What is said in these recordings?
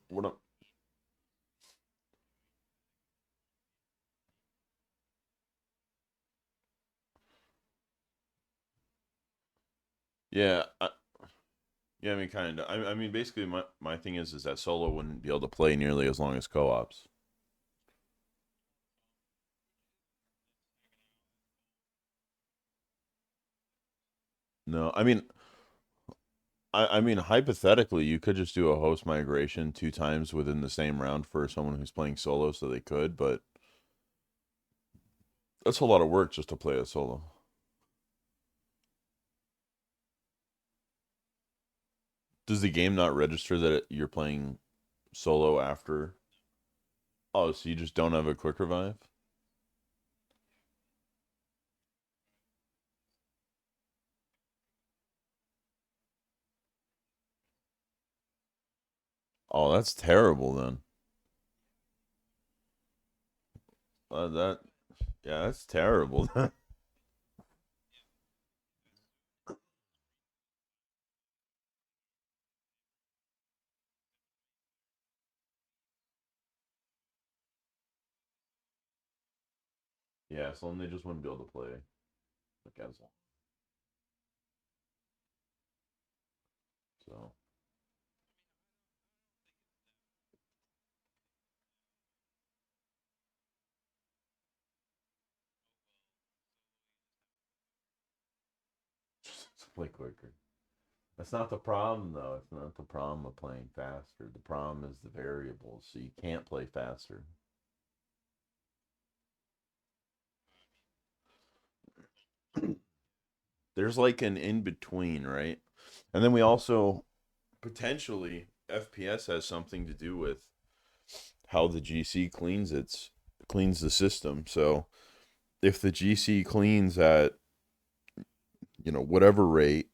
What up? Yeah, yeah. I mean, kind of. I mean, basically, my thing is that solo wouldn't be able to play nearly as long as co-ops. No, I mean, hypothetically, you could just do a host migration two times within the same round for someone who's playing solo, so they could. But that's a lot of work just to play a solo. Does the game not register that you're playing solo after? Oh, so you just don't have a quick revive? Oh, that's terrible then. That yeah, that's terrible. Yeah, so then they just wouldn't be able to play like as long. So just play quicker. That's not the problem though. It's not the problem of playing faster. The problem is the variables. So you can't play faster. There's like an in between, right? And then we also potentially FPS has something to do with how the GC cleans the system. So if the GC cleans at whatever rate,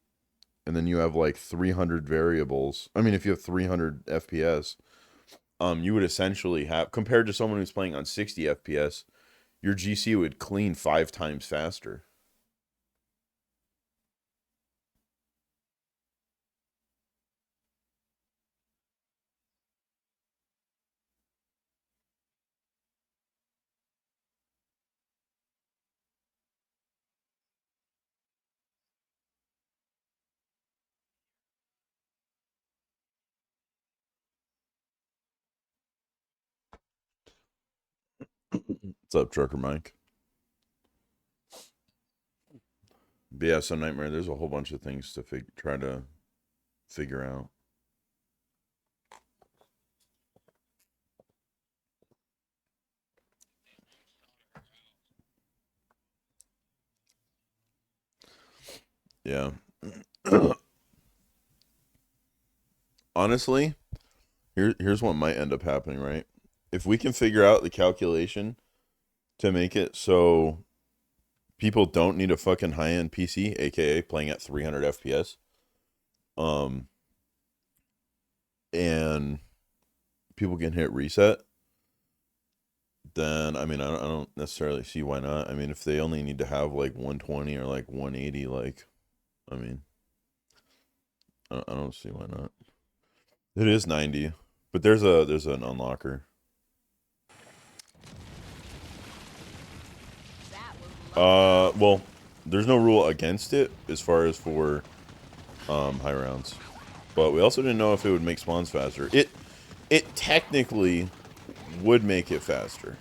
and then you have like 300 variables. I mean, if you have 300 FPS, you would essentially have, compared to someone who's playing on 60 FPS, your GC would clean 5 times faster. What's up, Trucker Mike? But yeah, so Nightmare, there's a whole bunch of things to try to figure out. Yeah. Honestly, here's what might end up happening, right? If we can figure out the calculation to make it so people don't need a fucking high end PC, aka playing at 300 FPS, um, and people can hit reset, then I mean I don't necessarily see why not. I mean, if they only need to have like 120 or like 180, like I mean I don't see why not. It is 90, but there's an unlocker. Well, there's no rule against it as far as for high rounds, but we also didn't know if it would make spawns faster. It technically would make it faster.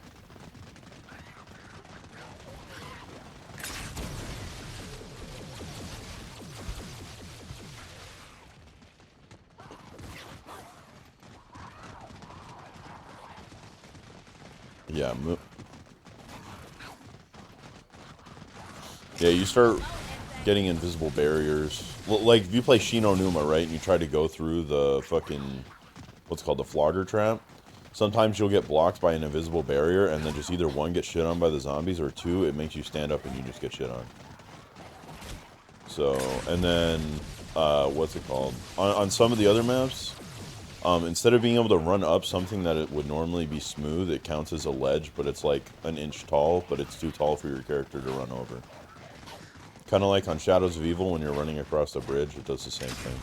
Yeah, yeah. You start getting invisible barriers. Like if you play Shino Numa, right, and you try to go through the fucking what's called the flogger trap. Sometimes you'll get blocked by an invisible barrier, and then just either one, get shit on by the zombies, or two, it makes you stand up and you just get shit on. So, and then, what's it called? On some of the other maps, instead of being able to run up something that it would normally be smooth, it counts as a ledge, but it's like an inch tall, but it's too tall for your character to run over. Kind of like on Shadows of Evil when you're running across a bridge, it does the same thing.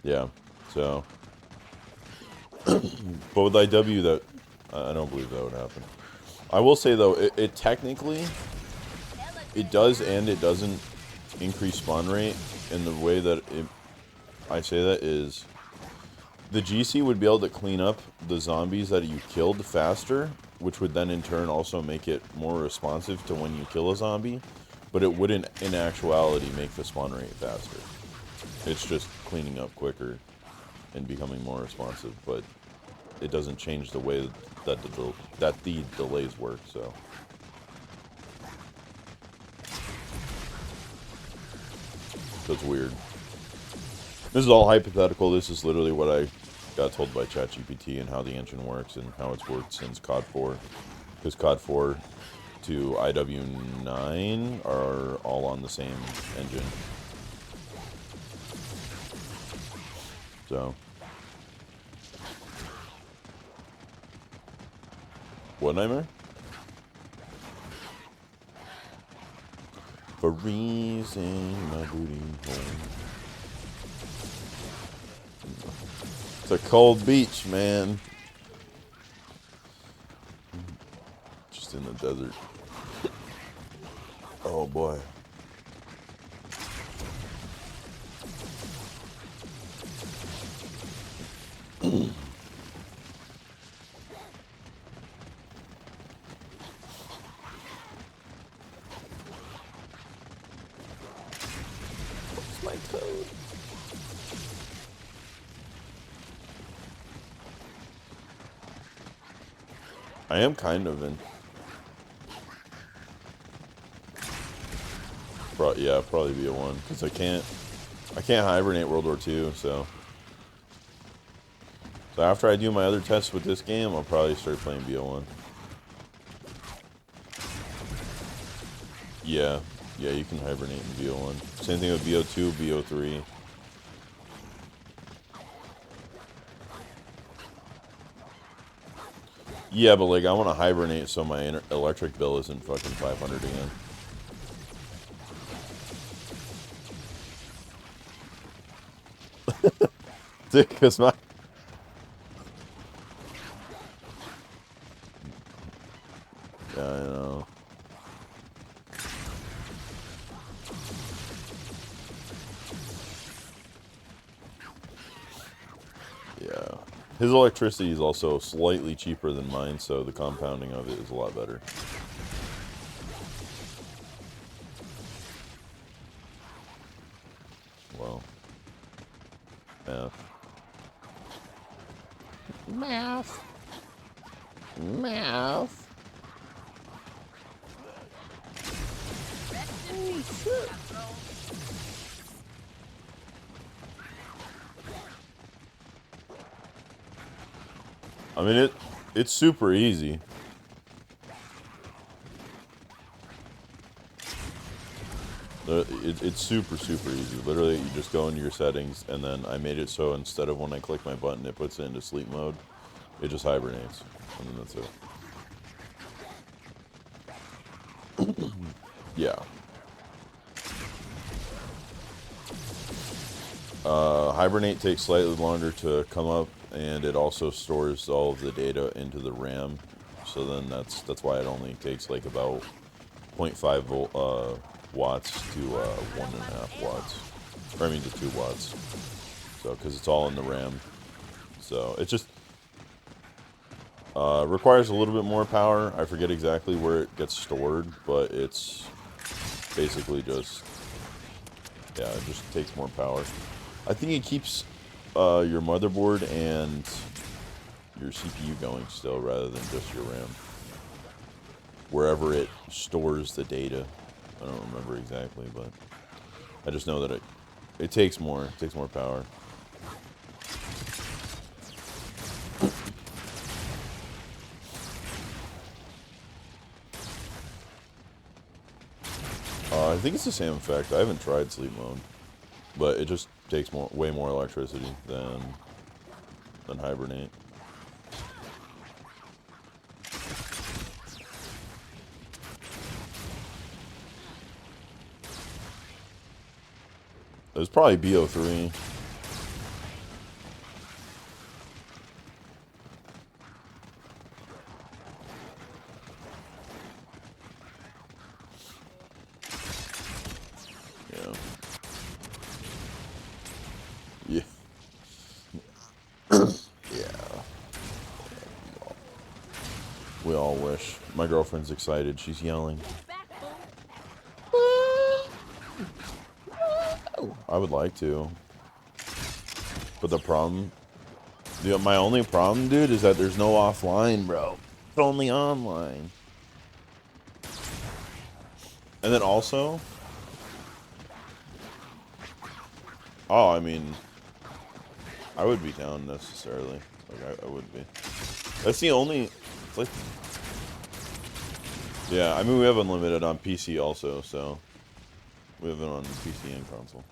Yeah, so. But with IW, that I don't believe that would happen. I will say, though, it technically, it does and it doesn't increase spawn rate. And the way that I say that is, the GC would be able to clean up the zombies that you killed faster, which would then in turn also make it more responsive to when you kill a zombie, but it wouldn't in actuality make the spawn rate faster. It's just cleaning up quicker and becoming more responsive, but it doesn't change the way that the delays work, so. So it's weird. This is all hypothetical. This is literally what I got told by ChatGPT and how the engine works and how it's worked since COD 4. Because COD 4 to IW9 are all on the same engine. So. What nightmare? For reason my booty home. It's a cold beach, man. Just in the desert. Oh boy. What's my code? I am kind of in. Yeah, probably be a 1 because I can't hibernate World War II. So after I do my other tests with this game, I'll probably start playing BO1. Yeah, you can hibernate in BO1. Same thing with BO2, BO3. Yeah, but like I want to hibernate so my electric bill isn't fucking 500 again. Because my... Yeah, I know. Yeah. His electricity is also slightly cheaper than mine, so the compounding of it is a lot better. Well. Math. Math. Math. Oh, shit. I mean, it's super easy. It's super easy. Literally, you just go into your settings, and then I made it so instead of when I click my button, it puts it into sleep mode. It just hibernates, and then that's it. Yeah. Hibernate takes slightly longer to come up, and it also stores all of the data into the RAM. So then that's why it only takes like about 0.5 volt, watts to 1.5 watts. Or I mean to 2 watts. So, because it's all in the RAM. So, it just requires a little bit more power. I forget exactly where it gets stored, but it's basically just, yeah, it just takes more power. I think it keeps your motherboard and your CPU going still rather than just your RAM. Wherever it stores the data. I don't remember exactly, but I just know that it takes more. It takes more power. I think it's the same effect. I haven't tried sleep mode, but it just takes way more electricity than hibernate. It was probably BO3. My girlfriend's excited. She's yelling. I would like to. But the problem... my only problem, dude, is that there's no offline, bro. It's only online. And then also... Oh, I mean... I would be down necessarily. Like, I would be. That's the only... It's like... Yeah, I mean, we have unlimited on PC also, so... We have it on PC and console.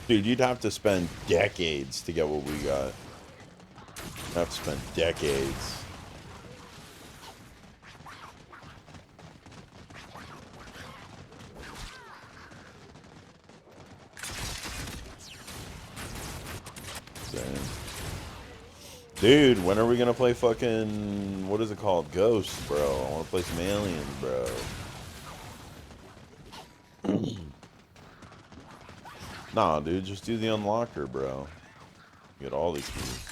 Dude, you'd have to spend decades to get what we got. You'd have to spend decades. Dude, when are we gonna play fucking... What is it called? Ghosts, bro. I wanna play some aliens, bro. Nah, dude, just do the unlocker, bro. Get all the keys.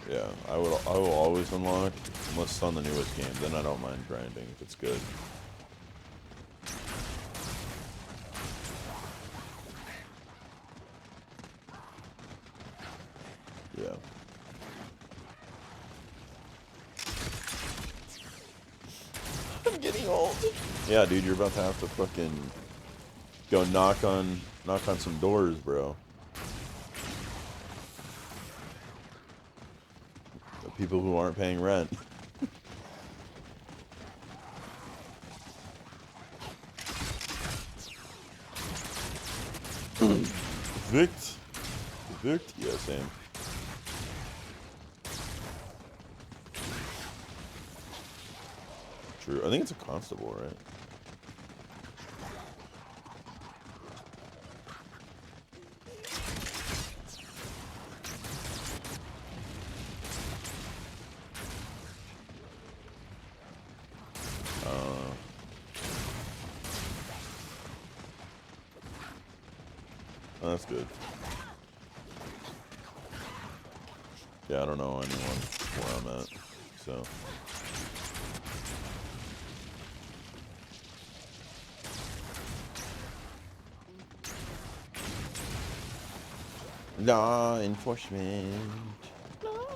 Yeah, I will always unlock, unless it's on the newest game. Then I don't mind grinding if it's good. Yeah. I'm getting old. Yeah, dude, you're about to have to fucking go knock on some doors, bro. The people who aren't paying rent. Vict? Yeah, same. True. I think it's a constable, right? Oh, that's good. Yeah, I don't know anyone where I'm at, so. Law enforcement. Oh,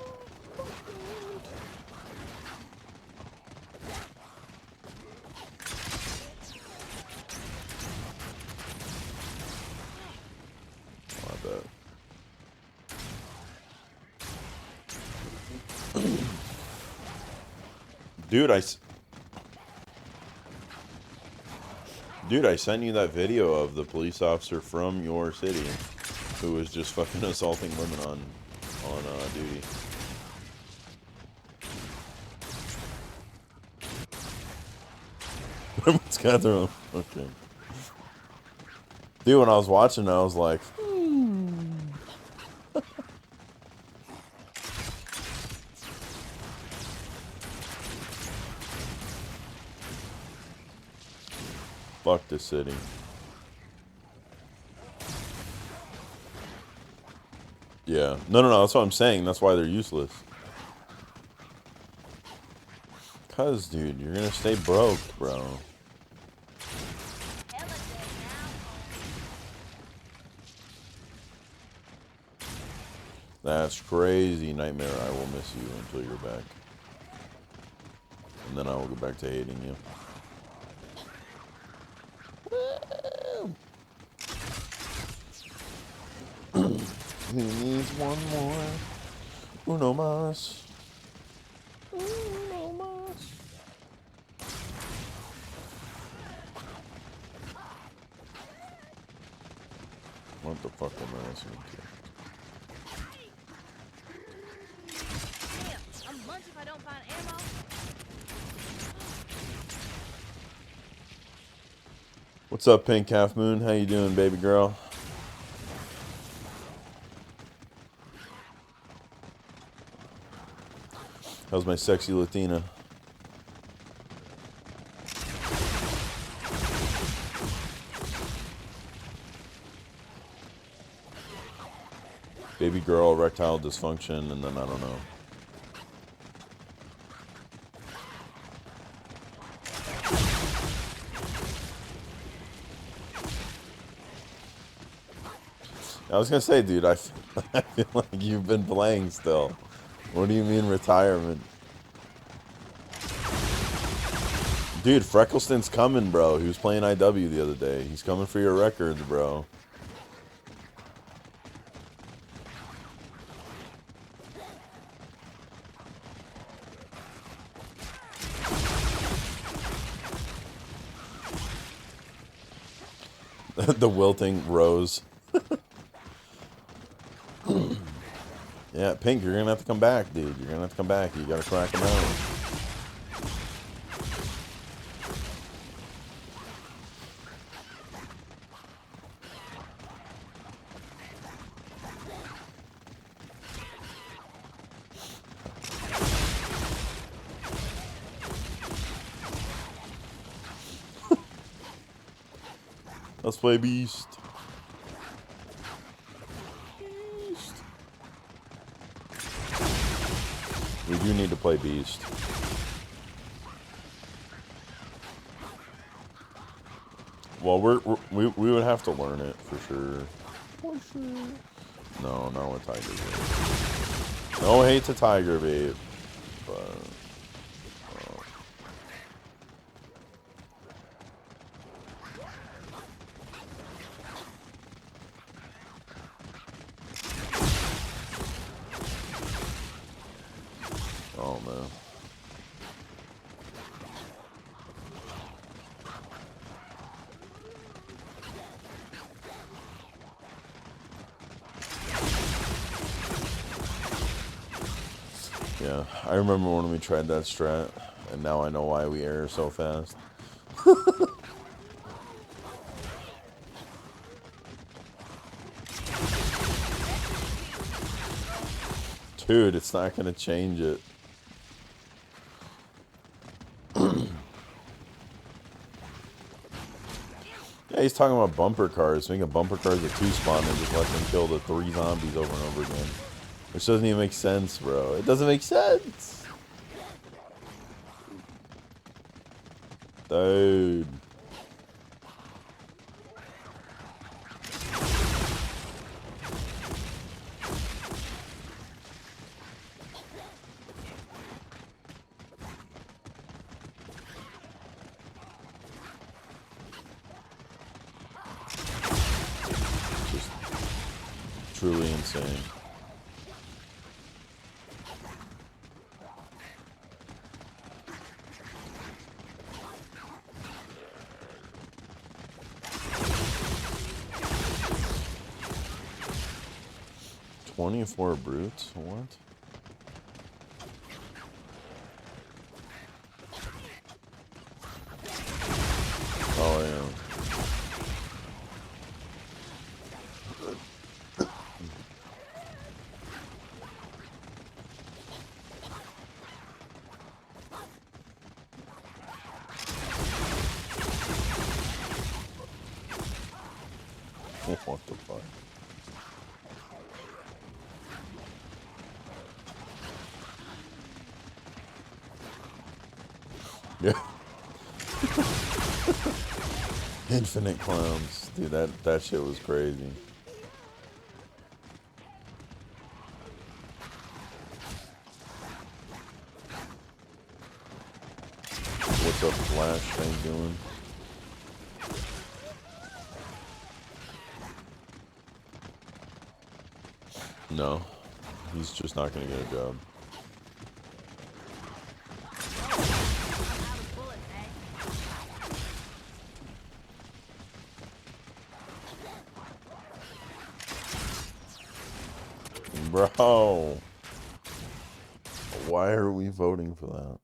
I bet. Dude, I sent you that video of the police officer from your city who was just fucking assaulting women on duty. It's Catherine. Okay. Dude, when I was watching, I was like, fuck this city. Yeah. No, that's what I'm saying. That's why they're useless. Cause, dude, you're gonna stay broke, bro. That's crazy, Nightmare. I will miss you until you're back. And then I will go back to hating you. He needs one more. Uno más. Uno más. What the fuck am I listening to? I'm lunch if I don't find ammo. What's up, Pink Half Moon? How you doing, baby girl? How's my sexy Latina? Baby girl, erectile dysfunction, and then I don't know. I was gonna say, dude, I feel like you've been playing still. What do you mean retirement? Dude, Freckleston's coming, bro. He was playing IW the other day. He's coming for your records, bro. The wilting rose. Yeah, Pink, you're gonna have to come back, dude. You're gonna have to come back. You gotta crack him out. Let's play Beast. Beast. We do need to play Beast. Well, we would have to learn it for sure. For sure. No, not with Tiger Babe. No hate to Tiger Babe, but. Oh man. Yeah, I remember when we tried that strat, and now I know why we err so fast. Dude, it's not gonna change it. Yeah, he's talking about bumper cars. Making bumper cars a 2-spawn and just let them kill the 3 zombies over and over again. Which doesn't even make sense, bro. It doesn't make sense. Dude. Just truly insane. $24 brutes? What? Oh, yeah. What the fuck? Yeah. Infinite clowns. Dude, that shit was crazy. What's up, Flash? How you doing? No. He's just not gonna get a job. Bro. Why are we voting for that?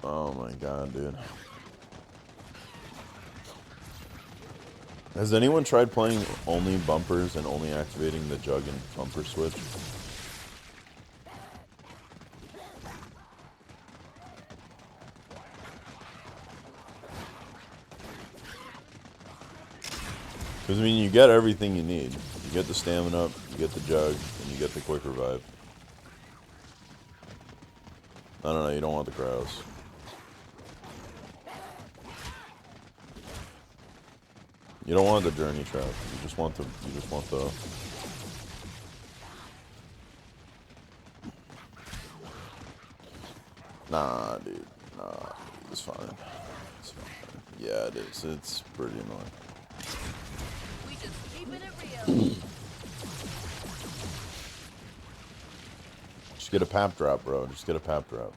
Oh my god, dude. Has anyone tried playing only bumpers and only activating the jug and bumper switch? Because, I mean, you get everything you need. You get the stamina, you get the jug, and you get the quick revive. I don't know, you don't want the crowds. You don't want the journey trap. You just want the Nah, dude. Nah, it's fine. It's fine. Yeah, it is. It's pretty annoying. We just keeping it real. Just get a pap drop, bro. Just get a pap drop.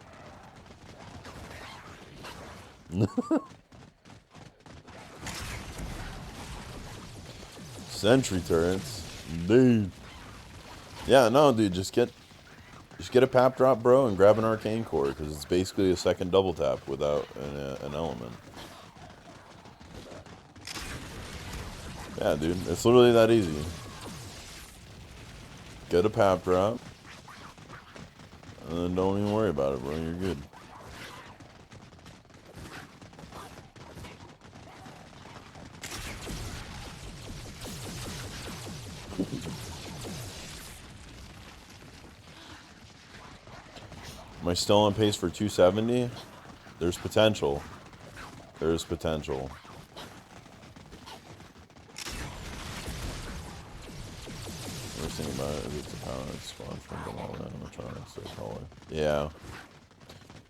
Sentry turrets. Dude. Yeah, no, dude, just get a pap drop, bro, and grab an arcane core, because it's basically a second double tap without an element. Yeah, dude, it's literally that easy. Get a pap drop, and then don't even worry about it, bro. You're good. Am I still on pace for 270? There's potential. There's potential. Worst thing about it is it's a power spawn from all the animatronics, so probably. Yeah.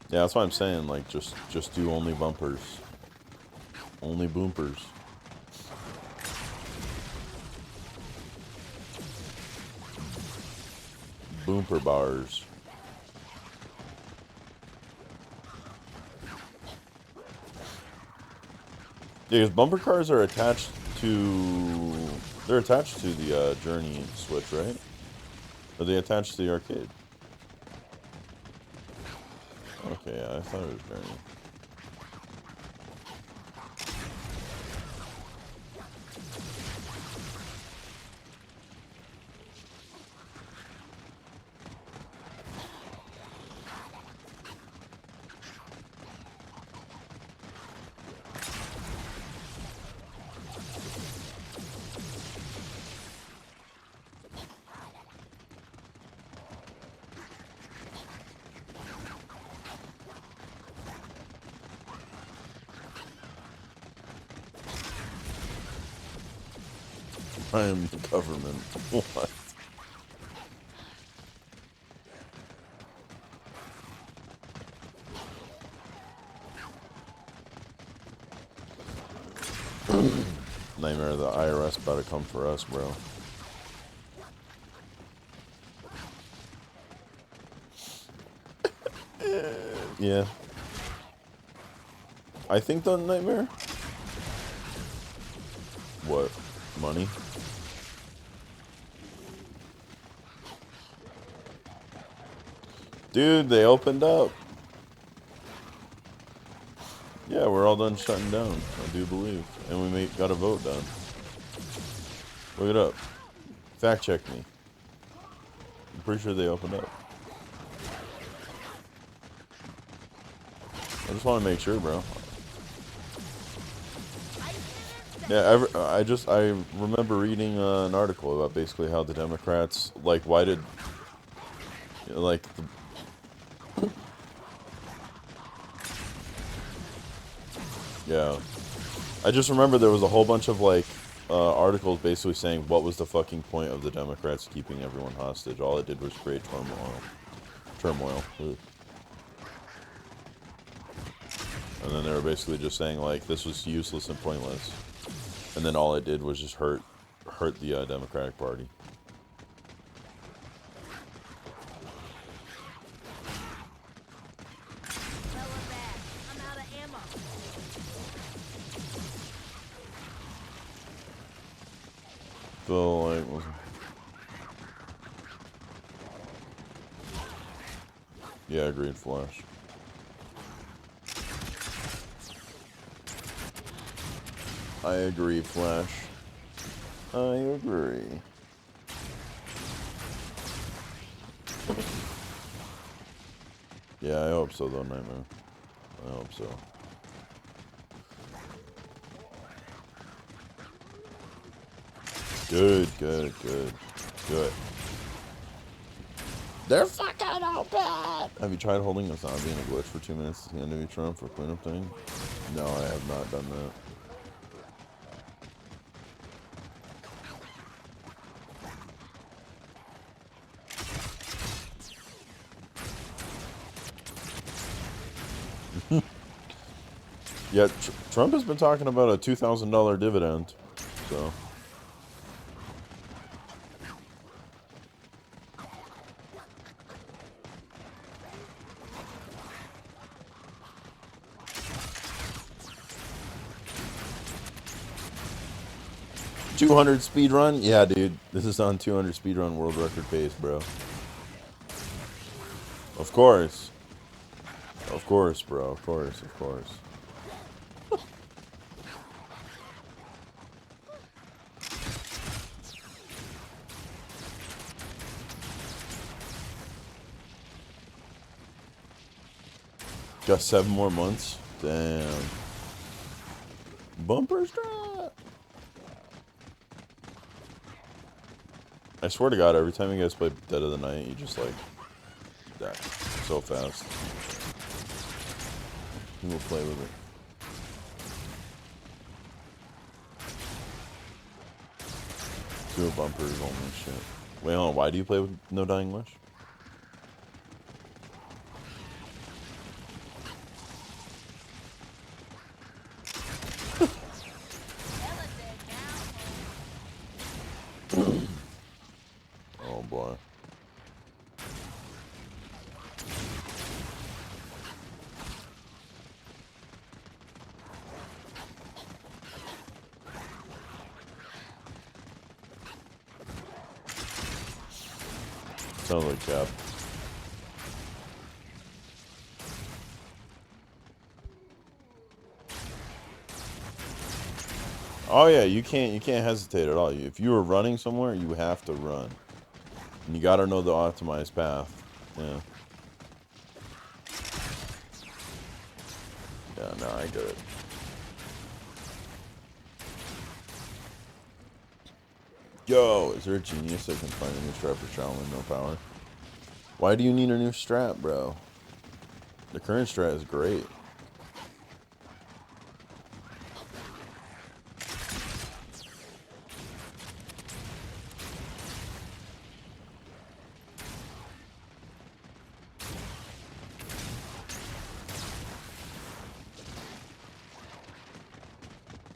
Yeah, that's what I'm saying. Like, just do only bumpers. Only boompers. Boomper bars. Yeah, because bumper cars are attached to... They're attached to the journey switch, right? Are they attached to the arcade? Okay, yeah, I thought it was journey. I am the government. What? Nightmare, the IRS about to come for us, bro. Yeah. I think the nightmare? What? Money? Dude, they opened up. Yeah, we're all done shutting down, I do believe. And we got a vote done. Look it up. Fact check me. I'm pretty sure they opened up. I just want to make sure, bro. Yeah, I remember reading an article about basically how the Democrats, like, why did, like, yeah. I just remember there was a whole bunch of, like, articles basically saying what was the fucking point of the Democrats keeping everyone hostage. All it did was create turmoil. Ugh. And then they were basically just saying, like, this was useless and pointless. And then all it did was just hurt the Democratic Party. I'm out of ammo. So, like, yeah, agreed, Flash. I agree, Flash. I agree. Yeah, I hope so, though, Nightmare. I hope so. Good, good, good, good. They're fucking open! Have you tried holding a zombie in a glitch for 2 minutes at the end of each run for cleanup thing? No, I have not done that. Yeah, Trump has been talking about a $2,000 dividend, so. $200 speed run? Yeah, dude. This is on 200 speed run world record pace, bro. Of course. Of course, bro. Of course, of course. Just 7 more months? Damn. Bumper strap! I swear to God, every time you guys play Dead of the Night, you just like die so fast. You will play with it. Do a bumpers only shit. Wait, hold on. Why do you play with No Dying Wish? Oh boy. Sounds like Cap. Oh yeah, you can't hesitate at all. If you were running somewhere, you have to run. And you gotta know the optimized path. Yeah. Yeah, no, I get it. Yo, is there a genius that can find a new strap for Shaolin no power? Why do you need a new strap, bro? The current strap is great.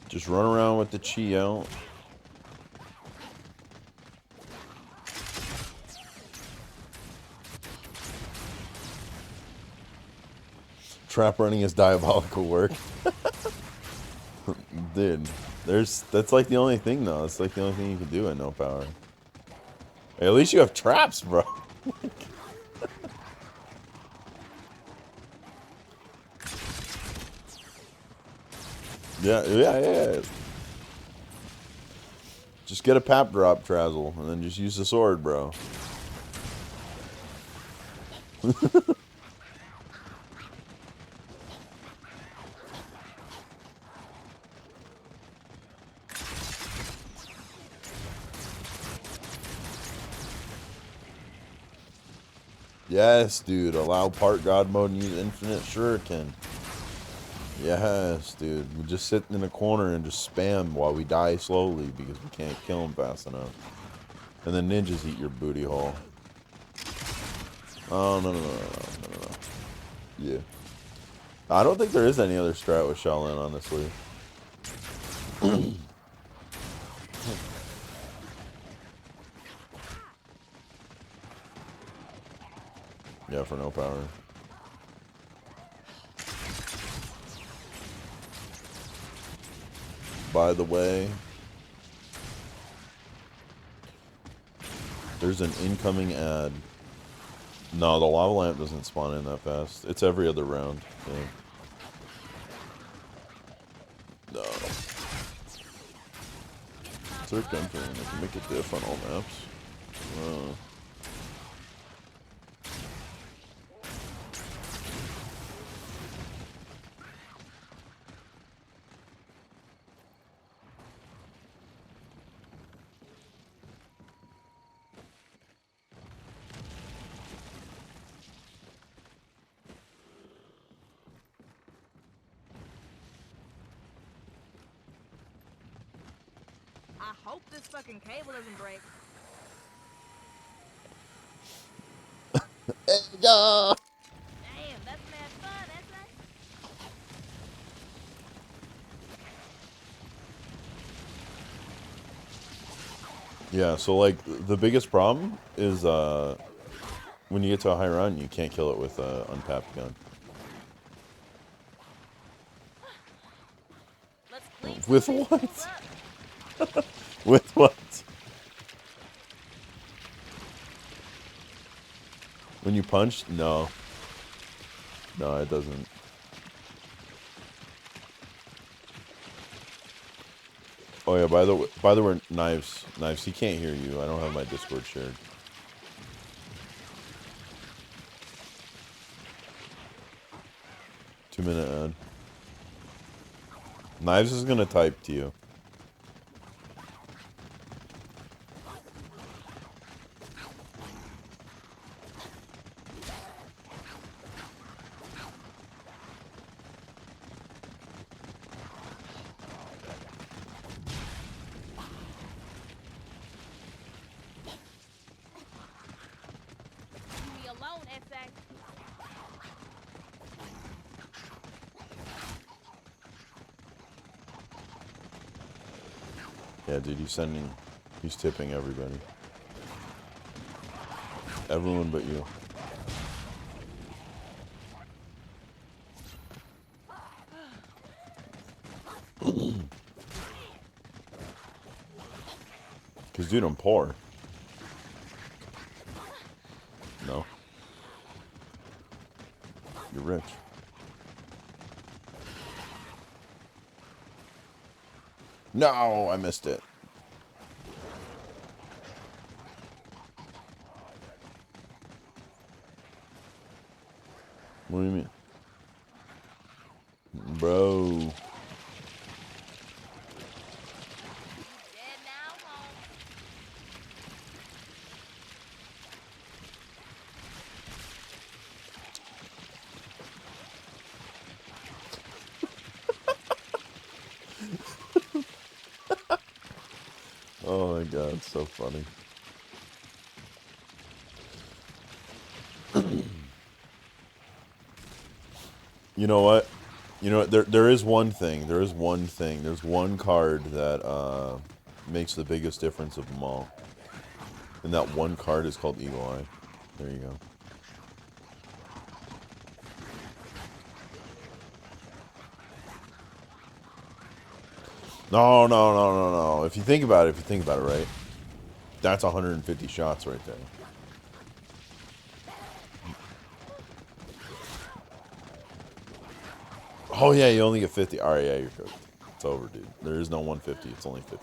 Just run around with the chi out. Trap running is diabolical work. Dude, that's like the only thing though. It's like the only thing you can do at no power. Hey, at least you have traps, bro. Yeah. Just get a pap drop trazzle and then just use the sword, bro. Yes, dude. Allow part God mode and use infinite shuriken. Yes, dude. We just sit in a corner and just spam while we die slowly because we can't kill them fast enough. And then ninjas eat your booty hole. Oh, no. Yeah. I don't think there is any other strat with Shaolin, honestly. Yeah, for no power. By the way, there's an incoming ad. No, the lava lamp doesn't spawn in that fast. It's every other round. Yeah. No. Third country, and I can make a diff on all maps. I hope this fucking cable doesn't break. Yeah. Damn, that's mad fun, isn't it? Yeah, so like the biggest problem is when you get to a high run, you can't kill it with an untapped gun. Let's clean some With of these what? fools up. With what? When you punch? No. No, it doesn't. Oh yeah, by the way, knives, he can't hear you. I don't have my Discord shared. Two-minute ad. Knives is gonna type to you. Leave me alone, SA. Yeah, dude, he's tipping everybody. Everyone but you. Cause dude, I'm poor. No. You're rich. No, I missed it. What do you mean? Bro. Dead now, home. Oh my god, it's so funny. You know what? You know, there is one thing. There is one thing. There's one card that makes the biggest difference of them all. And that one card is called Eagle Eye. There you go. No, no, no, no, no. If you think about it, right? That's 150 shots right there. Oh yeah, you only get 50. Alright, yeah, you're cooked. It's over, dude. There is no 150. It's only 50.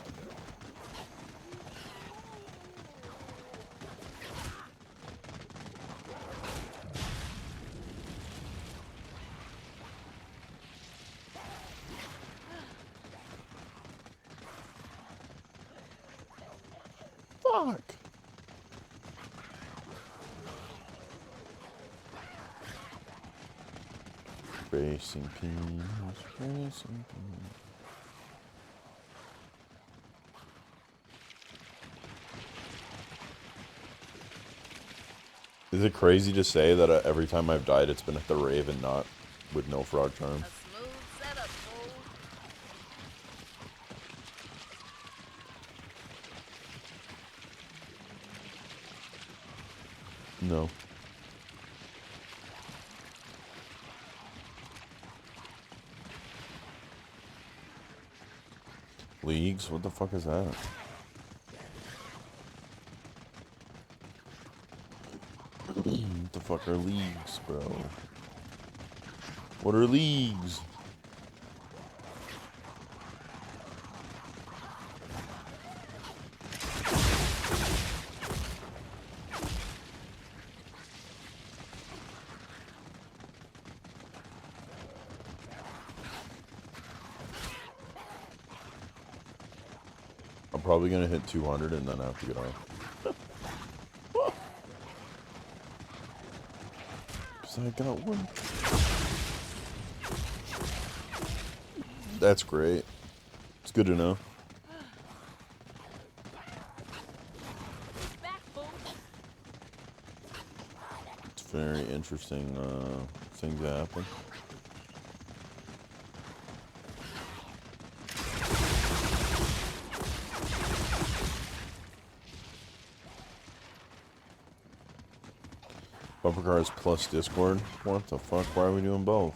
Fuck. Racing penis, racing penis. Is it crazy to say that every time I've died, it's been at the rave and not with no frog charm? A smooth setup, fool. No. Leagues? What the fuck is that? What the fuck are leagues, bro? What are leagues? probably gonna hit 200 and then have to get off. So I got one. That's great. It's good to know. Back, fool. It's very interesting things that happen. Bumper cars plus Discord. What the fuck? Why are we doing both?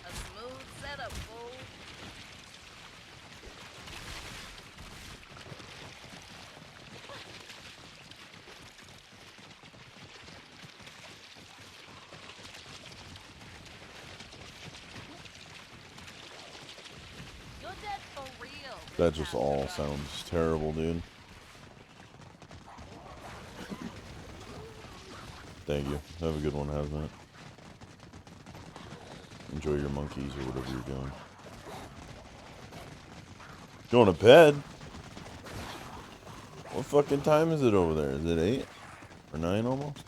A smooth setup, fool. You're dead for real. That just all sounds terrible, dude. Thank you. Have a good one, Hazmat. Enjoy your monkeys or whatever you're doing. Going to bed? What fucking time is it over there? Is it 8? Or 9 almost?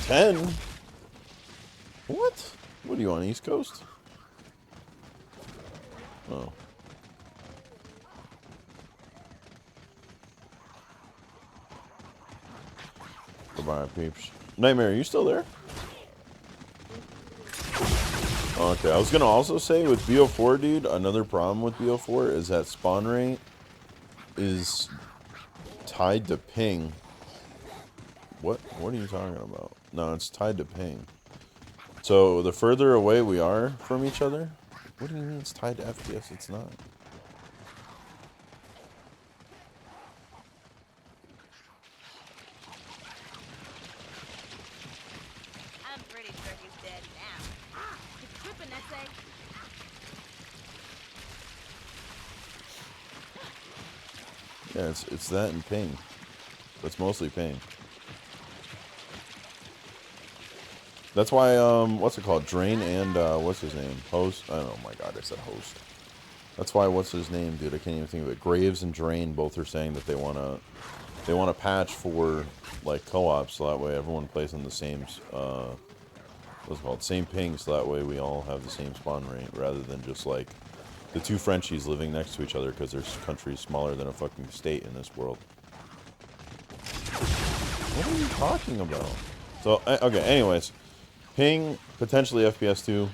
10? What? What are you on, East Coast? Oh. Goodbye, peeps. Nightmare, are you still there? Okay, I was gonna also say with BO4, dude, another problem with BO4 is that spawn rate is tied to ping. What are you talking about? No, it's tied to ping. So the further away we are from each other, what do you mean it's tied to FPS? It's not. I'm pretty sure he's dead now. He's tripping, I say. Yeah, it's that and ping. It's mostly ping. That's why what's it called? Drain and what's his name? Host. Oh my god, I said host. That's why what's his name, dude? I can't even think of it. Graves and Drain both are saying that they wanna patch for like co-op, so that way everyone plays on the same what's it called? Same ping, so that way we all have the same spawn rate, rather than just like the two Frenchies living next to each other because there's countries smaller than a fucking state in this world. What are you talking about? So okay, anyways, ping potentially FPS 2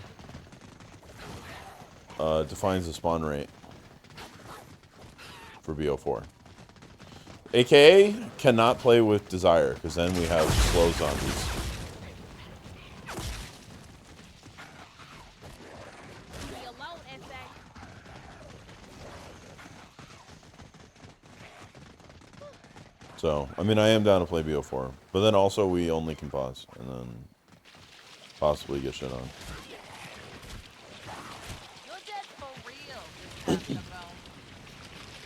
defines the spawn rate for BO4. AKA cannot play with Desire because then we have slow zombies. Leave me alone, SA. So, I mean, I am down to play BO4, but then also we only can pause and then possibly get shit on. You're dead for real. Just having a bone.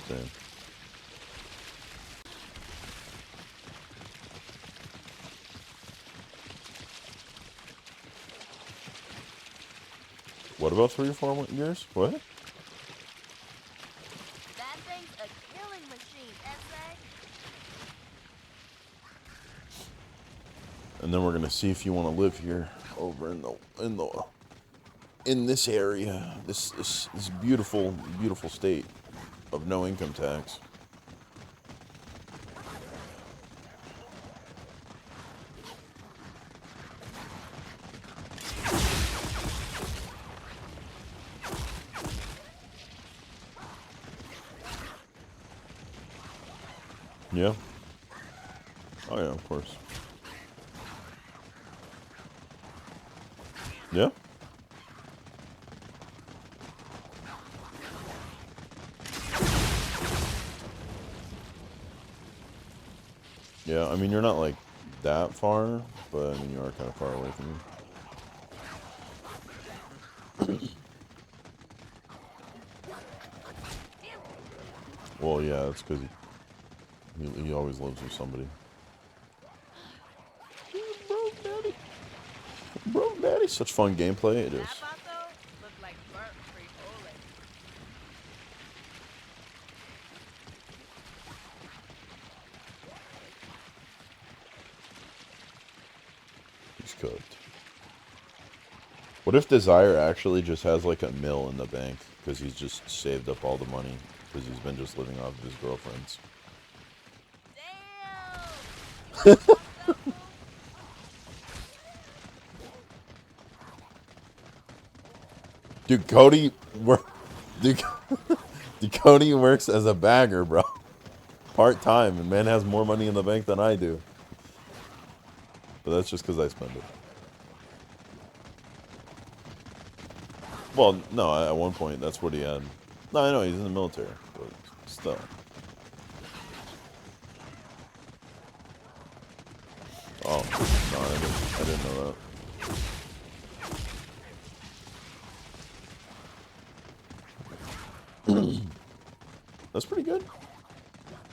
Same. What about 3 or 4 years? What? That thing's a killing machine, SA. And then we're gonna see if you want to live here over in this area, this beautiful state of no income tax. Yeah. Oh yeah, of course. Yeah. Yeah, I mean, you're not like that far, but I mean, you are kind of far away from me. Here Well, yeah, that's because he always lives with somebody. Bro, daddy. Such fun gameplay it is. That vato looked like burnt frijoles. He's cooked. What if Desire actually just has like a mill in the bank because he's just saved up all the money because he's been just living off of his girlfriends? Damn! Fucked up, fool. Dude, Cody, dude, dude, Cody works as a bagger, bro. Part time, and man has more money in the bank than I do. But that's just because I spend it. Well, no, at one point that's what he had. No, I know he's in the military, but still. Oh, no, I didn't know that. That's pretty good.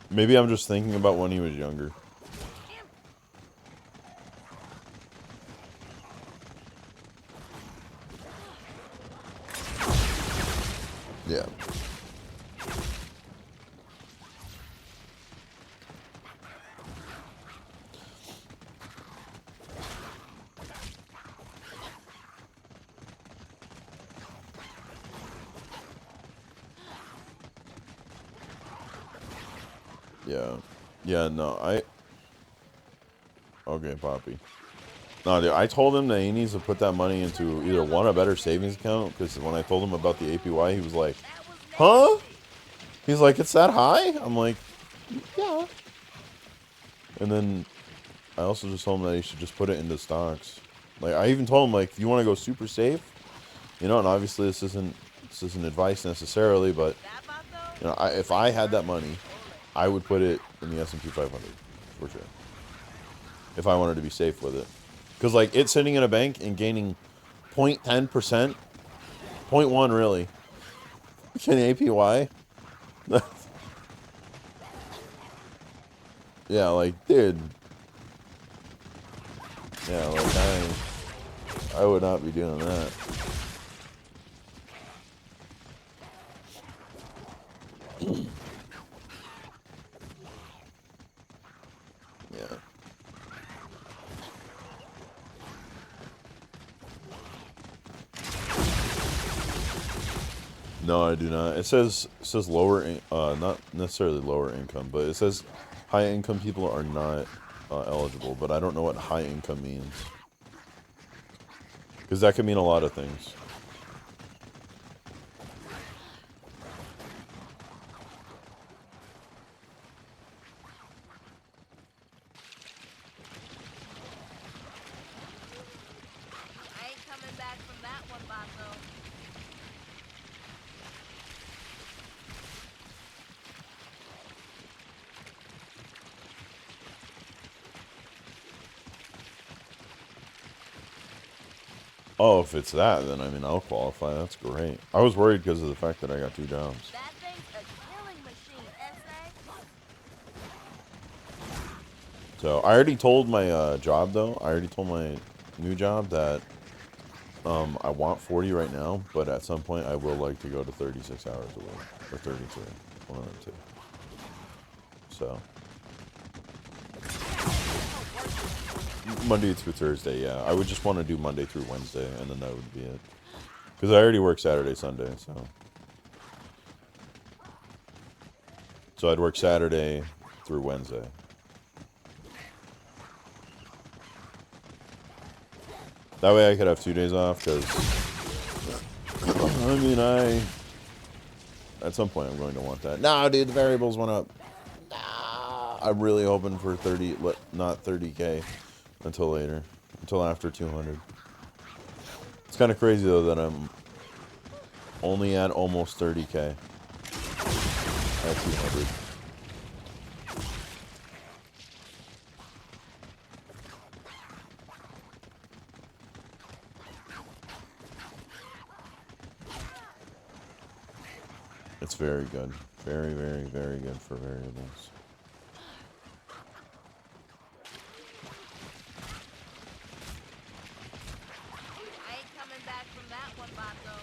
Maybe I'm just thinking about when he was younger. Yeah. Yeah. Yeah, no, okay, Poppy. No, dude, I told him that he needs to put that money into either one, a better savings account, because when I told him about the APY, he was like, That was huh? nasty. He's like, it's that high? I'm like, yeah. And then I also just told him that he should just put it into stocks. Like, I even told him, like, if you want to go super safe, you know, and obviously this isn't advice necessarily, but, That vato you know, if I had that money, frijoles. I would put it in the S&P 500, for sure. If I wanted to be safe with it. Because, like, it's sitting in a bank and gaining 0.10%, 0.1 really, in APY. Yeah, like, dude. Yeah, like, I would not be doing that. Yeah. No, I do not. It says not necessarily lower income, but it says high income people are not eligible. But I don't know what high income means, because that could mean a lot of things. I ain't coming back from that one, vato. Oh, if it's that, then I mean I'll qualify. That's great. I was worried because of the fact that I got 2 jobs. That thing's a killing machine, essay. So I already told my job though. I already told my new job that I want 40 right now, but at some point I will like to go to 36 hours a week or 32, one of the two. So Monday through Thursday, yeah. I would just want to do Monday through Wednesday, and then that would be it. Because I already work Saturday, Sunday, so I'd work Saturday through Wednesday. That way I could have 2 days off, because, I mean, at some point I'm going to want that. Nah, dude, the variables went up. Nah, I'm really hoping for 30, not 30K until later, until after 200. It's kind of crazy, though, that I'm only at almost 30K at 200. It's very good. Very, very, very good for variables. I ain't coming back from that one, Bato.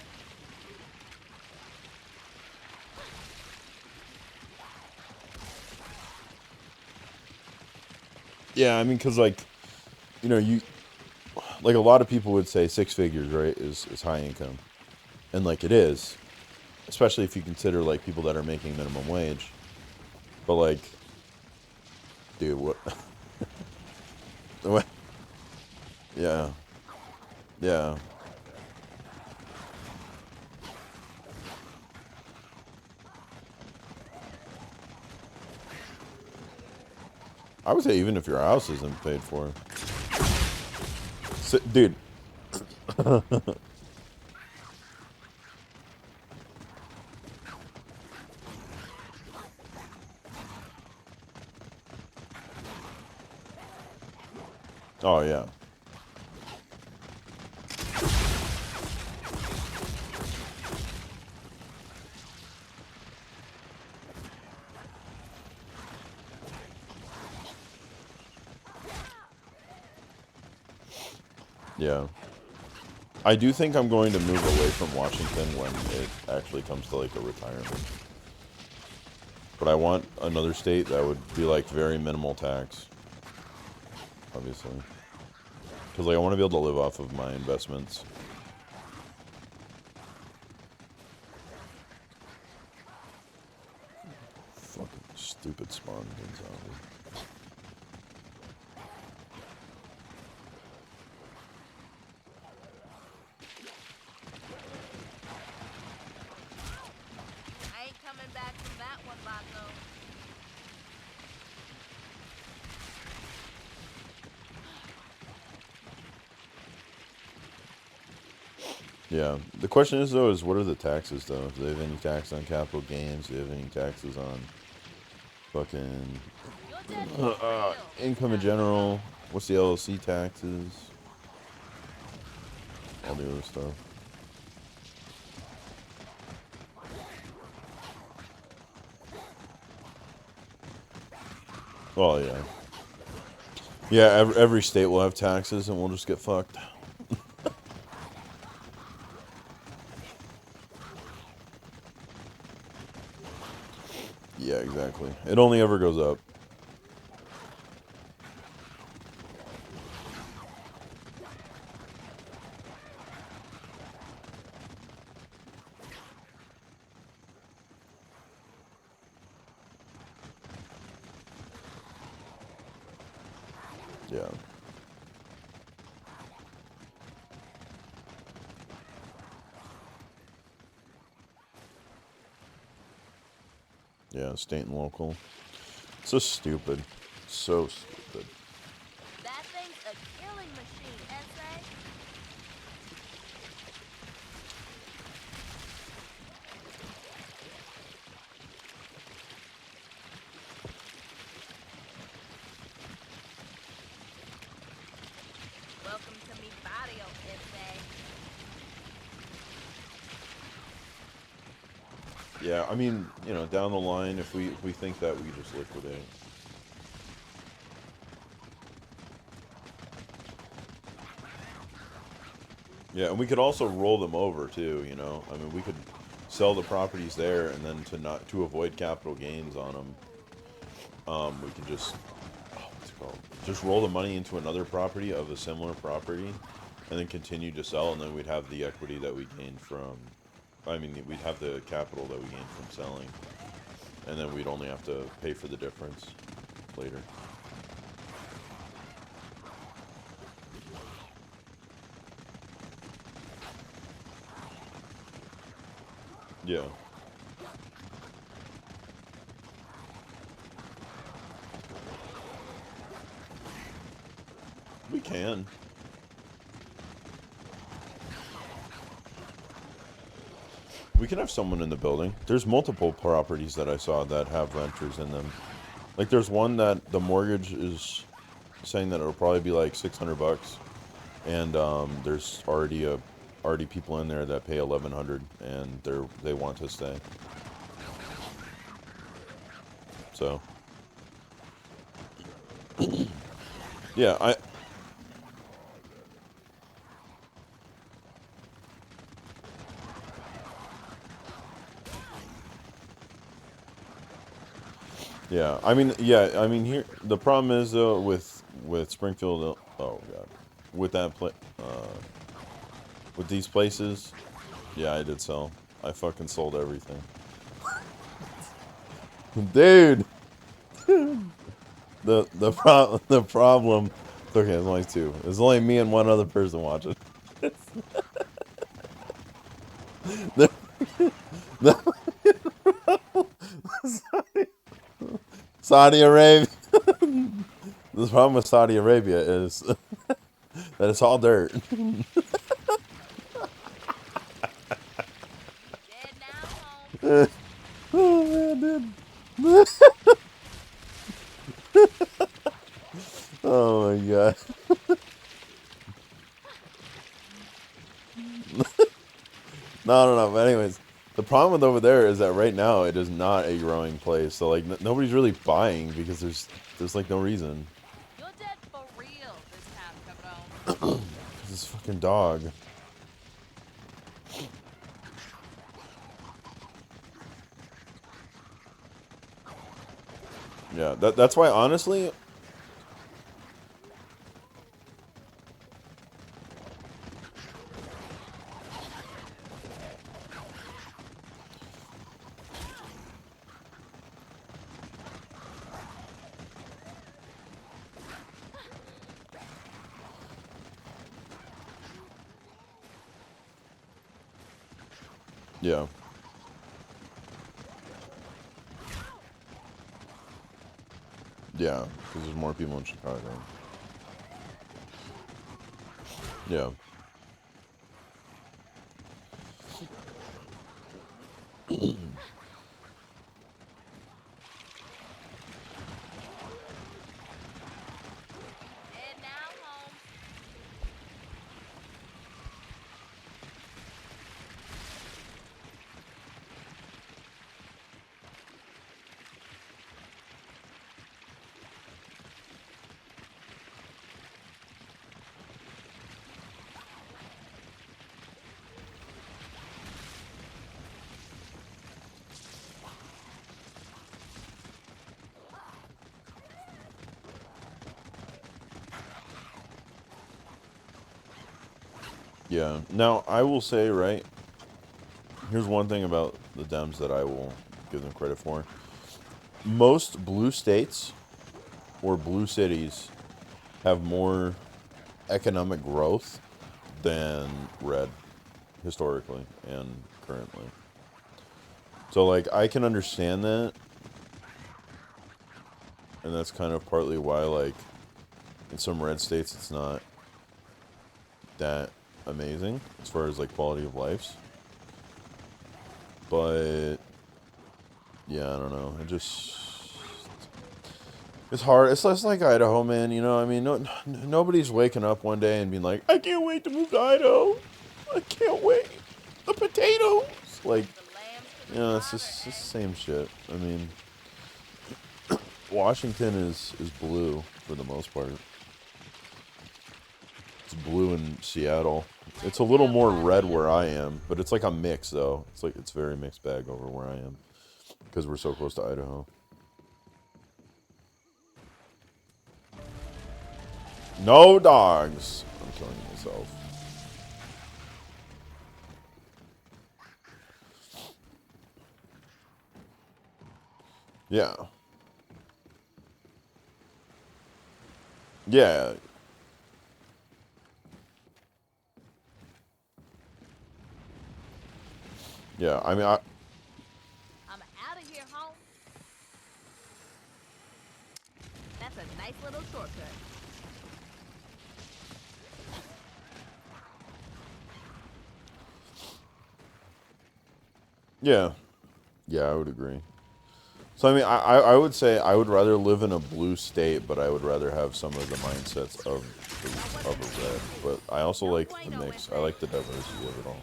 Yeah, I mean, because, like, you know, like, a lot of people would say 6 figures, right, is high income. And, like, it is. Especially if you consider, like, people that are making minimum wage. But, like, dude, what? What? Yeah. Yeah. I would say even if your house isn't paid for. Dude. Oh, yeah. Yeah. I do think I'm going to move away from Washington when it actually comes to, like, a retirement. But I want another state that would be, like, very minimal tax. Obviously. Because, like, I want to be able to live off of my investments. Fucking stupid spawn zombie. I ain't coming back from that one, Bato. Yeah. The question is, though, is what are the taxes, though? Do they have any tax on capital gains? Do they have any taxes on fucking Your daddy's real. income in Not so. general? What's the LLC taxes? All the other stuff. Oh, yeah. Yeah, every state will have taxes, and we'll just get fucked. Yeah, exactly. It only ever goes up. Yeah. Yeah, state and local. So stupid. So stupid. That thing's a killing machine, essay. Welcome to me barrio, essay. Yeah, I mean, you know, down the line, if we think that, we just liquidate. Yeah, and we could also roll them over too. You know, I mean, we could sell the properties there, and then to avoid capital gains on them, we could just what's it called? Just roll the money into another property of a similar property, and then continue to sell, and then we'd have the equity that we gained from. I mean, we'd have the capital that we gained from selling, and then we'd only have to pay for the difference later. Yeah. We can. We can have someone in the building. There's multiple properties that I saw that have renters in them. Like there's one that the mortgage is saying that it'll probably be like $600, and there's already people in there that pay 1,100, and they want to stay. So, yeah, I mean here the problem is though with Springfield. Oh god, with that with these places, yeah, I did sell. I fucking sold everything, dude. The problem. Okay, there's only two. There's only me and one other person watching. The, Saudi Arabia. The problem with Saudi Arabia is that it's all dirt. Dead now, home. Oh man, dude. Oh my god. No. But anyways, the problem with over there is that right now it is not a growing place. So like nobody's really buying because there's like no reason. You're dead for real this time, cabrón. This fucking dog. Yeah, that's why honestly. Yeah. Yeah, because there's more people in Chicago. Yeah. Dead now, home. Yeah. Now, I will say, right, here's one thing about the Dems that I will give them credit for. Most blue states or blue cities have more economic growth than red, historically and currently. So, like, I can understand that. And that's kind of partly why, like, in some red states, it's not that amazing as far as, like, quality of lives. But, yeah, I don't know. It's hard. It's less like Idaho, man. You know, I mean, nobody's waking up one day and being like, I can't wait to move to Idaho. I can't wait. The potatoes. Like, The lambs to you the know, it's slaughter, just the eh? same shit. I mean, Washington is blue for the most part. It's blue in Seattle. It's a little more red where I am, but it's like a mix though. It's like it's very mixed bag over where I am because we're so close to Idaho. No dogs. I'm killing myself. Yeah. Yeah. Yeah. I mean, I'm out of here, home. That's a nice little shortcut. yeah. Yeah, I would agree. So I mean, I would say I would rather live in a blue state, but I would rather have some of the mindsets of a red. But I also No like the bueno, mix. I ese. like the diversity of it all.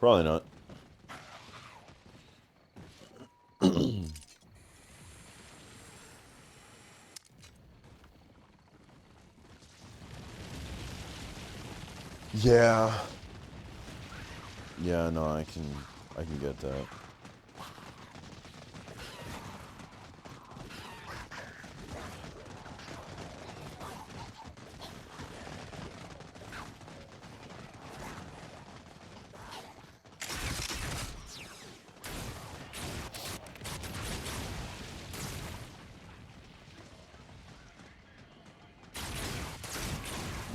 Probably not. Yeah. Yeah, no, I can get that.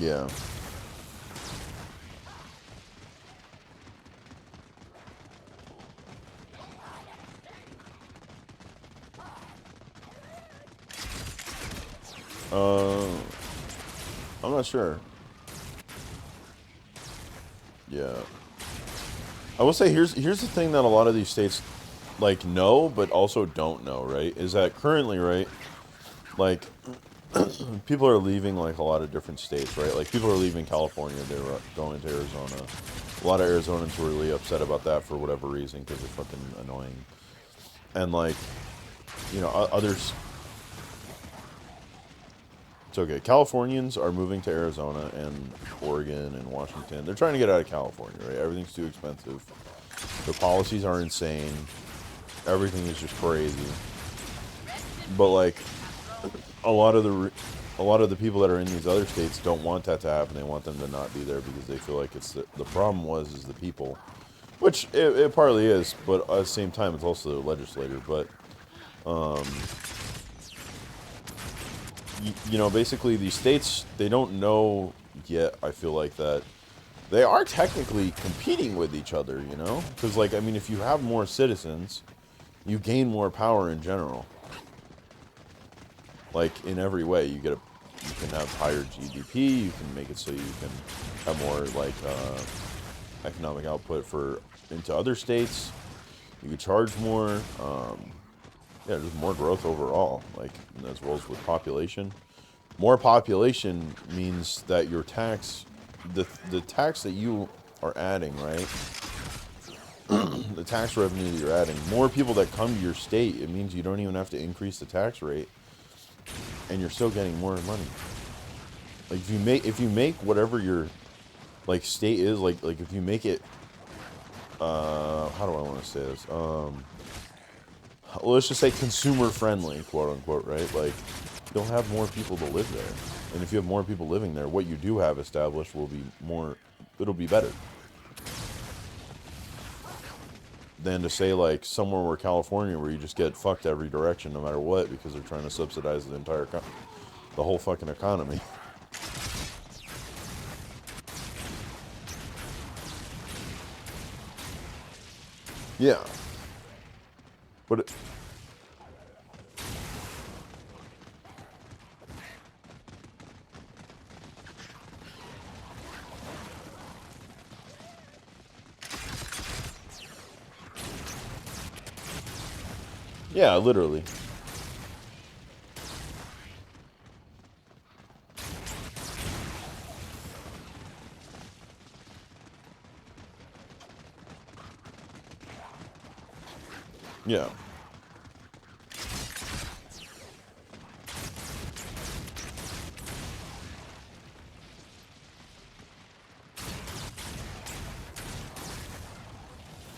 Yeah. Uh, I'm not sure. Yeah. I will say here's the thing that a lot of these states like know but also don't know, right? Is that currently, right? Like people are leaving like a lot of different states, right? Like people are leaving California, they were going to Arizona. A lot of Arizonans were really upset about that for whatever reason because they're fucking annoying. And like, you know, others. It's okay. Californians are moving to Arizona and Oregon and Washington. They're trying to get out of California, right? Everything's too expensive. The policies are insane. Everything is just crazy. But like a lot of the people that are in these other states don't want that to happen. They want them to not be there because they feel like it's the problem is the people, which it partly is, but at the same time it's also the legislator. But you know, basically these states, they don't know yet. I feel like that they are technically competing with each other, you know, because like I mean, if you have more citizens, you gain more power in general. Like in every way, you can have higher GDP. You can make it so you can have more like economic output for into other states. You can charge more. Yeah, there's more growth overall. Like as well as with population. More population means that your tax, the tax that you are adding, right? The tax revenue that you're adding, more people that come to your state, it means you don't even have to increase the tax rate, and you're still getting more money. Like if you make whatever your like state is, like if you make it, how do I want to say this? Let's just say consumer friendly, quote unquote, right? Like you'll have more people to live there, and if you have more people living there, what you do have established will be more. It'll be better than to say like somewhere where California, where you just get fucked every direction, no matter what, because they're trying to subsidize the whole fucking economy. Yeah, but yeah, literally. Yeah,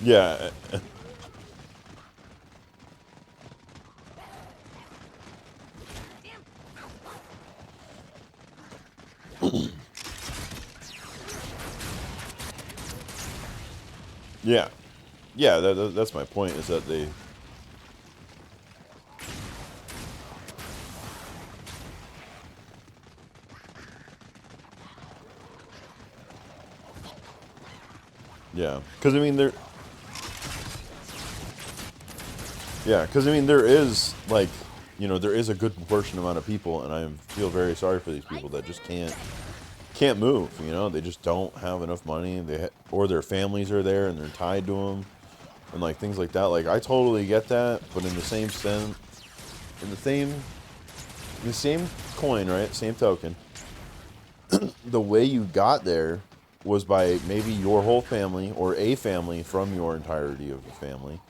yeah, yeah, yeah. That's my point. Is that they. Yeah, because I mean there. Yeah, because I mean there is like, you know, there is a good proportion amount of people, and I feel very sorry for these people that just can't move. You know, they just don't have enough money. Or their families are there and they're tied to them, and like things like that. Like I totally get that, but in the same sense, in the same coin, right? Same token. The way you got there was by maybe your whole family or a family from your entirety of the family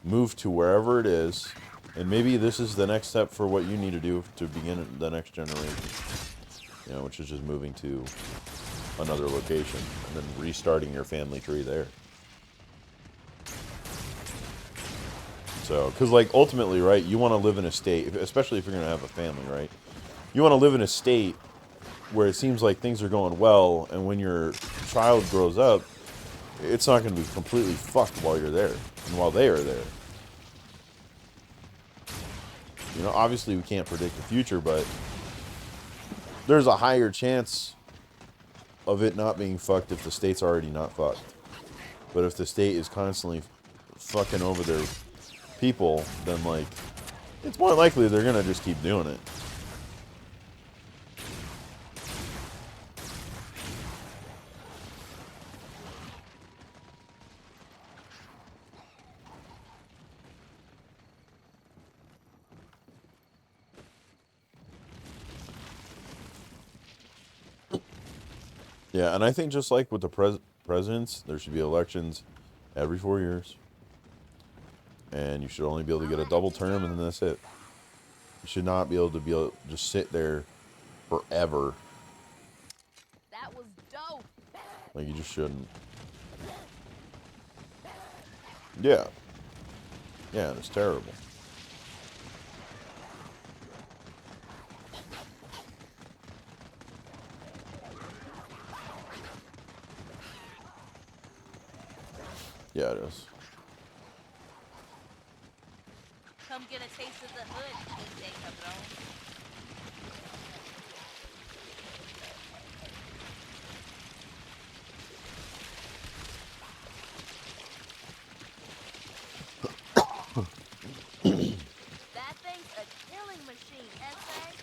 move to wherever it is, and maybe this is the next step for what you need to do to begin the next generation. You know, which is just moving to another location and then restarting your family tree there. So, because like ultimately, right, you want to live in a state, especially if you're going to have a family, right? You want to live in a state where it seems like things are going well, and when your child grows up, it's not going to be completely fucked while you're there and while they are there. You know, obviously we can't predict the future, but there's a higher chance of it not being fucked if the state's already not fucked. But if the state is constantly fucking over their people, then like it's more likely they're gonna just keep doing it. Yeah, and I think just like with the presidents, there should be elections every 4 years, and you should only be able to get a double term, and then that's it. You should not be able to just sit there forever. That was dope. Like you just shouldn't. Yeah, yeah, it's terrible. Yeah, it is. Come get a taste of the hood, DJ Cabron. That thing's a killing machine, essay.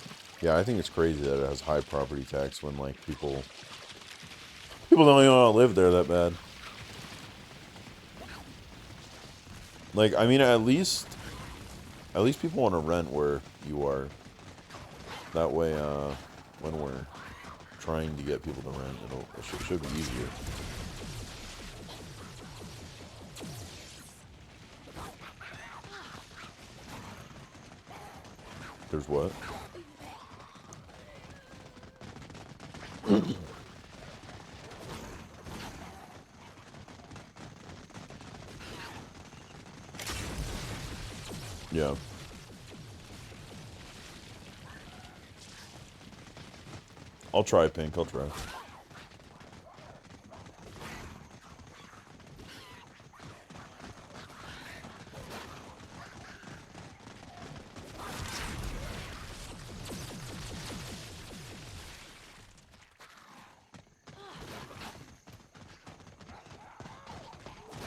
Yeah, I think it's crazy that it has high property tax when like people don't even want to live there that bad. Like, I mean, at least people want to rent where you are. That way, when we're trying to get people to rent, it should be easier. There's what? Yeah. I'll try, Pink. I'll try.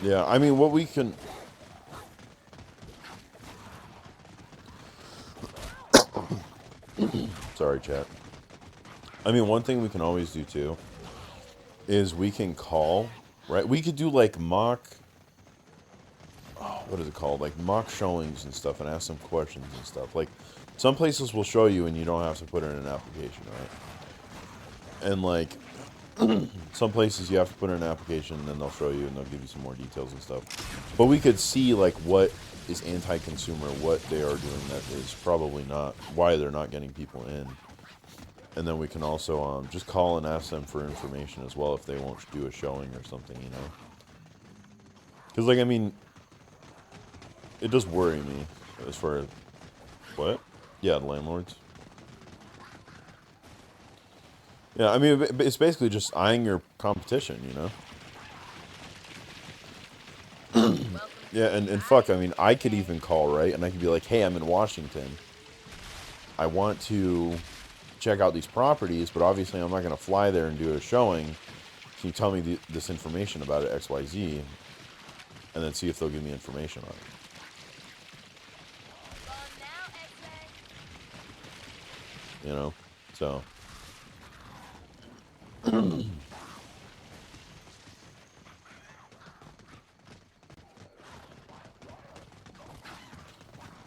Yeah, I mean, what we can... Sorry, chat. I mean, one thing we can always do, too, is we can call, right? We could do, like, mock... Oh, what is it called? Like, mock showings and stuff and ask them questions and stuff. Like, some places will show you and you don't have to put in an application, right? And, like, some places you have to put in an application and then they'll show you and they'll give you some more details and stuff. But we could see, like, what is anti-consumer, what they are doing that is probably not, why they're not getting people in. And then we can also just call and ask them for information as well if they won't do a showing or something, you know? Because, like, I mean, it does worry me as far as... What? Yeah, the landlords. Yeah, I mean, it's basically just eyeing your competition, you know? Yeah, and fuck, I mean, I could even call, right? And I could be like, hey, I'm in Washington. I want to check out these properties, but obviously I'm not going to fly there and do a showing. Can you tell me this information about it, XYZ? And then see if they'll give me information on it. You know? So...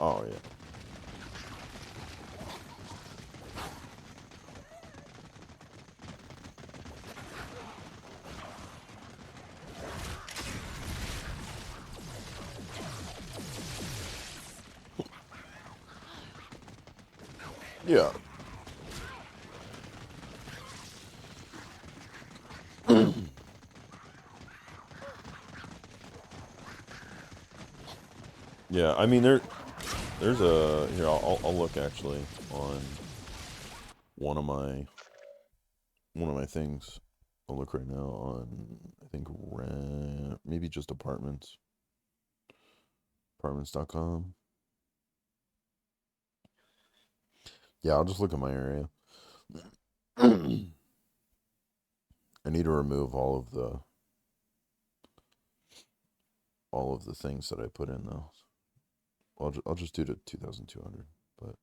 Oh, yeah. Yeah. Yeah, I mean there's a here I'll look actually on one of my things. I'll look right now on I think rent maybe just apartments.com. Yeah, I'll just look at my area. I need to remove all of the things that I put in though. I'll just do the 2,200, but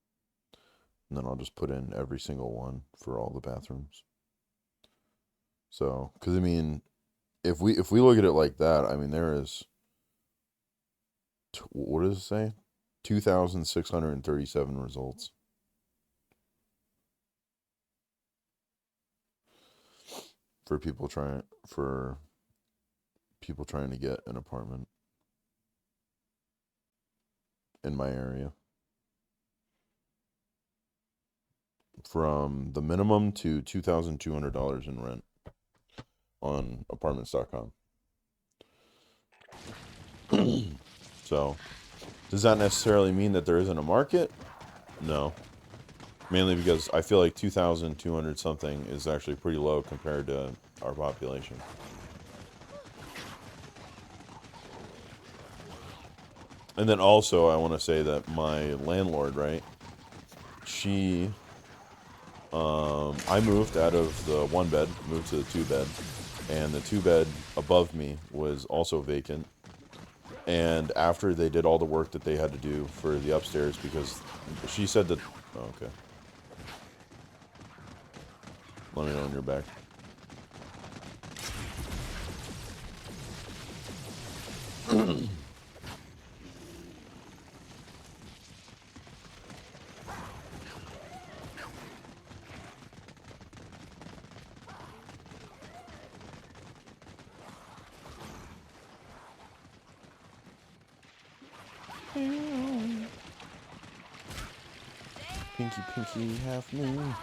and then I'll just put in every single one for all the bathrooms. So, because I mean, if we look at it like that, I mean there is what does it say? 2,637 results for people trying to get an apartment in my area. From the minimum to $2,200 in rent on apartments.com. So, does that necessarily mean that there isn't a market? No. Mainly because I feel like 2,200 something is actually pretty low compared to our population. And then also, I want to say that my landlord, right? I moved out of the 1 bed, moved to the 2 bed, and the 2 bed above me was also vacant. And after they did all the work that they had to do for the upstairs, because she said that, oh, okay. Let me know when you're back. Pinky, pinky, half moon.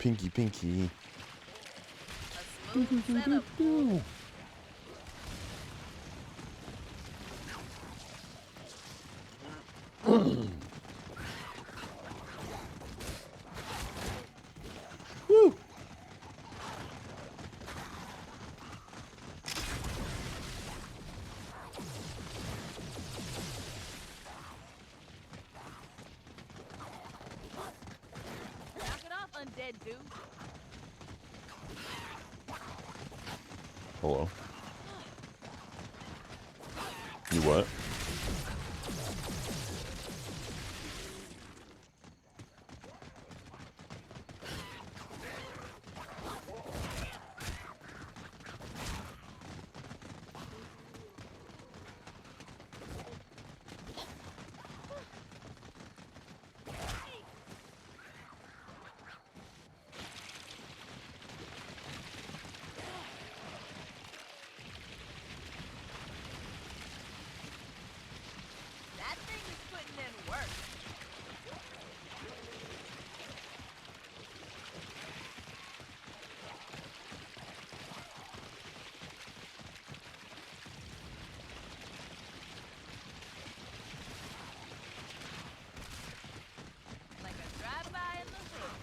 Pinky, pinky. A smooth setup, boy. Woo! Knock it off, undead dude. Hello. You what? That thing is putting in work. Like a drive-by in the hood.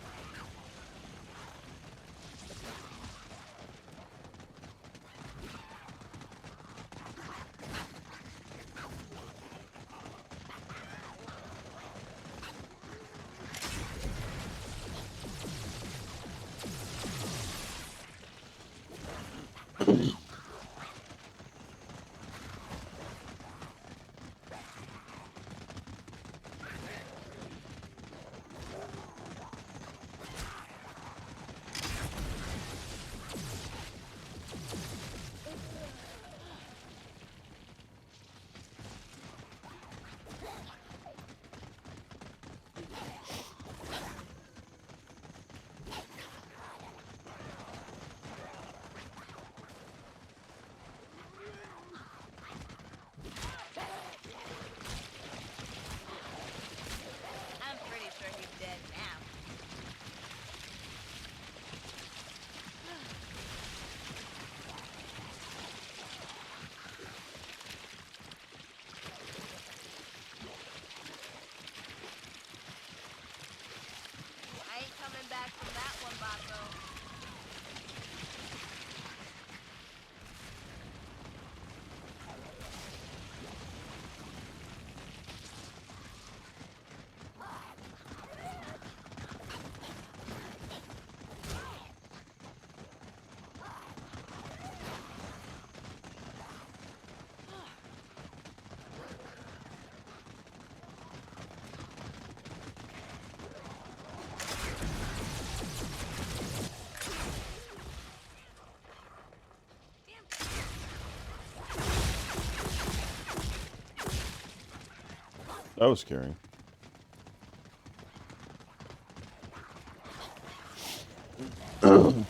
That was scary.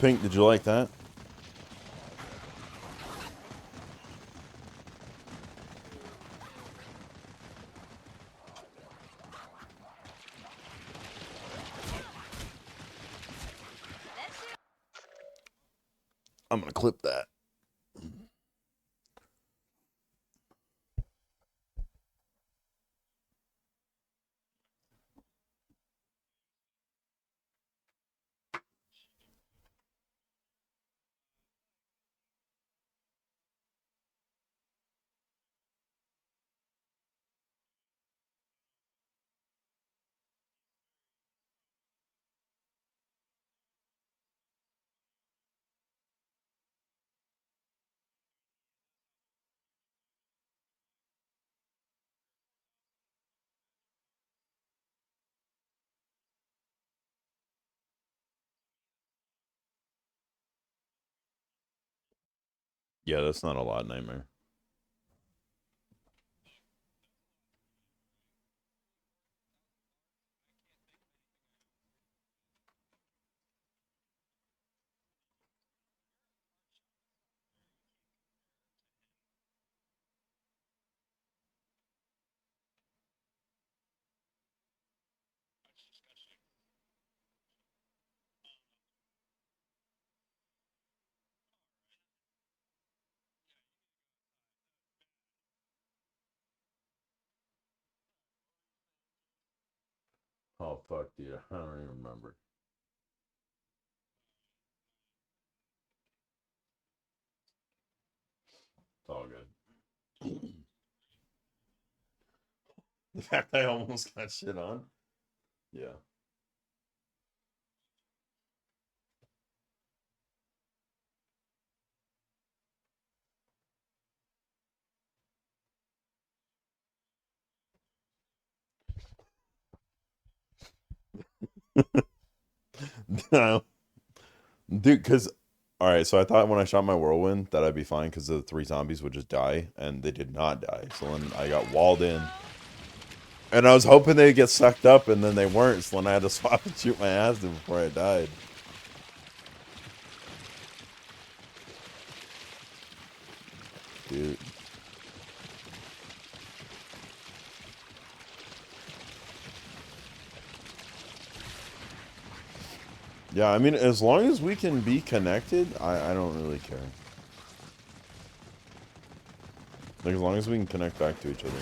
Pink, did you like that? That's it. I'm gonna clip that. Yeah, that's not a lot, Nightmare. Oh fuck, dude, I don't even remember. It's all good. The fact I almost got shit on. Yeah. No, dude, because all right, so I thought when I shot my whirlwind that I'd be fine because the three zombies would just die, and they did not die. So then I got walled in, and I was hoping they'd get sucked up, and then they weren't. So then I had to swap and shoot my ass in before I died. Dude, yeah, I mean, as long as we can be connected, I don't really care. Like, as long as we can connect back to each other.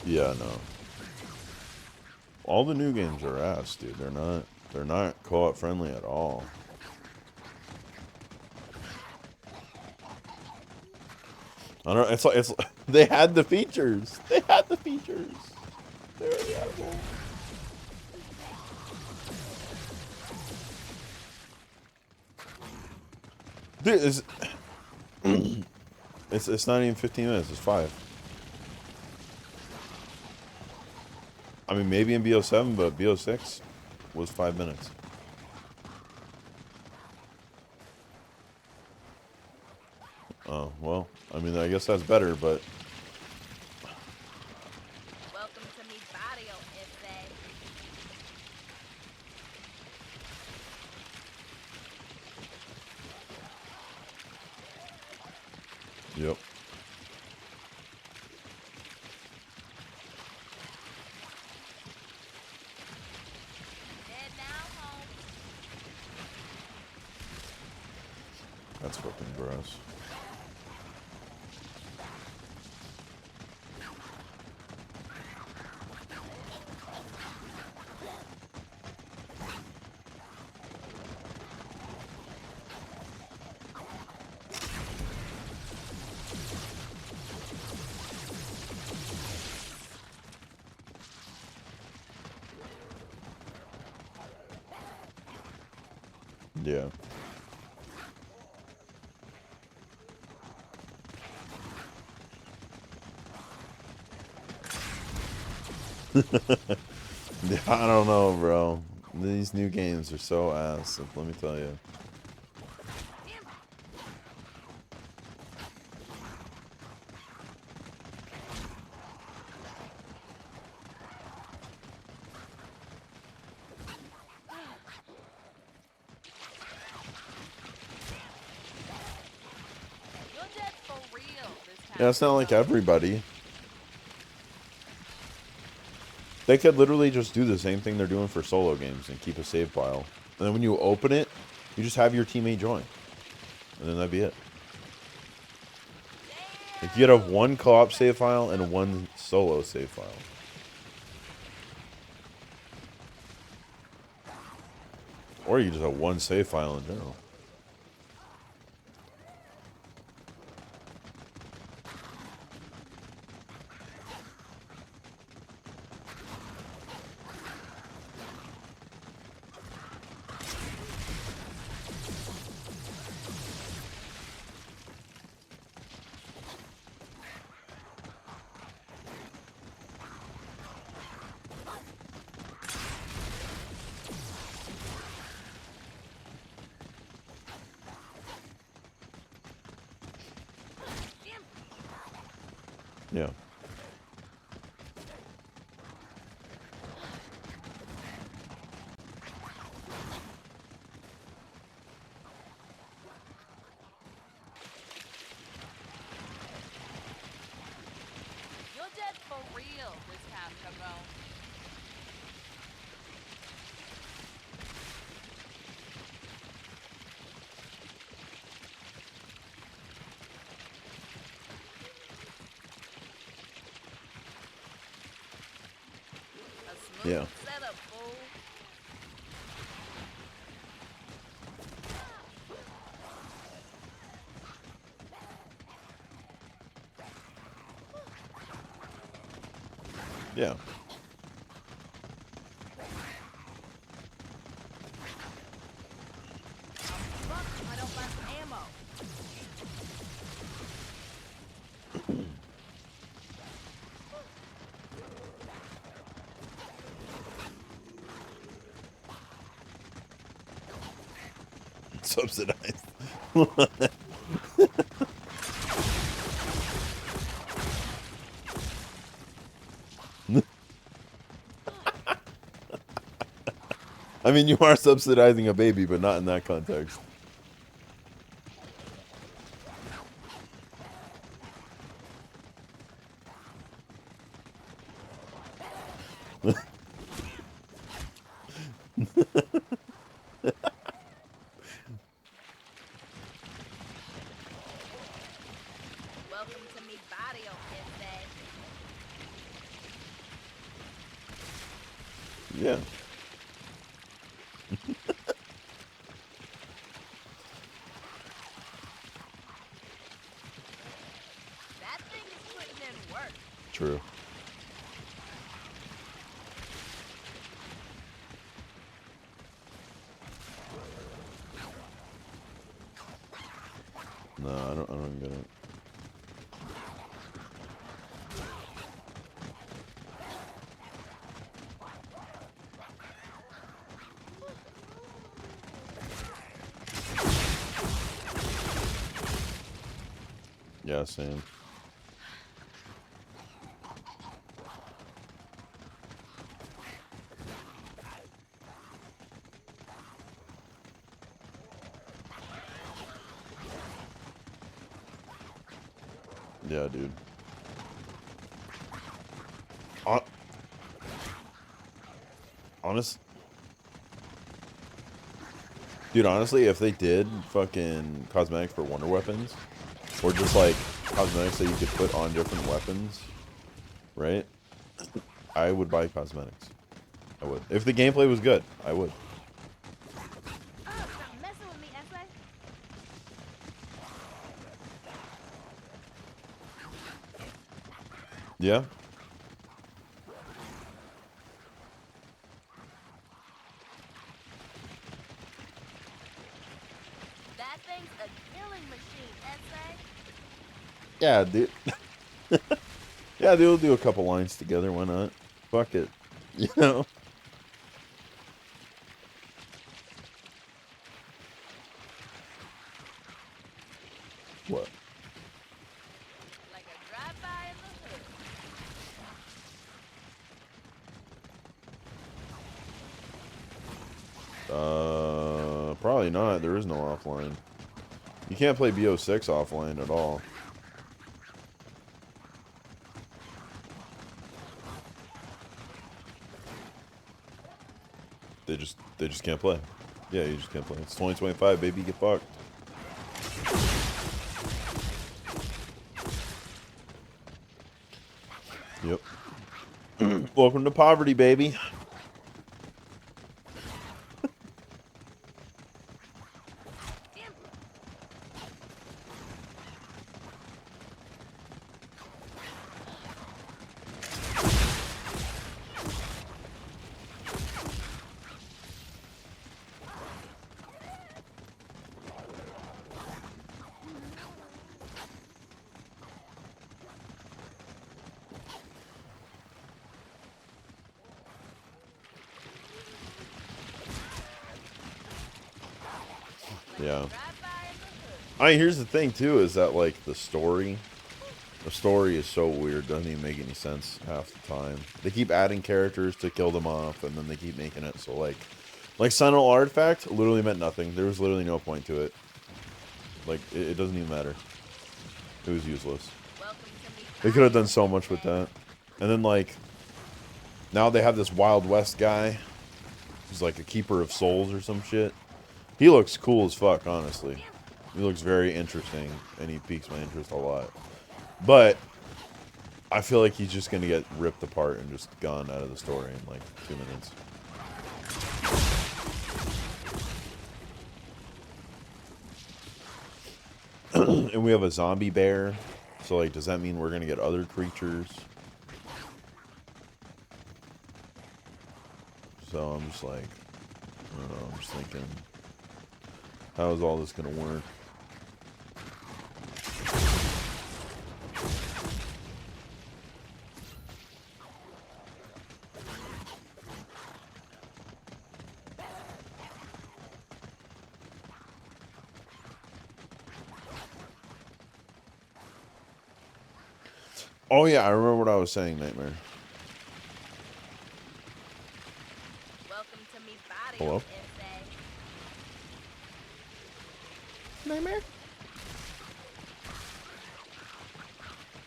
Yeah, no. All the new games are ass, dude. They're not co-op friendly at all. I don't know. It's they had the features. They had the features. They already had them. Dude, it's not even 15 minutes. It's 5. I mean, maybe in BO7, but BO6 was 5 minutes. Oh well. I mean, I guess that's better, but Welcome to me barrio, essay. yep. Dead now, home. That's fucking gross. Yeah. Yeah, I don't know, bro. These new games are so ass. Let me tell you. You're dead for real this time, Yeah, it's not like Coco. everybody. They could literally just do the same thing they're doing for solo games and keep a save file. And then when you open it, you just have your teammate join. And then that'd be it. Like you could have one co-op save file and one solo save file. Or you just have one save file in general. Yeah. You're dead for real this time, Coco. A Yeah. smooth setup, fool. Yeah. Fuck if I don't find some ammo. Subsidized. I mean, you are subsidizing a baby, but not in that context. Welcome to me barrio, Ese. Yeah. That thing is putting in work. True. No, I don't get it. Yeah, same. Yeah, dude. Hon- Honest, dude. Honestly, if they did fucking cosmetics for wonder weapons, or just like cosmetics that you could put on different weapons, right? I would buy cosmetics. I would. If the gameplay was good, I would. Stop messing with me, Ese. Yeah. That thing's a killing machine, Ese. Yeah, dude. Yeah, they'll do a couple lines together. Why not? Fuck it. You know. What? Like a drive-by in the hood. Probably not. There is no offline. You can't play BO6 offline at all. They just can't play. Yeah, you just can't play. It's 2025, baby. Get fucked. Yep. Welcome to poverty, baby. Yeah. I mean, here's the thing too, is that like the story is so weird, doesn't even make any sense half the time. They keep adding characters to kill them off, and then they keep making it so like Sentinel Artifact literally meant nothing. There was literally no point to it. Like it doesn't even matter. It was useless. They could have done so much with that. And then like now they have this Wild West guy who's like a keeper of souls or some shit. He looks cool as fuck, honestly. He looks very interesting, and he piques my interest a lot. But I feel like he's just going to get ripped apart and just gone out of the story in like 2 minutes. And we have a zombie bear. So, like, does that mean we're going to get other creatures? So I'm just like, I don't know, I'm just thinking, how is all this going to work? Oh yeah, I remember what I was saying, Nightmare. Welcome to me body, Hello? Nightmare?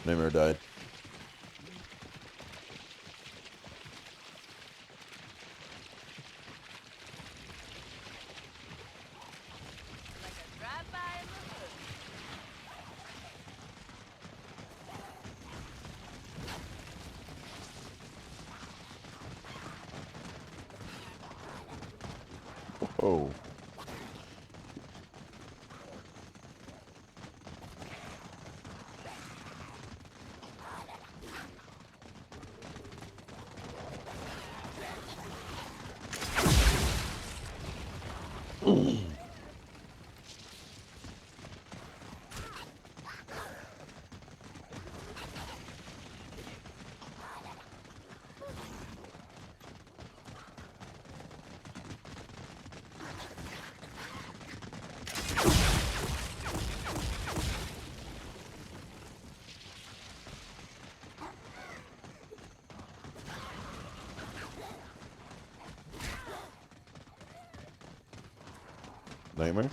Nightmare died. Like a drive-by in the hood. Oh. Nightmare?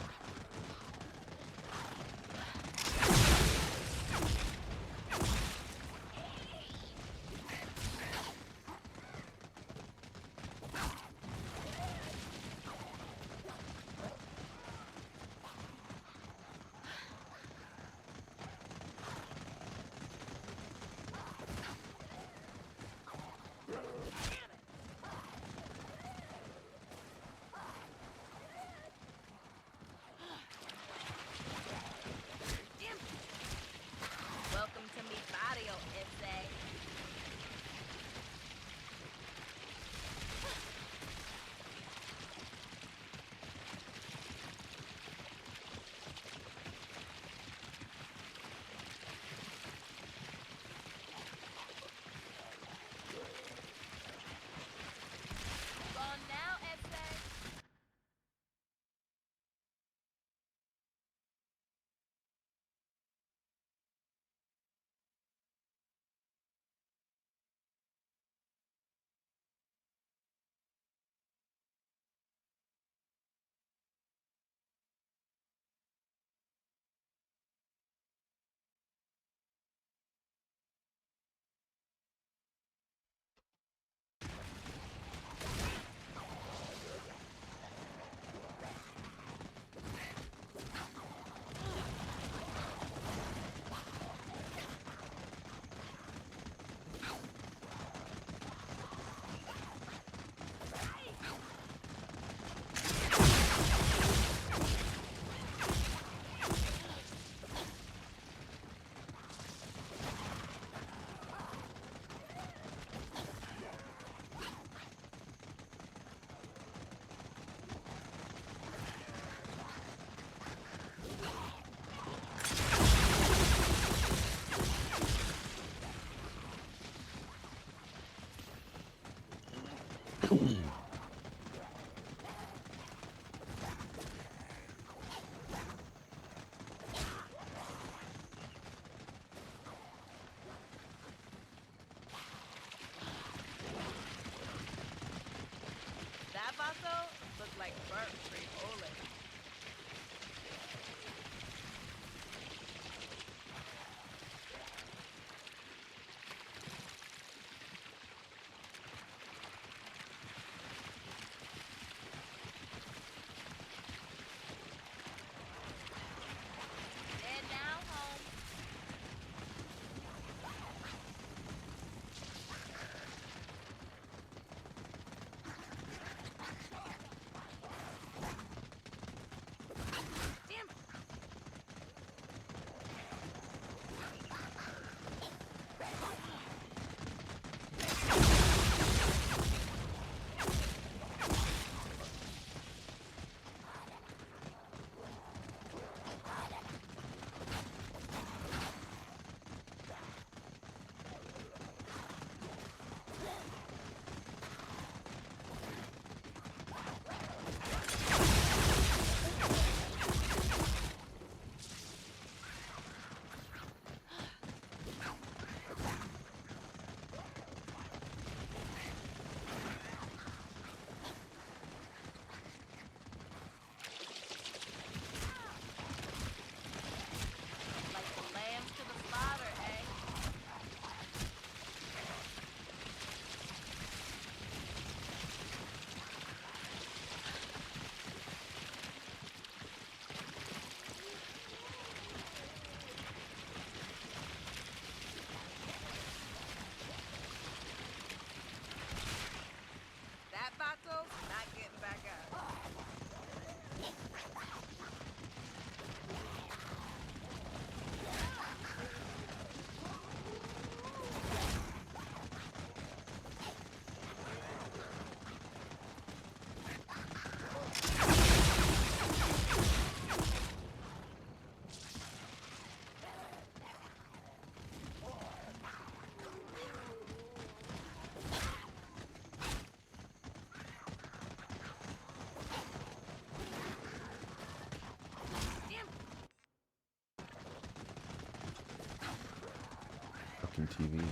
watching TV.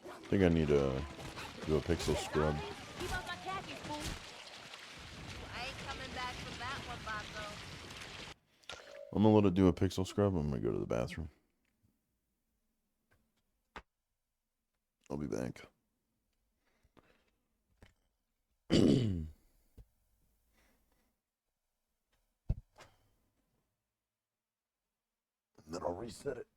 I think I need to do a pixel scrub. Keep up my khakis, fool. I ain't coming back for that one, Bato. I'm gonna let it do a pixel scrub. I'm gonna go to the bathroom. I'll be back. Then I'll reset it.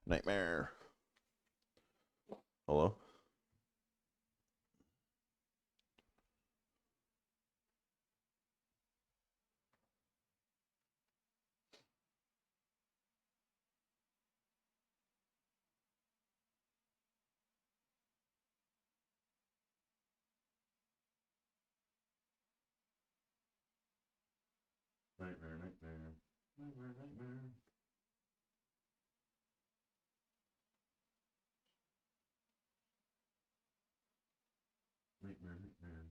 Nightmare. Hello? Nightmare, nightmare. Nightmare, nightmare. Nightmare, nightmare.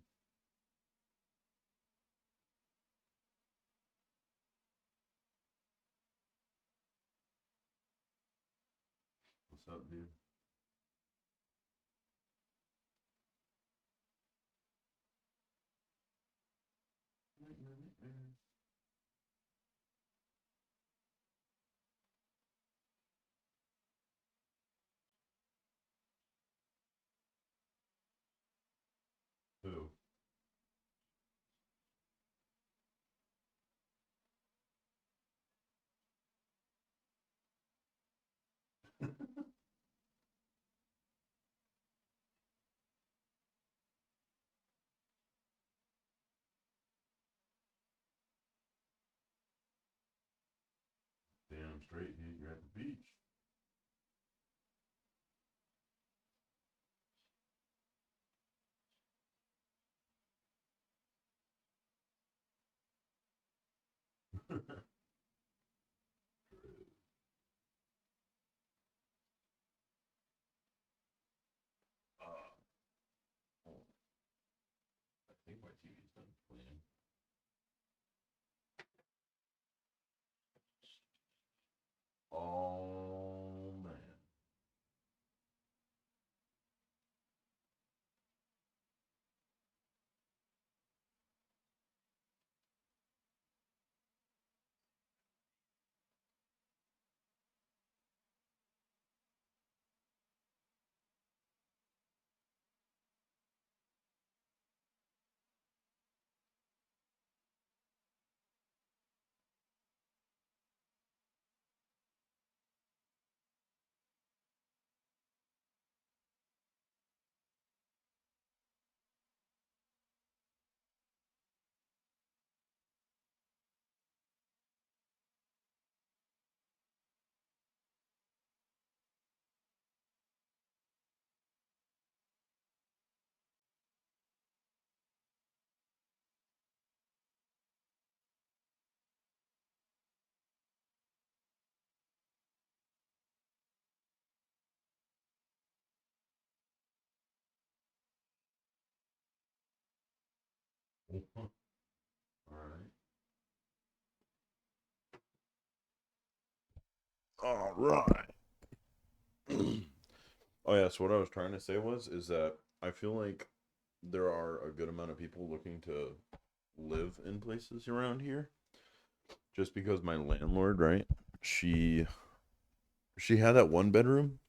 What's up, dude? Nightmare, nightmare. Who? Damn straight, dude. You're at the beach. Oh, I think my TV's done playing. Oh, man. Alright. Alright. Oh yeah, so what I was trying to say is that I feel like there are a good amount of people looking to live in places around here. Just because my landlord, right? She she had that one bedroom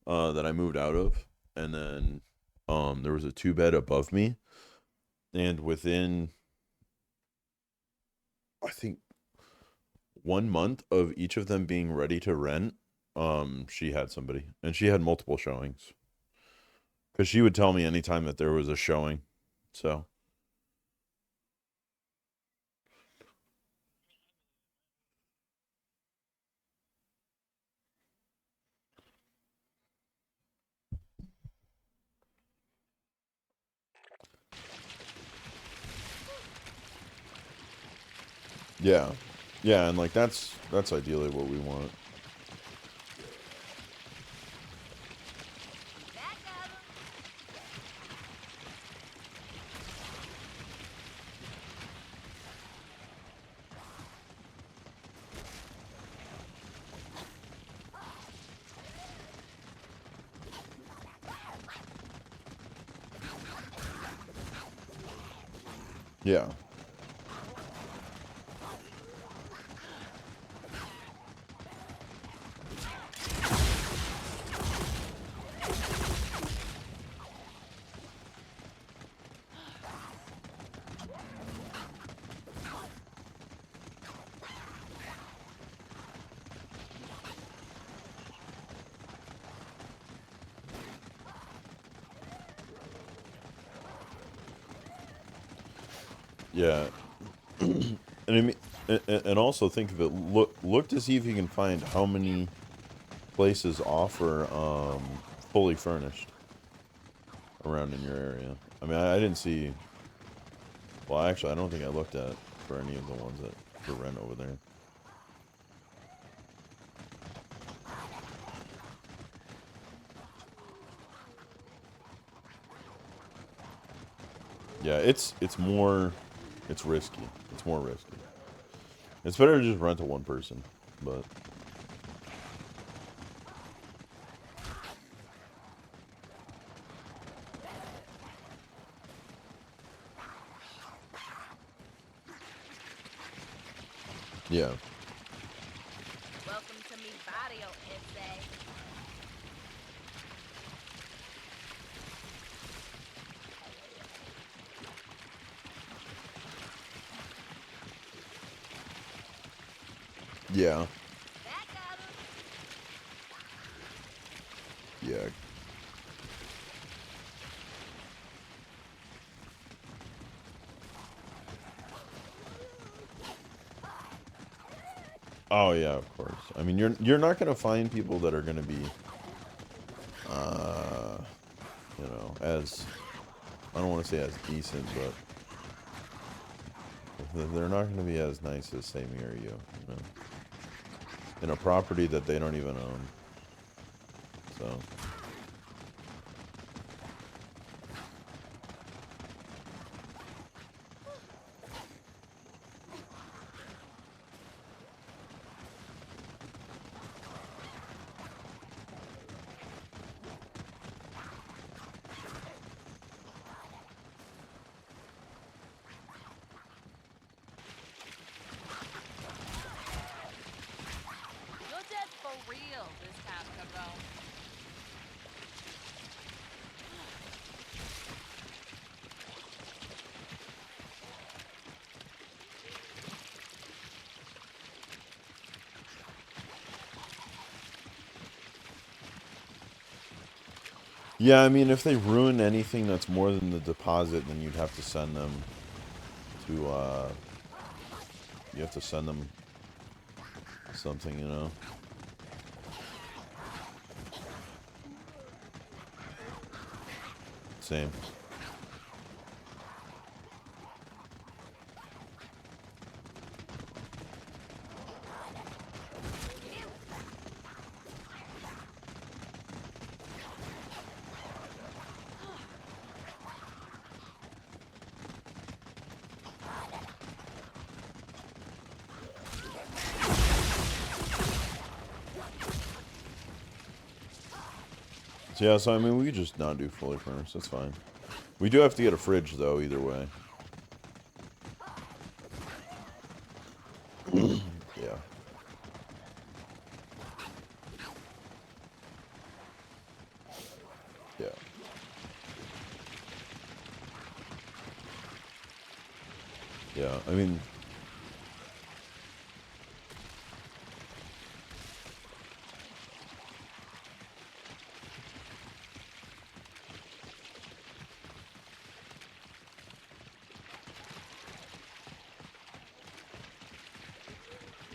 that I moved out of, and then there was a two bed above me, and within I think 1 month of each of them being ready to rent, she had somebody, and she had multiple showings because she would tell me anytime that there was a showing. So yeah, yeah, and like that's ideally what we want. Back of 'em. Yeah, Yeah, and I mean, and also think of it. Look to see if you can find how many places offer fully furnished around in your area. I mean, I didn't see. Well, actually, I don't think I looked at for any of the ones that for rent over there. Yeah, it's risky. It's more risky. It's better to just rent to one person, but yeah, Welcome to me barrio, essay. yeah, That got him. yeah. Oh yeah, of course. I mean, you're not gonna find people that are gonna be, uh, as I don't want to say as decent, but they're not gonna be as nice as say me or you know, in a property that they don't even own. So You're dead for real this time, cabron. yeah, I mean, if they ruin anything that's more than the deposit, then you'd have to send them to you have to send them something, you know. Same. So yeah, so I mean, we could just not do fully furnished. That's fine. We do have to get a fridge though, either way. Yeah. Yeah. Yeah. I mean,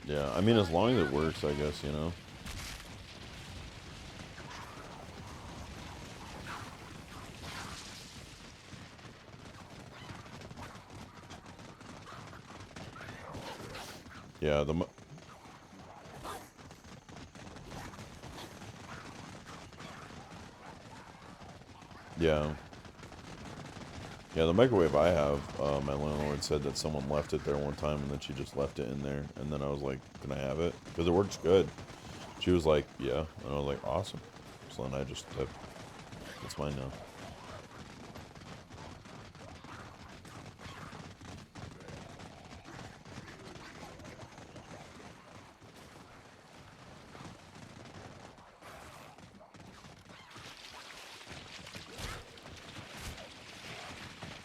yeah. I mean, as long as it works, I guess, you know. Yeah. Yeah. Yeah, the microwave I have, my landlord said that someone left it there one time and then she just left it in there. And then I was like, can I have it? Because it works good. She was like, yeah. And I was like, awesome. So then I just, it's mine now.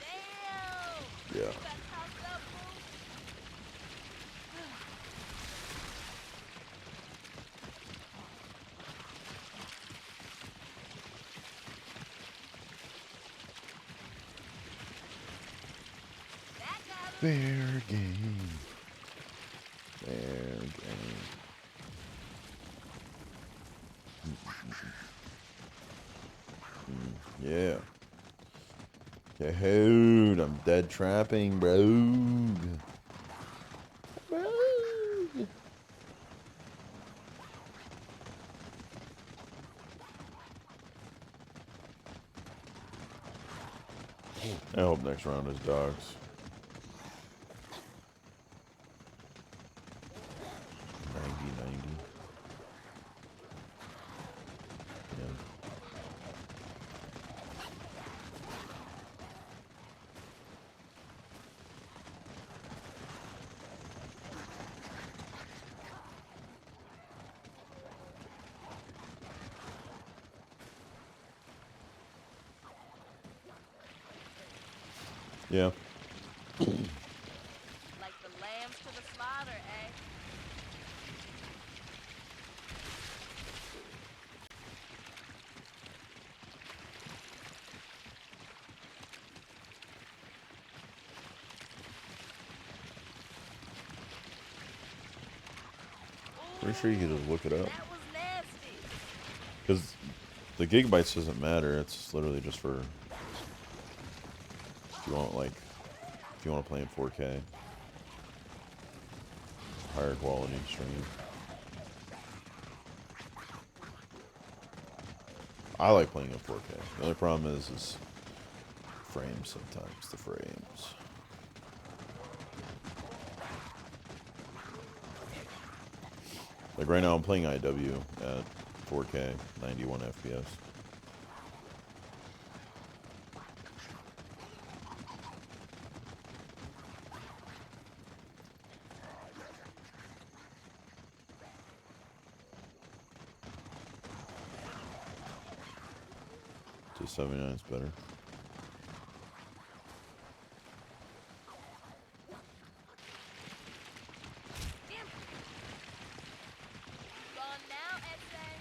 Damn! Yeah. You got tossed up, boo. That got him. Fair game. Fair game. Yeah. Dude, I'm dead trapping, bro. I hope next round is dogs. 90. Yeah. Yeah. Like the lambs to the slaughter, eh? Pretty sure you can just look it up. That was nasty. Because the gigabytes doesn't matter. It's literally just for if you want to play in 4K, higher quality stream. I like playing in 4K. The only problem is frames sometimes. The frames. Like right now, I'm playing IW at 4K, 91 FPS. So 79 is better. Gone now, Essay.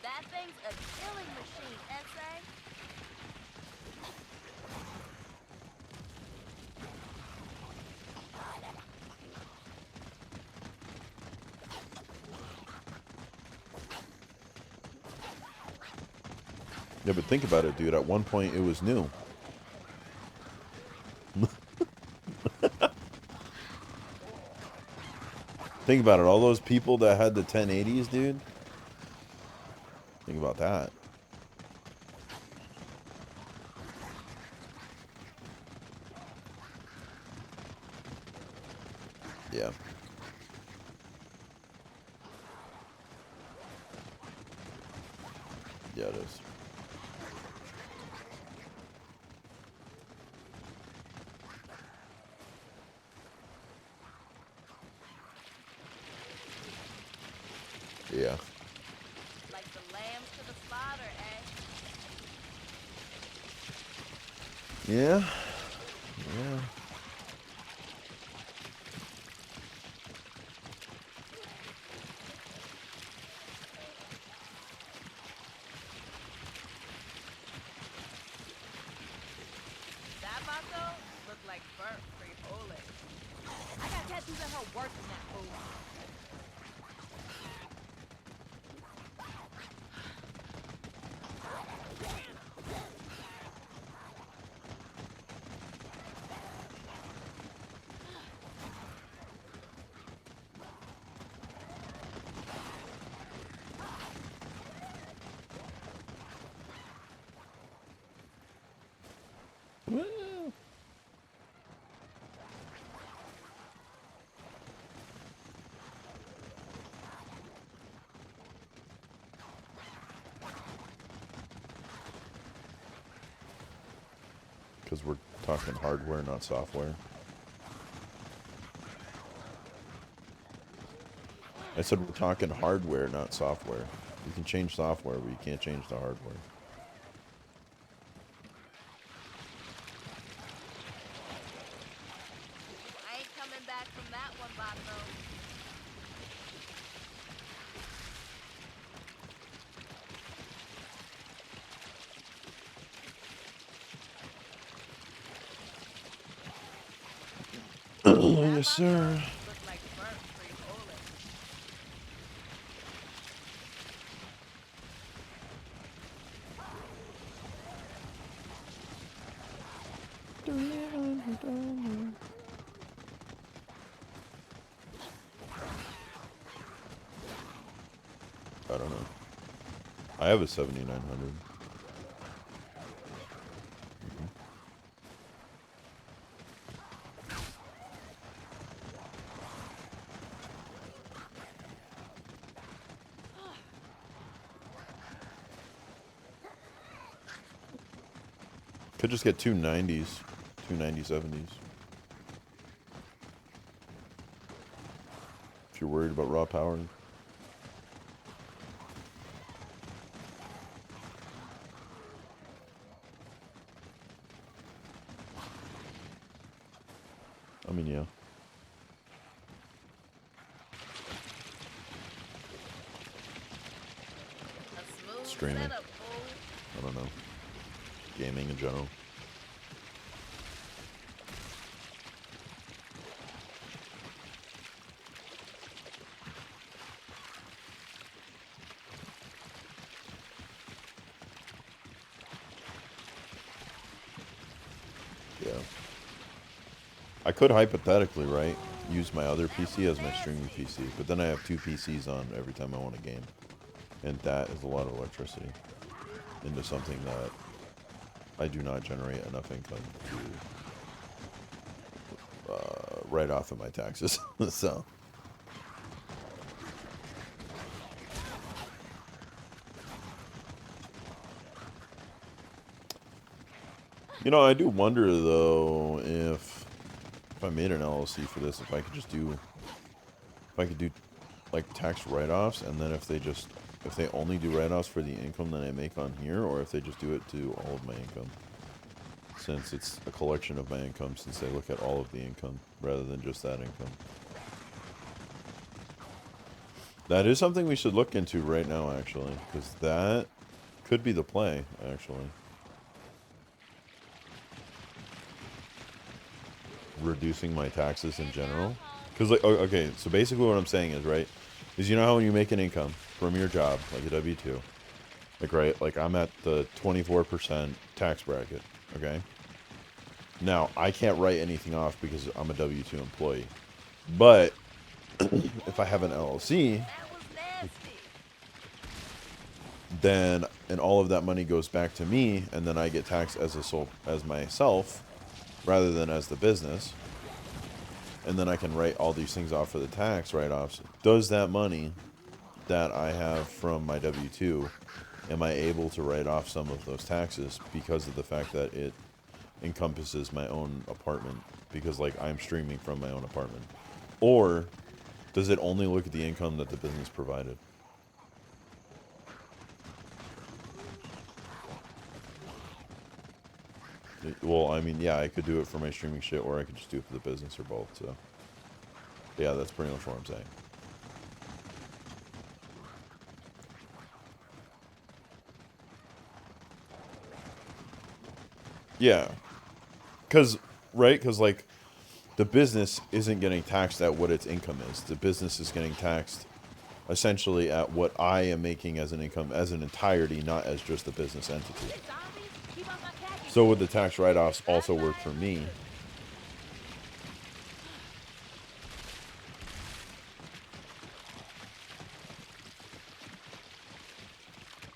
That thing's a killing machine, Essay. Yeah, but think about it, dude. At one point, it was new. Think about it. All those people that had the 1080s, dude. Think about that. Yeah. Yeah, it is. Yeah. Like the lambs to the slaughter, eh? Yeah. Yeah. That vato looked like burnt frijoles. I got tattoos of her working that food. Because we're talking hardware, not software. I said we're talking hardware, not software. You can change software, but you can't change the hardware. vato. Yes, sir. Look like burnt frijoles. I don't know. I have a 7900. Could just get two 90s, two 70s. If you're worried about raw power. I mean, yeah. A smooth Streaming. setup, fool. I don't know. Gaming in general. Yeah. I could hypothetically, right, use my other PC as my streaming PC, but then I have two PCs on every time I want a game. And that is a lot of electricity into something that I do not generate enough income to write off of my taxes. So, you know, I do wonder though if I made an LLC for this, if I could do like tax write-offs, and then if they only do write-offs for the income that I make on here, or if they just do it to all of my income, since it's a collection of my income, since they look at all of the income rather than just that income. That is something we should look into right now, actually, because that could be the play, actually. Reducing my taxes in general. Because, like, okay, so basically what I'm saying is, right, is you know how when you make an income from your job, like a W-2, like, right, like I'm at the 24% tax bracket, okay? Now, I can't write anything off because I'm a W-2 employee. But if I have an LLC, That was nasty. then, and all of that money goes back to me, and then I get taxed as myself, rather than as the business. And then I can write all these things off for the tax write-offs. Does that money that I have from my W-2, am I able to write off some of those taxes because of the fact that it encompasses my own apartment? Because, like, I'm streaming from my own apartment. Or does it only look at the income that the business provided? Well, I mean, yeah, I could do it for my streaming shit, or I could just do it for the business, or both, so. Yeah, that's pretty much what I'm saying. Yeah. Because, right? Because, like, the business isn't getting taxed at what its income is. The business is getting taxed essentially at what I am making as an income as an entirety, not as just a business entity. Zombies, keep off my khaki. So would the tax write-offs also work for me?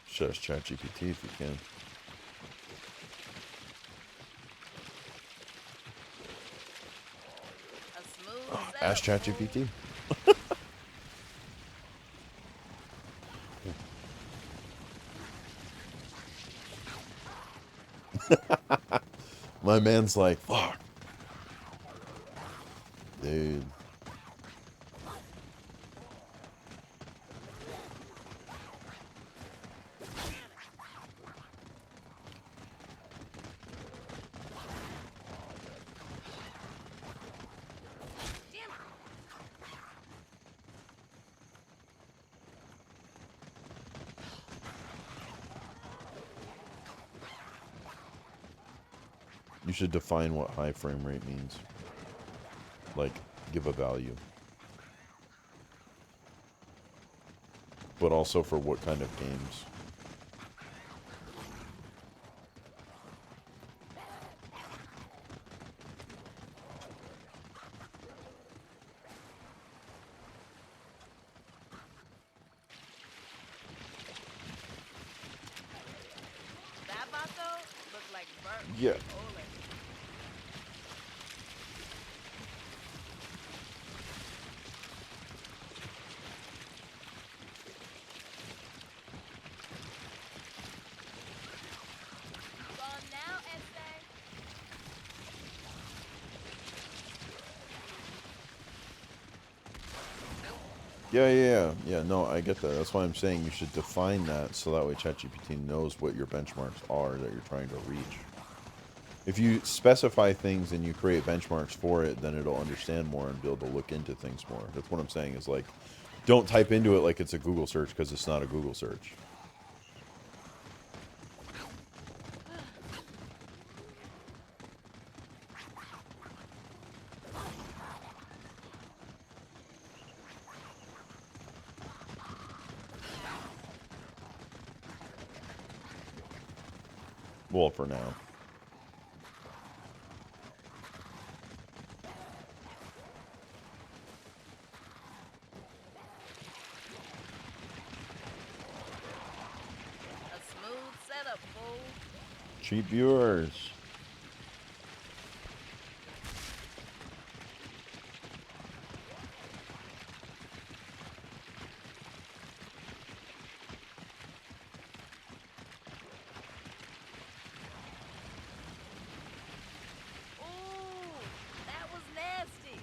Should ask ChatGPT if you can. A smooth setup, Ask fool. ChatGPT. My man's like, fuck. Dude. You should define what high frame rate means. Like, give a value. But also for what kind of games. That vato looked like burnt Yeah. frijoles. Gone now, Esther. Yeah, no, I get that. That's why I'm saying you should define that so that way ChatGPT knows what your benchmarks are that you're trying to reach. If you specify things and you create benchmarks for it, then it'll understand more and be able to look into things more. That's what I'm saying is like, don't type into it like it's a Google search because it's not a Google search. Well, for now. A smooth setup, fool. Cheap viewers. Ooh, that was nasty.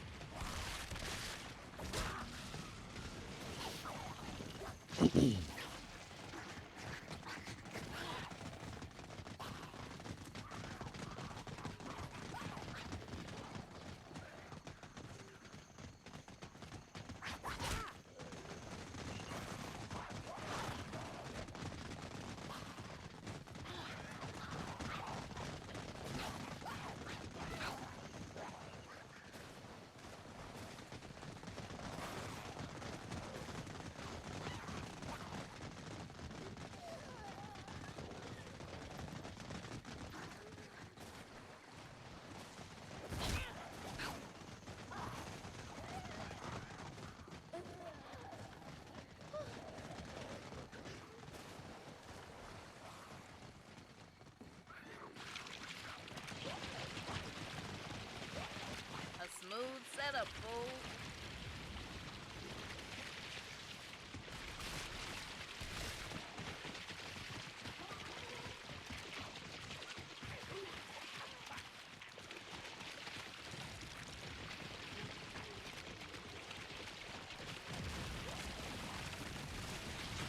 A smooth setup, fool.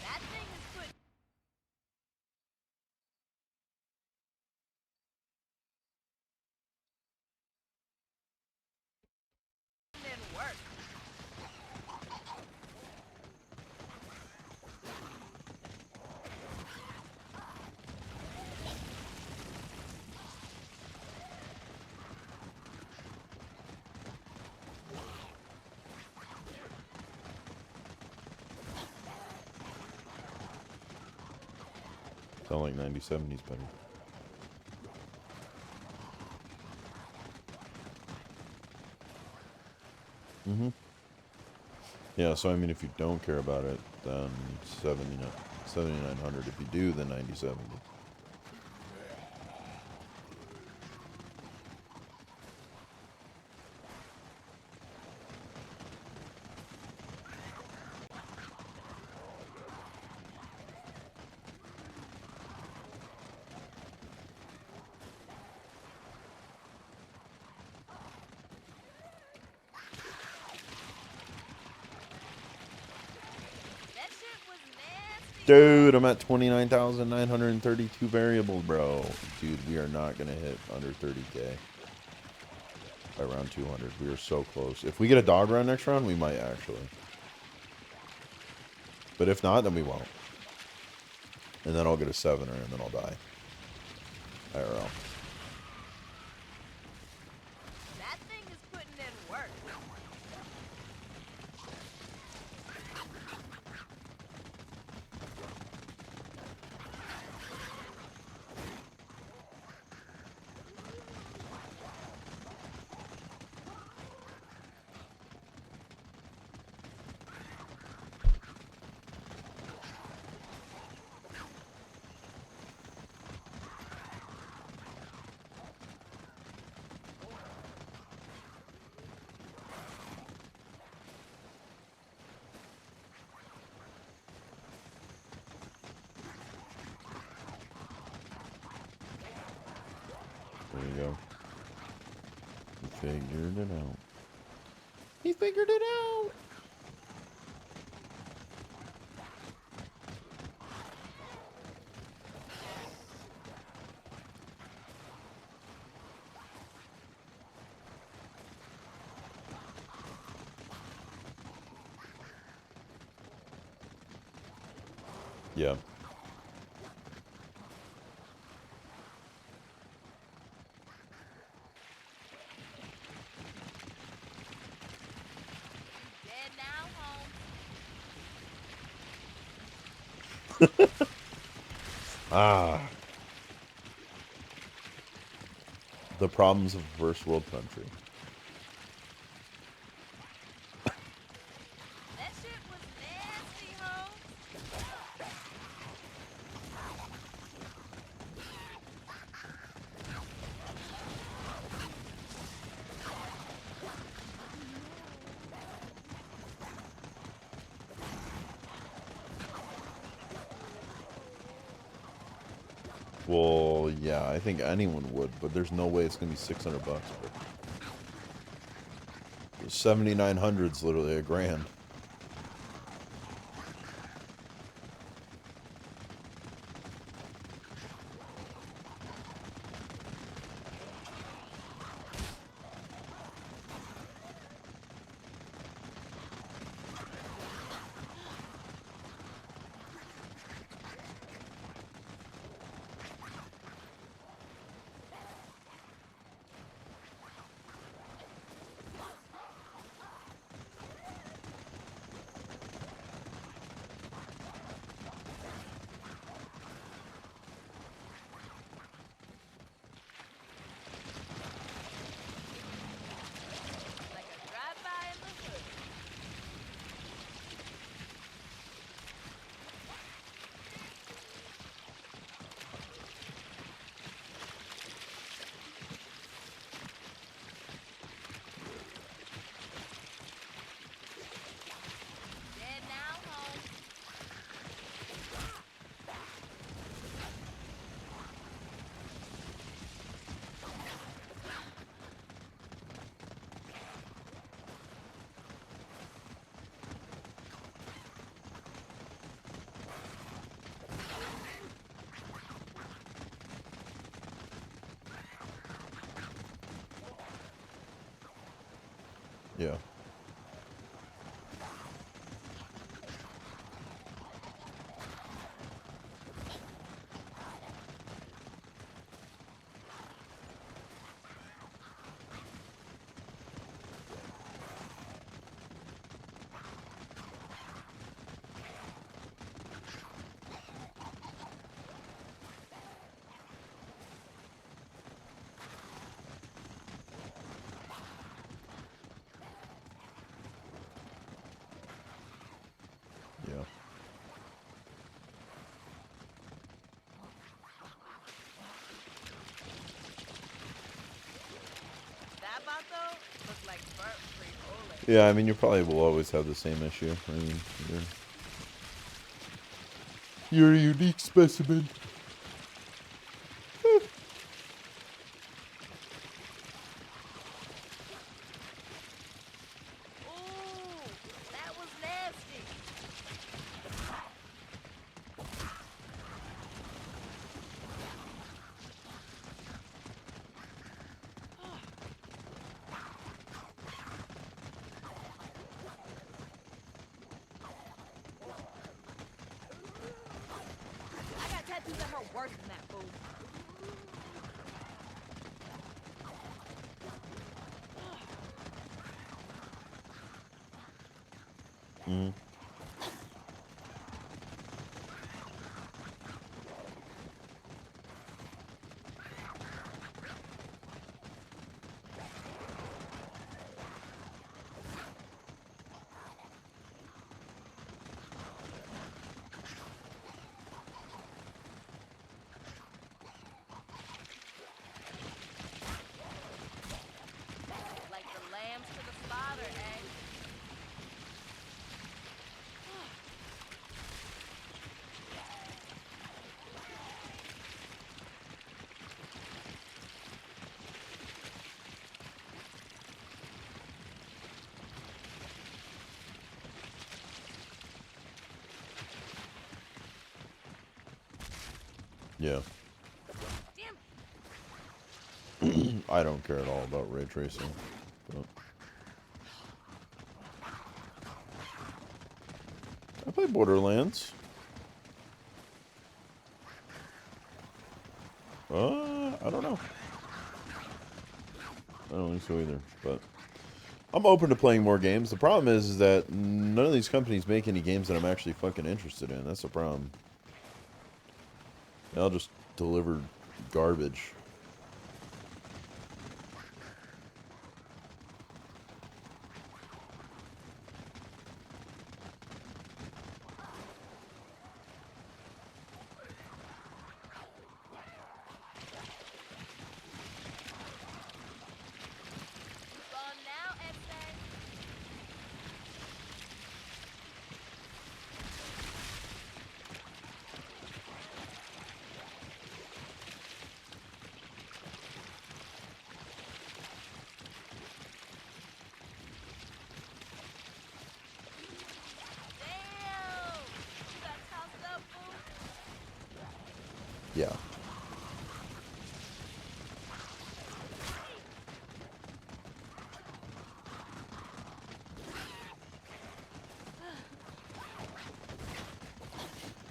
That thing is putting in work. Sound like 9070's better. Yeah, so I mean, if you don't care about it, then 7900. If you do, then 9070. That shit was nasty. Dude, I'm at 29,932 variables, bro. Dude, we are not going to hit under 30k by round 200. We are so close. If we get a dog run next round, we might actually. But if not, then we won't. And then I'll get a 7er, and then I'll die. IRL. figured it out. He figured it out. Yeah. Dead now, Holmes. Ah. The problems of a first world country. That shit was nasty, Holmes. Well, yeah, I think anyone would, but there's no way it's gonna be $600. But 7,900's literally $1,000. Like a drive-by in the hood. Dead now, Holmes. Yeah. Yeah. That vato looked like burnt frijoles. Yeah, I mean, you probably will always have the same issue. I mean, you're a unique specimen. Ooh, that was nasty. I got tattoos that hurt worse than that, fool. Mm. Like the lambs to the slaughter, eh? Yeah. Damn. I don't care at all about ray tracing. But I play Borderlands. I don't know. I don't think so either. But I'm open to playing more games. The problem is that none of these companies make any games that I'm actually fucking interested in. That's the problem. They'll just deliver garbage. Gone now, XA. Damn. You got tossed up, boo. Yeah.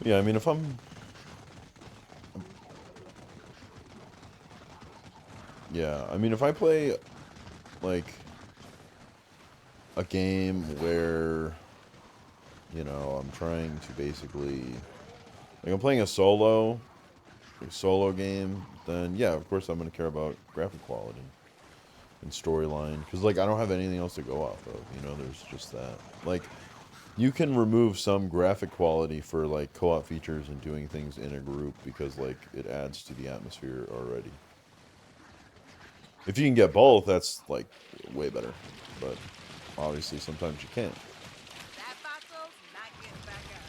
Yeah, I mean, if I'm... Yeah, I mean, if I play, like, a game where, you know, I'm trying to basically... Like, I'm playing a solo game, then, yeah, of course I'm going to care about graphic quality and storyline. Because, like, I don't have anything else to go off of, you know, there's just that. Like, you can remove some graphic quality for, like, co-op features and doing things in a group because, like, it adds to the atmosphere already. If you can get both, that's, like, way better. But, obviously, sometimes you can't. That bottle's not getting back up.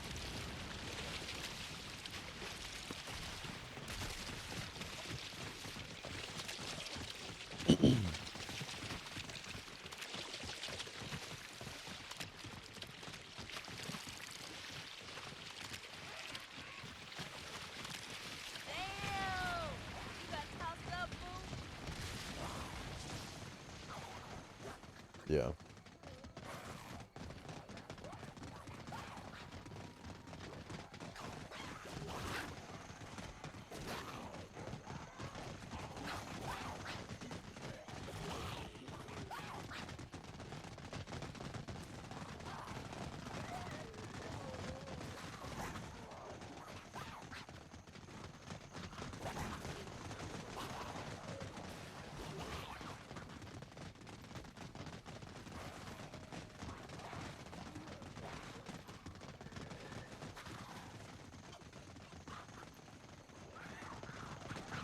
Damn. You got tossed up, boo. Yeah.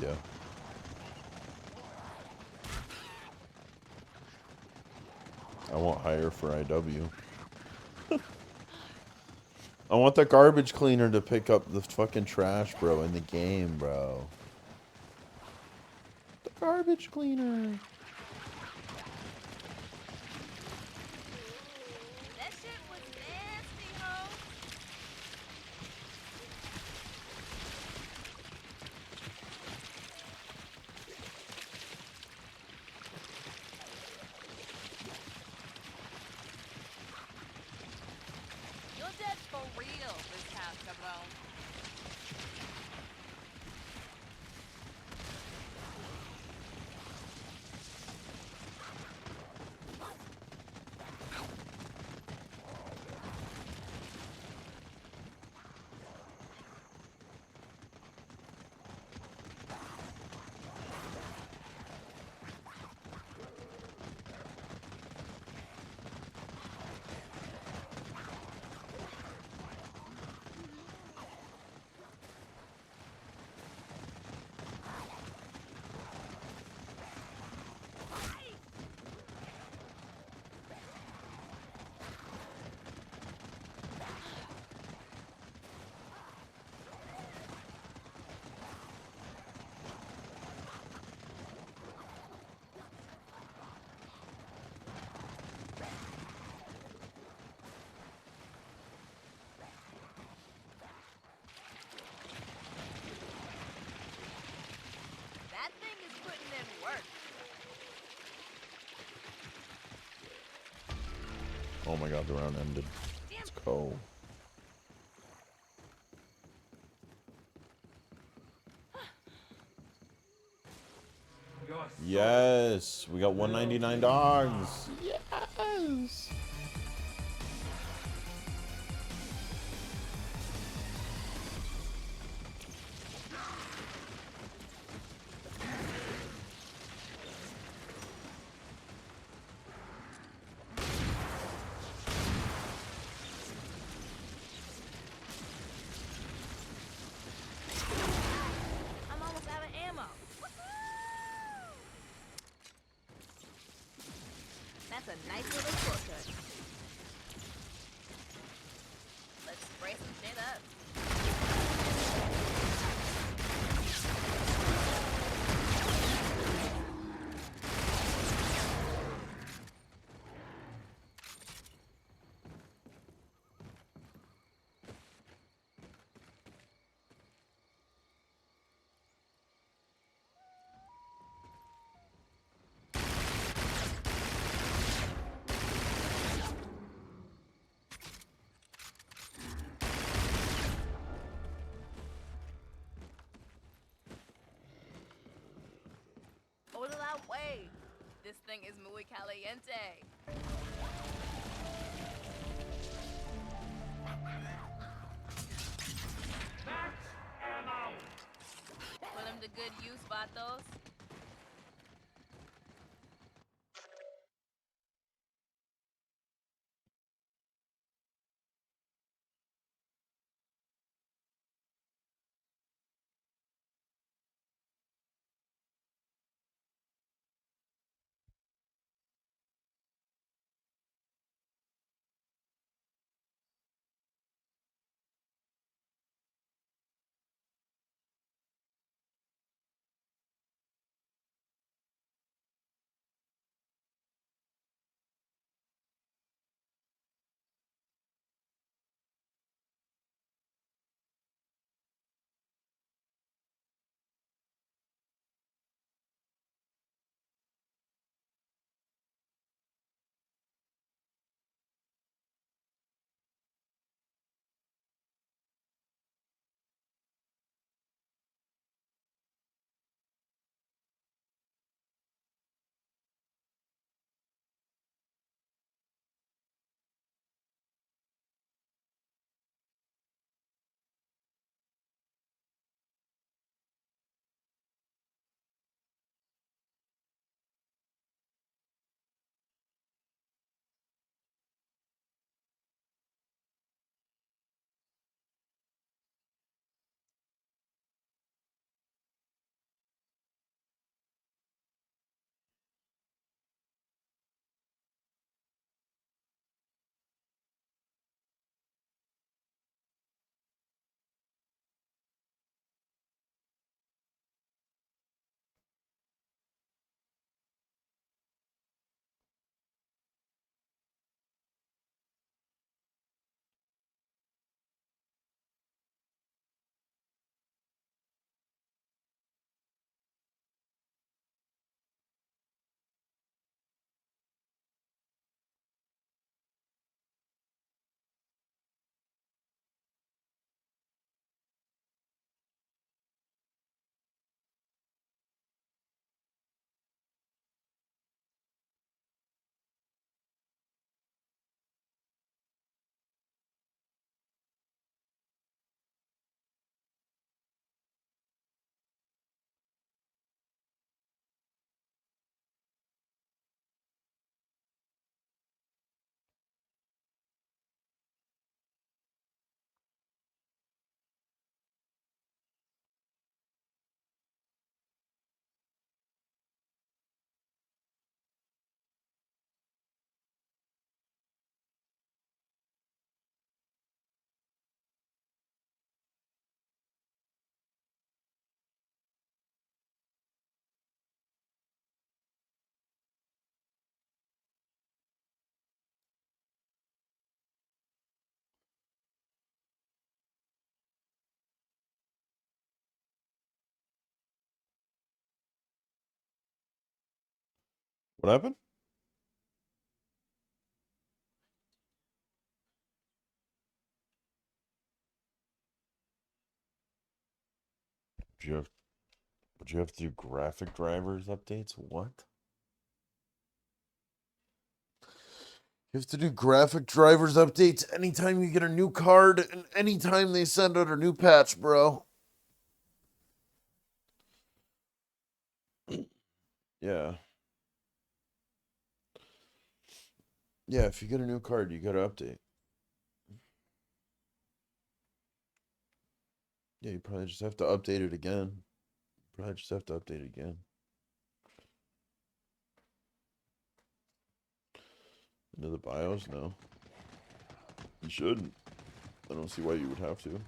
Yeah. I want higher for IW. I want the garbage cleaner to pick up the fucking trash, bro, in the game, bro. The garbage cleaner. That shit was nasty, ho. You're dead for real this time, cabrón. Oh my god, the round ended. Damn. Let's go. Yes, we got 199 dogs. Yes. I'm almost out of ammo. That's a nice little shortcut. Let's spray some shit up. Order that way. This thing is muy caliente. Put them to good use, vatos. What happened? Do you have Would you have to do graphic drivers updates? What? You have to do graphic drivers updates anytime you get a new card and anytime they send out a new patch, bro. Yeah. Yeah, if you get a new card, you gotta update. Yeah, you probably just have to update it again. Probably just have to update it again. Into the BIOS? No. You shouldn't. I don't see why you would have to.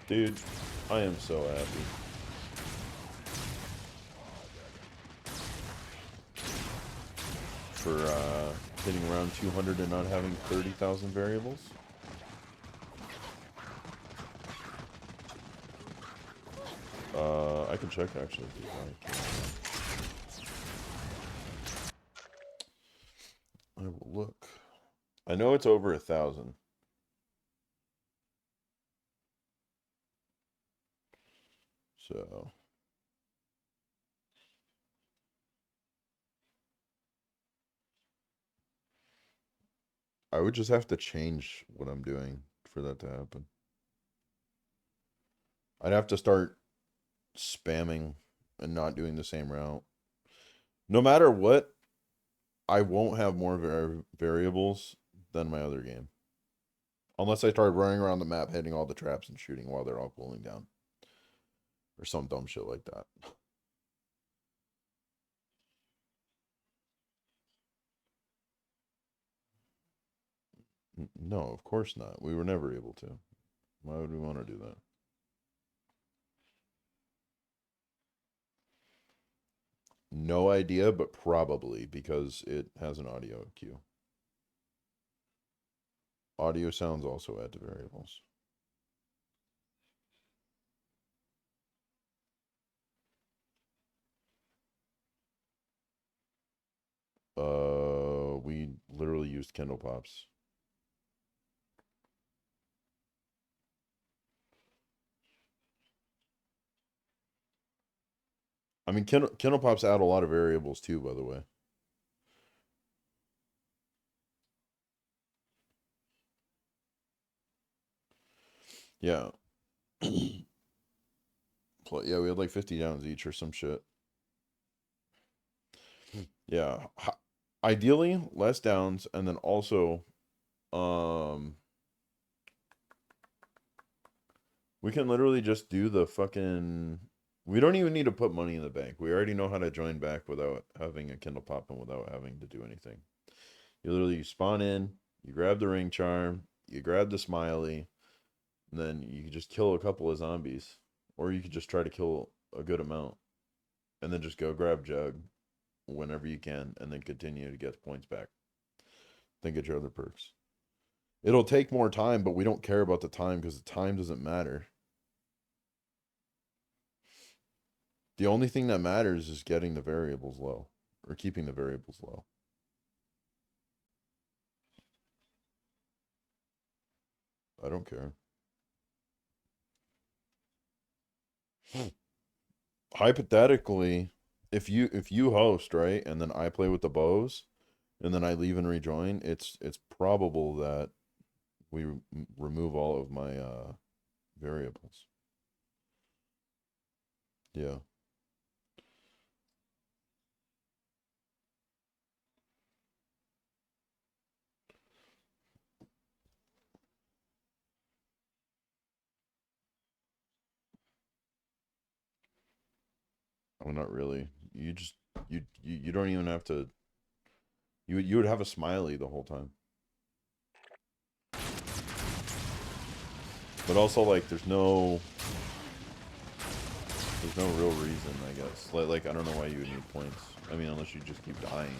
Dude, I am so happy. For hitting around 200 and not having 30,000 variables. I can check actually. I will look. I know it's over 1,000. So I would just have to change what I'm doing for that to happen. I'd have to start spamming and not doing the same route. No matter what, I won't have more variables than my other game. Unless I start running around the map, hitting all the traps and shooting while they're all cooling down. Or some dumb shit like that. No, of course not. We were never able to. Why would we want to do that? No idea, but probably because it has an audio cue. Audio sounds also add to variables. We literally used Kindle Pops. I mean, Kindle Pops add a lot of variables too, by the way. Yeah. Yeah, we had like 50 downs each or some shit. Yeah. Ideally, less downs, and then also, we can literally just do the fucking. We don't even need to put money in the bank. We already know how to join back without having a Kindle Pop and without having to do anything. You literally spawn in, you grab the ring charm, you grab the smiley, and then you can just kill a couple of zombies. Or you could just try to kill a good amount. And then just go grab Jug whenever you can, and then continue to get points back. Then get your other perks. It'll take more time, but we don't care about the time because the time doesn't matter. The only thing that matters is getting the variables low, or keeping the variables low. I don't care. Hypothetically, if you host, right, and then I play with the bows, and then I leave and rejoin, it's probable that we remove all of my variables. Yeah. I mean, not really. You just you don't even have to. You would have a smiley the whole time. But also, like, there's no real reason, I guess. Like, I don't know why you would need points. I mean, unless you just keep dying.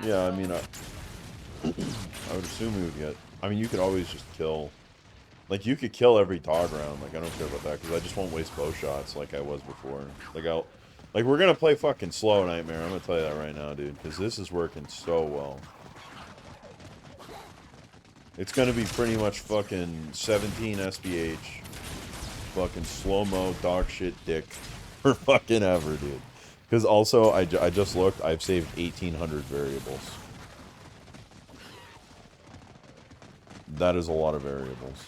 Yeah, I mean, I would assume we would get... I mean, you could always just kill... Like, you could kill every dog round. Like, I don't care about that, because I just won't waste bow shots like I was before. Like, Like, we're gonna play fucking slow Nightmare. I'm gonna tell you that right now, dude. Because this is working so well. It's gonna be pretty much fucking 17 SBH. Fucking slow-mo dog shit dick. For fucking ever, dude. Because also, I just looked. I've saved 1,800 variables. That is a lot of variables.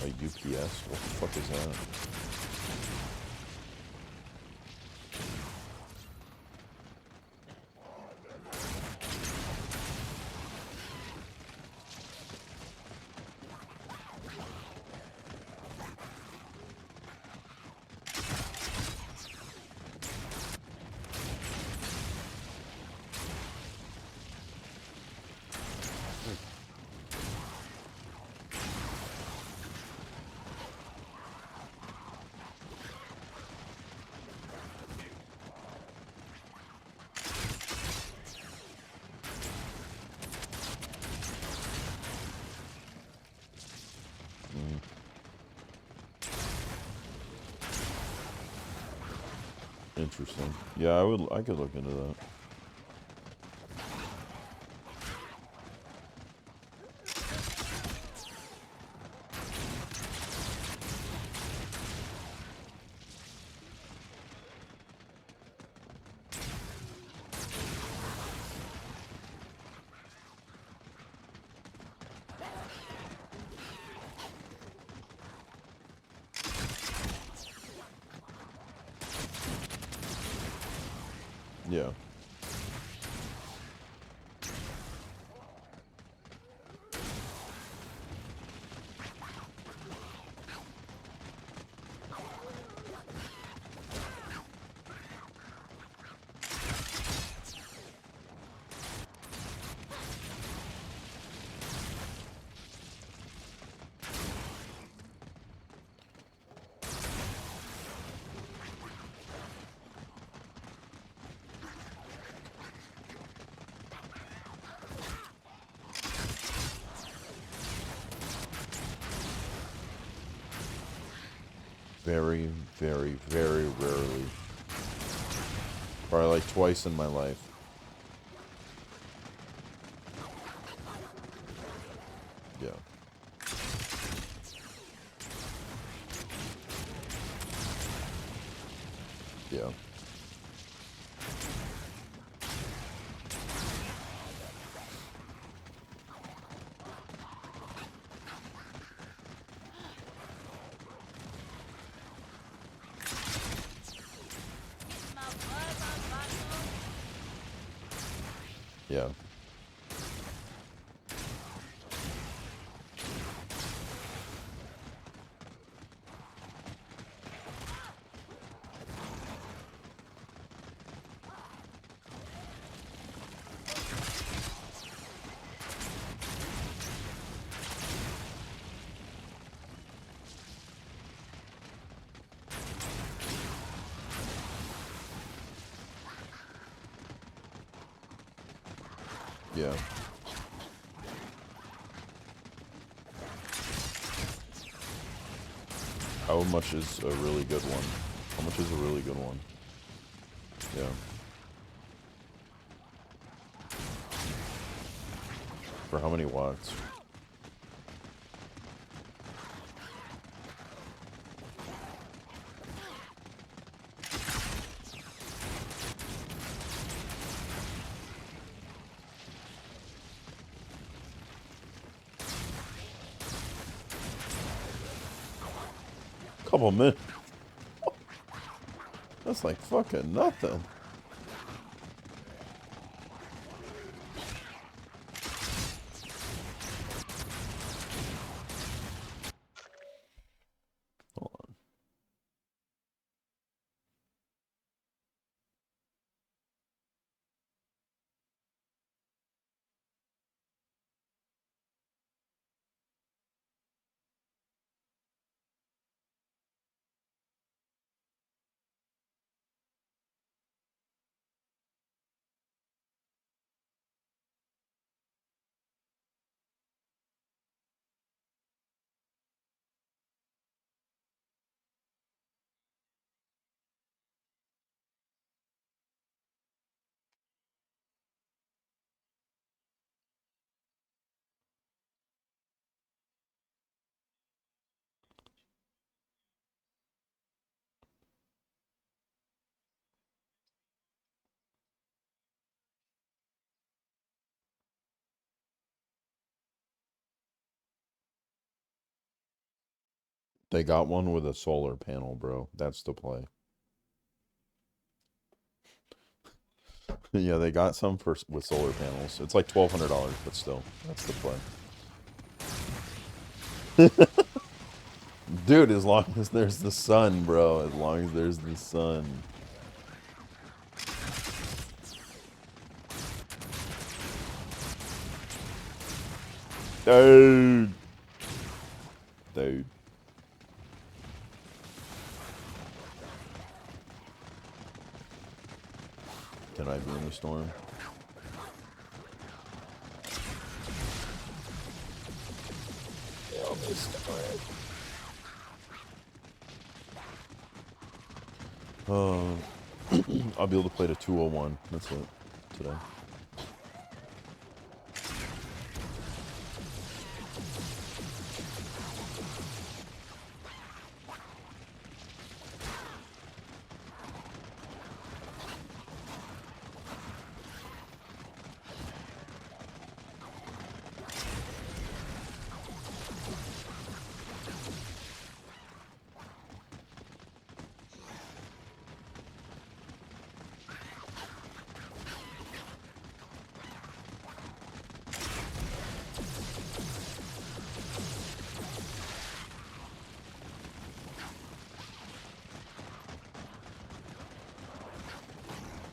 A UPS? What the fuck is that? Interesting. Yeah, I could look into that. Yeah. Very, very, very rarely. Probably like twice in my life. Yeah. Yeah. Yeah. Yeah. How much is a really good one? How much is a really good one? Yeah. For how many watts? Couple minutes. That's like fucking nothing. Hold on. They got one with a solar panel, bro. That's the play. Yeah, they got some for with solar panels. It's like $1,200, but still, that's the play. Dude, as long as there's the sun, bro. As long as there's the sun. Dude. Dude. Can I be in the storm? I'll be able to play to 201. That's it. Today.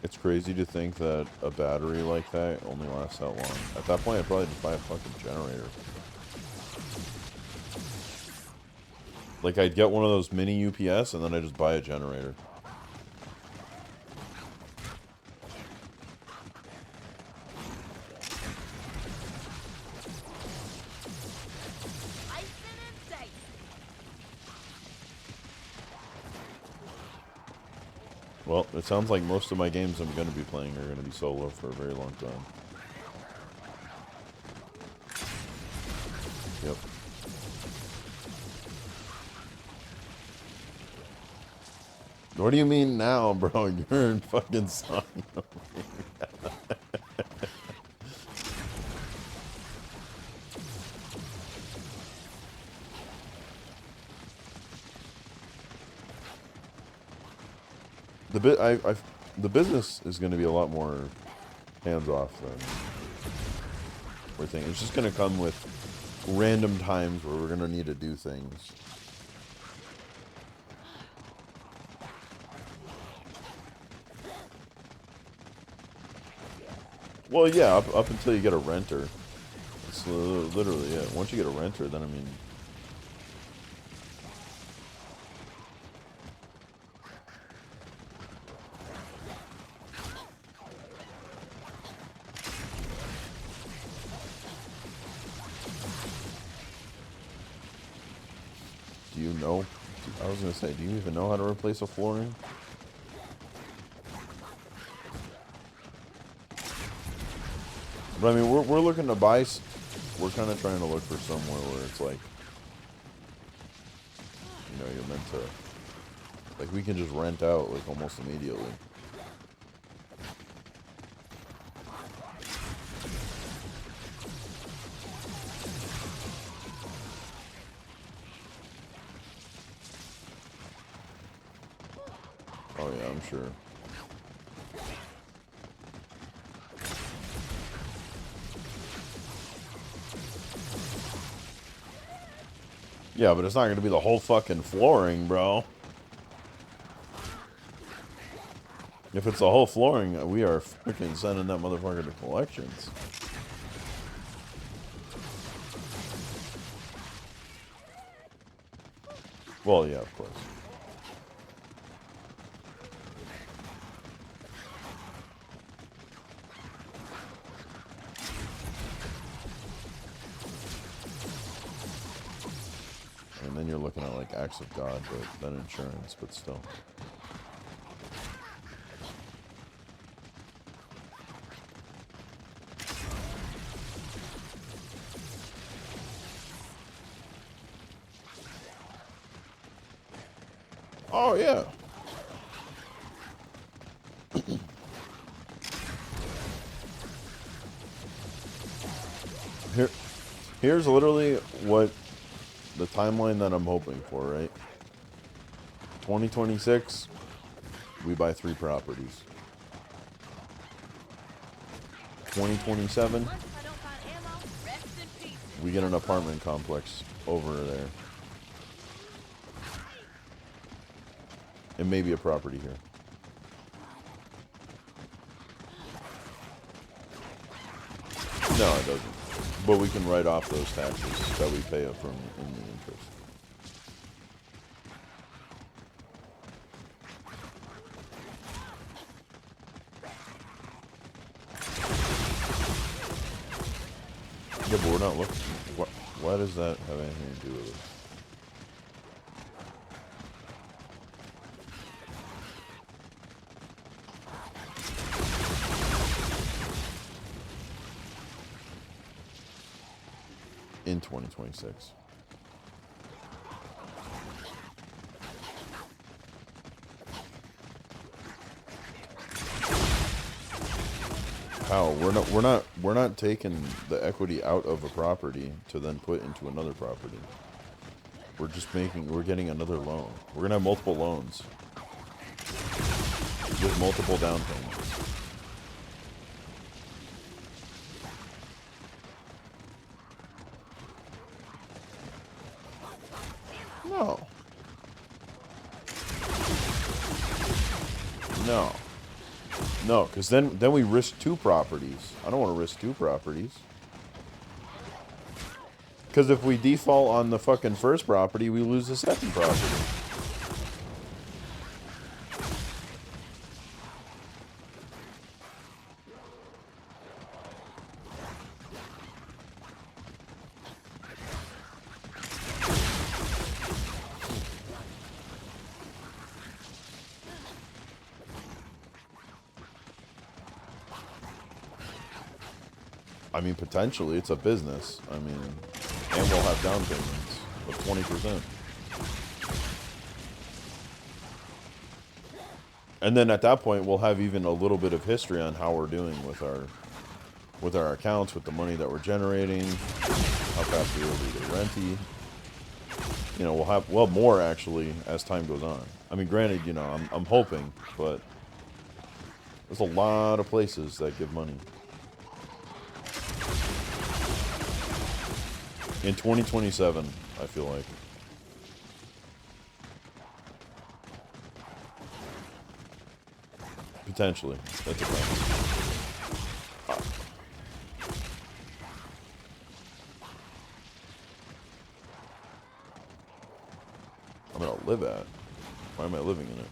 It's crazy to think that a battery like that only lasts that long. At that point, I'd probably just buy a fucking generator. Like, I'd get one of those mini UPS, and then I'd just buy a generator. Well, it sounds like most of my games I'm going to be playing are going to be solo for a very long time. Yep. What do you mean now, bro? You're in fucking sun. The business is going to be a lot more hands off than we're thinking. It's just going to come with random times where we're going to need to do things. Well, yeah, up until you get a renter. It's literally, yeah. Once you get a renter, then I mean. Do you know? I was gonna say, do you even know how to replace a flooring? But I mean, we're looking to buy. We're kind of trying to look for somewhere where it's like, you know, you're meant to. Like, we can just rent out like almost immediately. Oh yeah, I'm sure. Yeah, but it's not going to be the whole fucking flooring, bro. If it's the whole flooring, we are freaking sending that motherfucker to collections. Well, yeah, of course. And then you're looking at like acts of God, but then insurance, but still. Oh yeah. Here's literally what the timeline that I'm hoping for, right? 2026, we buy 3 properties. 2027, Once if I don't find ammo, rest in peace. we get an apartment complex over there. And maybe a property here. No, it doesn't. But we can write off those taxes that we pay up from in the interest. Yeah, but we're not looking. Why does that have anything to do with it? In 2026. How? We're not taking the equity out of a property to then put into another property. We're getting another loan. We're gonna have multiple loans with multiple down payments. No. No. No, because then we risk 2 properties. I don't want to risk 2 properties. Because if we default on the fucking first property, we lose the second property. I mean, potentially, it's a business. I mean, and we'll have down payments of 20%. And then at that point, we'll have even a little bit of history on how we're doing with our accounts, with the money that we're generating, how fast we're able to get renty. You know, we'll have more actually as time goes on. I mean, granted, you know, I'm hoping, but there's a lot of places that give money. In 2027, I feel like. Potentially. That depends. I'm gonna live at. Why am I living in it?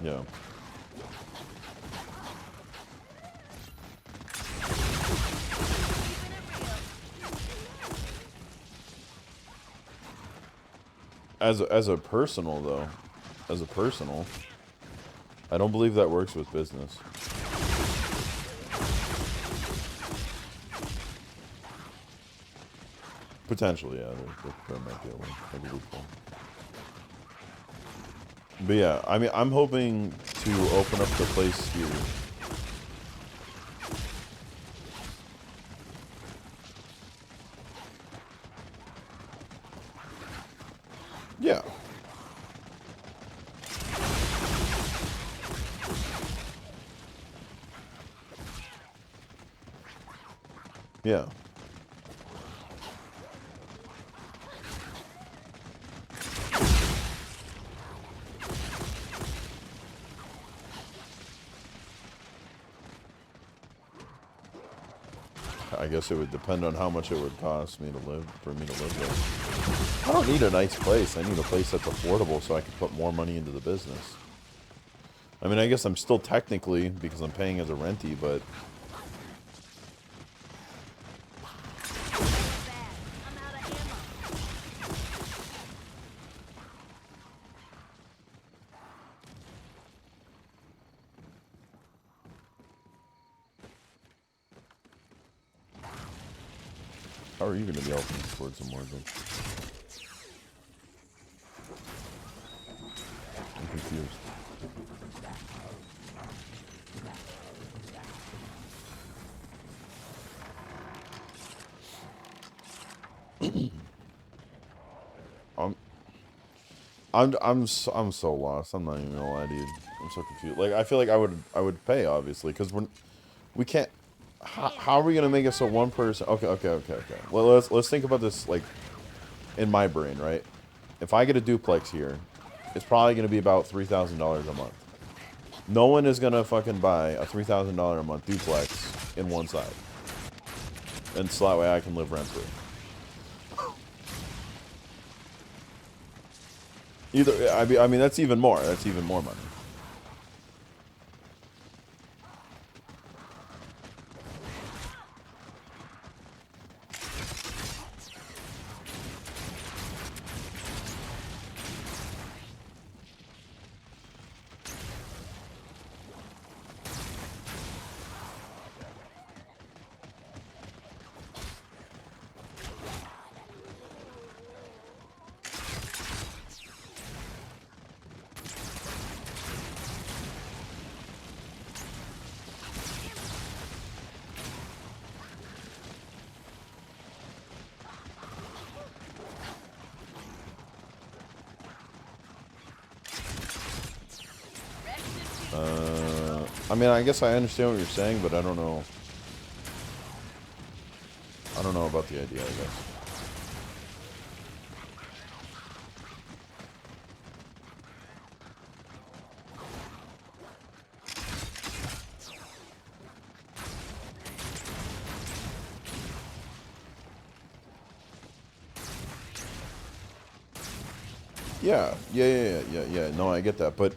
Yeah. As a personal though, I don't believe that works with business. Potentially, yeah, there might be a loophole. But yeah, I mean, I'm hoping to open up the place here. Yeah. Yeah. I guess it would depend on how much it would cost me to live, for me to live there. I don't need a nice place. I need a place that's affordable so I can put more money into the business. I mean, I guess I'm still technically, because I'm paying as a rentee, but... How are you going to be helping towards the mortgage? confused. I'm I'm so lost. I'm not even gonna lie, dude. I'm so confused. Like I feel like I would pay obviously because we can't. How are we gonna make it so one person? Okay. Well, let's think about this like in my brain, right? If I get a duplex here, it's probably gonna be about $3,000 a month. No one is gonna fucking buy a $3,000 a month duplex in one side, and so that way I can live rent free. Either I mean that's even more. That's even more money. I mean, I guess I understand what you're saying, but I don't know. I don't know about the idea, I guess. Yeah. No, I get that, but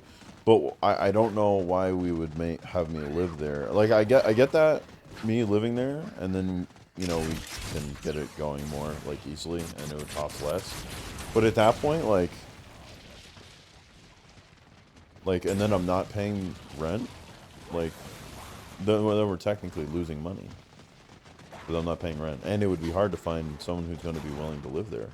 I don't know why we would have me live there. Like I get that me living there, and then we can get it going more like easily, and it would cost less. But at that point, and then I'm not paying rent, like then we're technically losing money because I'm not paying rent, and it would be hard to find someone who's going to be willing to live there.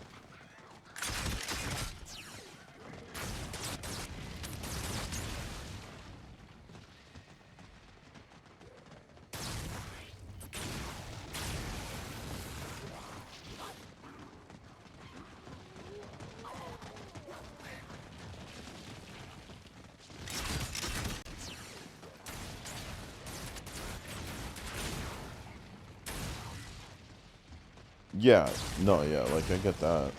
Yeah, no, yeah, like I get that.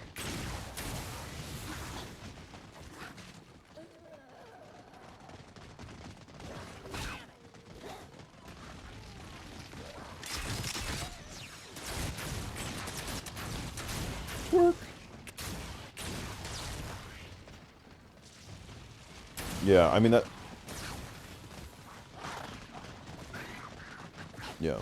Work. Yeah, I mean that. Yeah.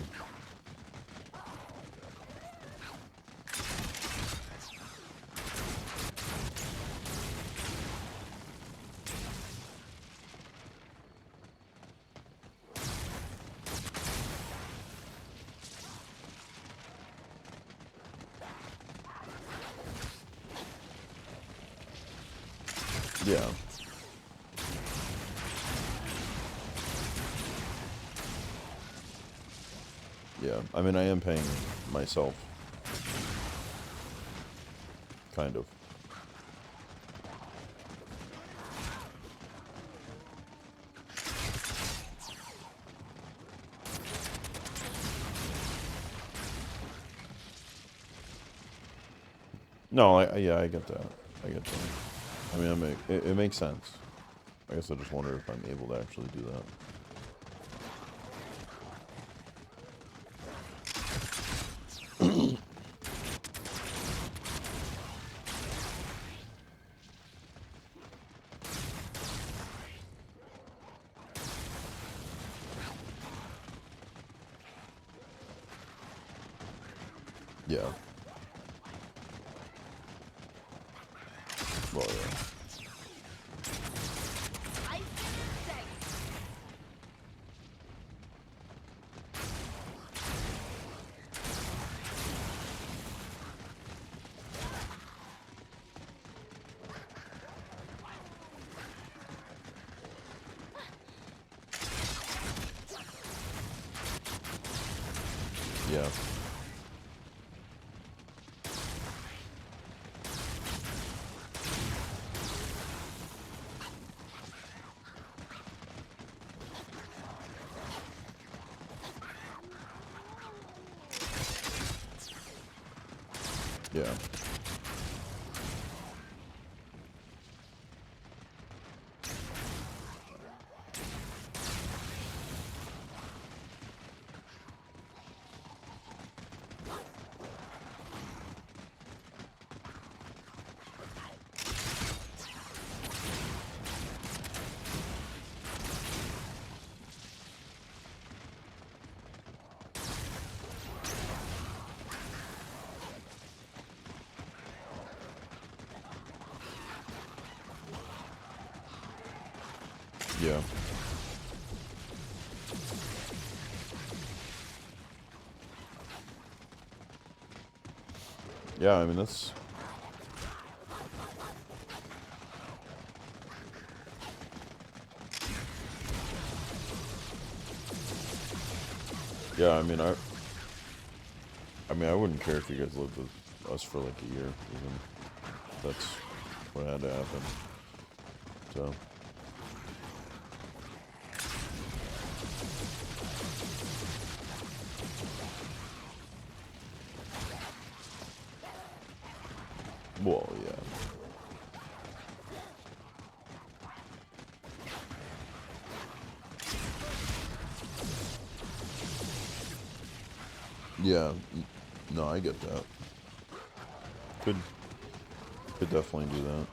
Yeah. Yeah. I mean, I am paying myself. Kind of. No, yeah, I get that. I get that. I mean, it makes sense. I guess I just wonder if I'm able to actually do that. Yeah. Well, yeah. Yeah. Yeah. Yeah. Yeah, I mean, that's... Yeah, I mean, I wouldn't care if you guys lived with us for like a year, even. That's what had to happen. So... Well, yeah. Yeah. No, I get that. Could definitely do that.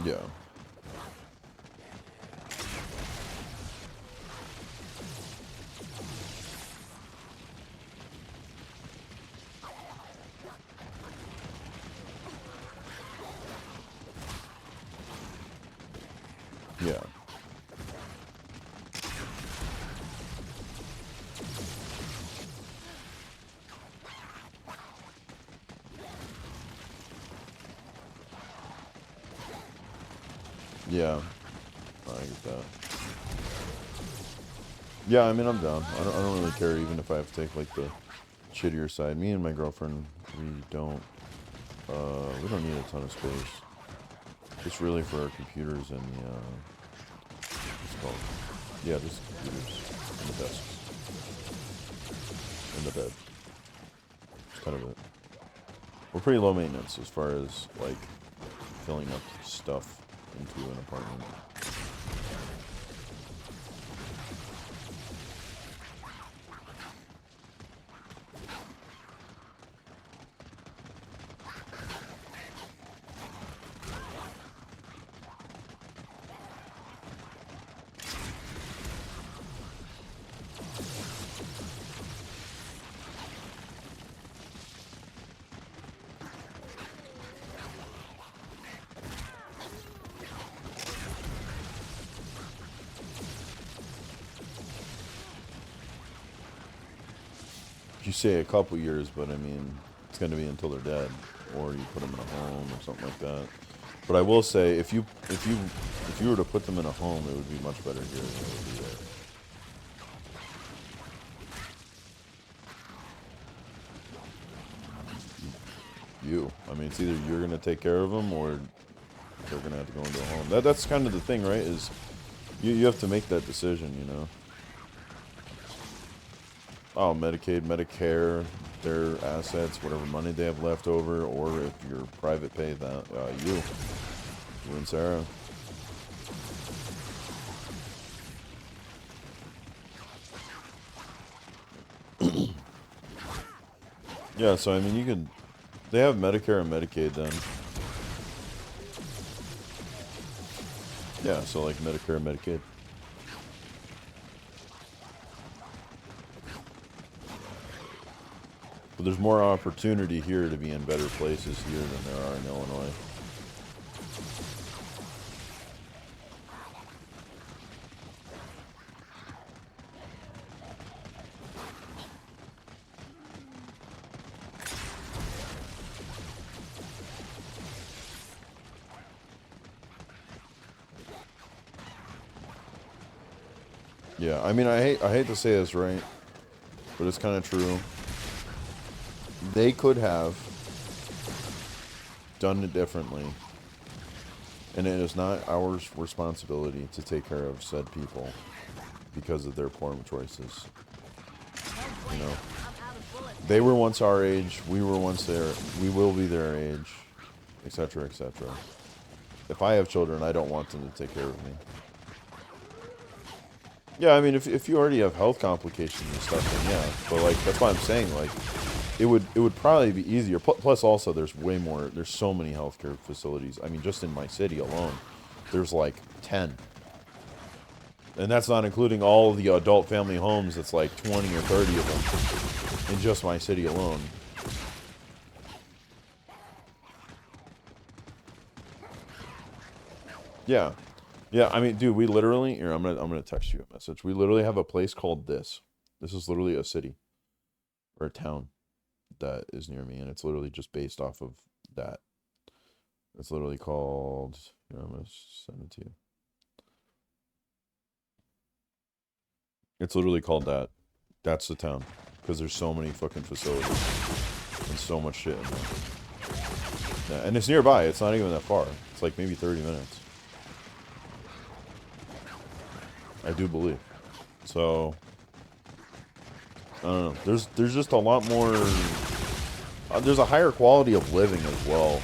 Yeah. Yeah. Yeah. I get that. Yeah, I mean, I'm down. I don't really care even if I have to take like the shittier side. Me and my girlfriend, we don't need a ton of space. Just really for our computers and the, what's it called? Yeah, just computers and the desks and the bed. That's kind of it. We're pretty low maintenance as far as like filling up stuff into an apartment. You say a couple years, but I mean, it's going to be until they're dead, or you put them in a home or something like that. But I will say, if you were to put them in a home, it would be much better here than it would be there. I mean, it's either you're going to take care of them, or they're going to have to go into a home. That's kind of the thing, right? Is you have to make that decision, you know. Oh, Medicaid, Medicare, their assets, whatever money they have left over, or if you're private pay, that you and Sarah. Yeah, so I mean, they have Medicare and Medicaid then. Yeah, so like Medicare and Medicaid. But there's more opportunity here to be in better places here than there are in Illinois. Yeah, I mean, I hate to say this, right? But it's kind of true. They could have done it differently. And it is not our responsibility to take care of said people because of their poor choices. You know? They were once our age, we were once their, we will be their age, etc., etc. If I have children, I don't want them to take care of me. Yeah, I mean, if you already have health complications and stuff, then yeah. But, like, that's why I'm saying, like, it would probably be easier. Plus, also, there's way more, there's so many healthcare facilities. I mean, just in my city alone, there's, like, 10. And that's not including all the adult family homes. It's like 20 or 30 of them in just my city alone. Yeah. Yeah, I mean, dude, we literally, here, I'm gonna text you a message. We literally have a place called this. This is literally a city or a town that is near me, and it's literally just based off of that. It's literally called, here, I'm gonna send it to you. It's literally called that. That's the town. Because there's so many fucking facilities. And so much shit in there. Yeah, and it's nearby. It's not even that far. It's like maybe 30 minutes. I do believe. So, I don't know. There's just a lot more... there's a higher quality of living as well.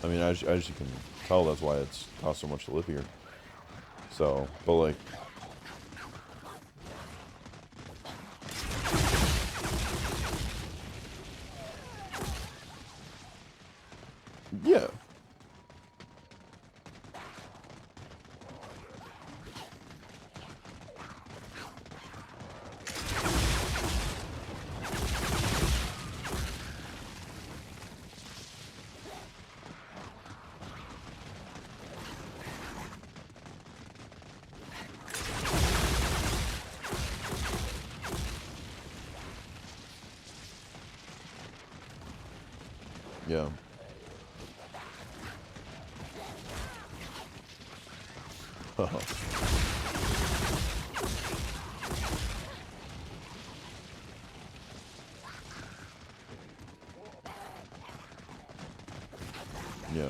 I mean, as you can tell, that's why it's cost so much to live here. So, but like... Yeah. Yeah. Yeah.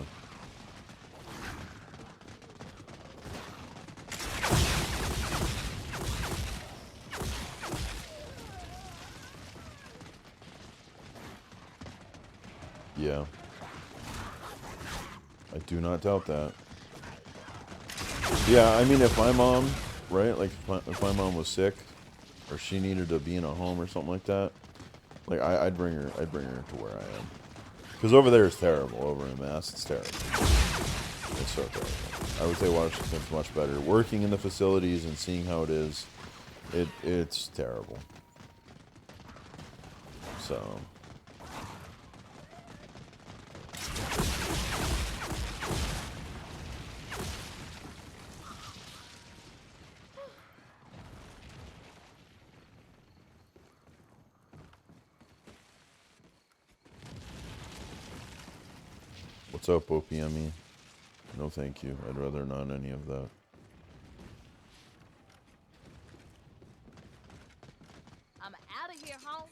Yeah. I do not doubt that. Yeah, I mean, if my mom, right, like if my mom was sick, or she needed to be in a home or something like that, like I'd bring her to where I am. Because over there is terrible. Over in Mass, it's terrible. It's so terrible. I would say Washington's much better. Working in the facilities and seeing how it is, it's terrible. So. What's up, OPME? No thank you. I'd rather not any of that. I'm out of here, home.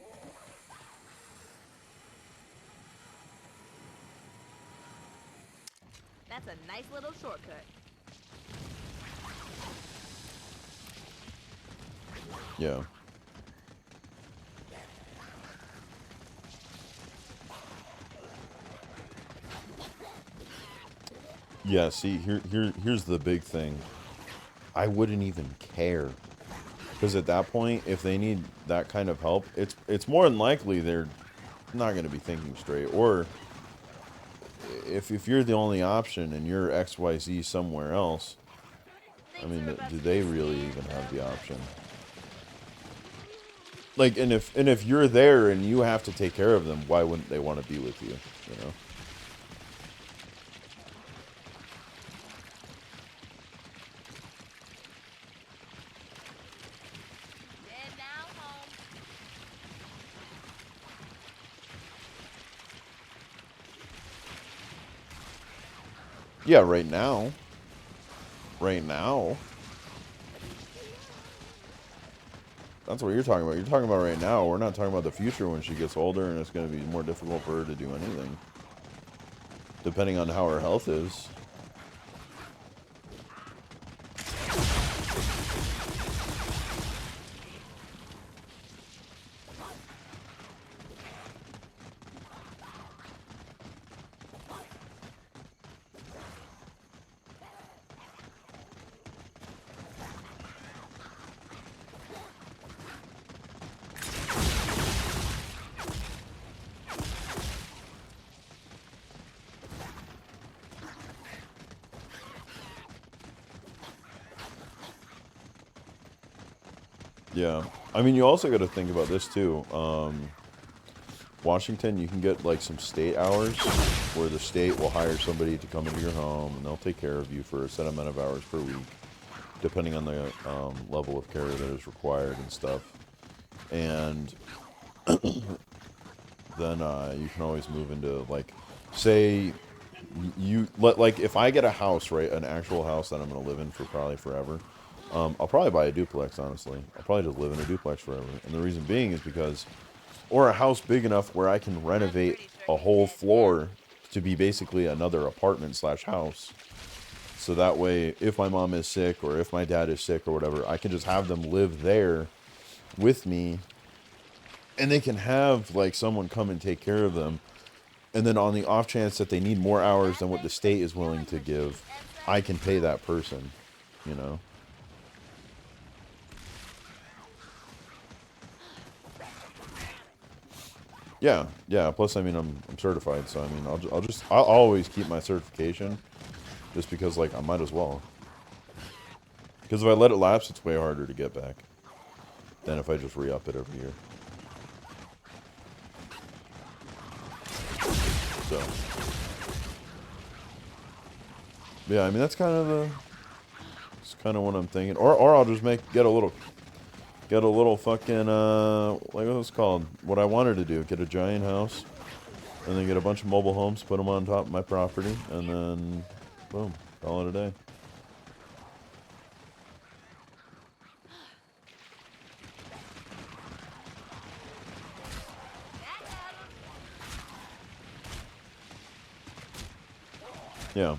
That's a nice little shortcut. Yeah. Yeah, see, here's the big thing. I wouldn't even care. Because at that point, if they need that kind of help, it's more than likely they're not going to be thinking straight. Or if you're the only option and you're XYZ somewhere else, I mean, do they really even have the option? Like, and if you're there and you have to take care of them, why wouldn't they want to be with you? You know? Dead now, home. Yeah, right now. Right now. that's what you're talking about. You're talking about right now. We're not talking about the future when she gets older and it's going to be more difficult for her to do anything. Depending on how her health is. Yeah. I mean, you also got to think about this too. Washington, you can get like some state hours where the state will hire somebody to come into your home and they'll take care of you for a set amount of hours per week, depending on the level of care that is required and stuff. And then you can always move into like, say, like if I get a house, right, an actual house that I'm going to live in for probably forever. I'll probably buy a duplex, honestly. I'll probably just live in a duplex forever. And the reason being is because, or a house big enough where I can renovate a whole floor to be basically another apartment slash house. So that way, if my mom is sick or if my dad is sick or whatever, I can just have them live there with me. And they can have like someone come and take care of them. And then on the off chance that they need more hours than what the state is willing to give, I can pay that person, you know? Yeah, yeah. Plus, I mean, I'm certified, so I mean, I'll always keep my certification, just because like I might as well. Because if I let it lapse, it's way harder to get back than if I just re-up it every year. So, yeah, I mean that's kind of what I'm thinking. Or I'll just get a little fucking like what's it called? What I wanted to do, get a giant house, and then get a bunch of mobile homes, put them on top of my property, and then boom, call it a day. Yeah.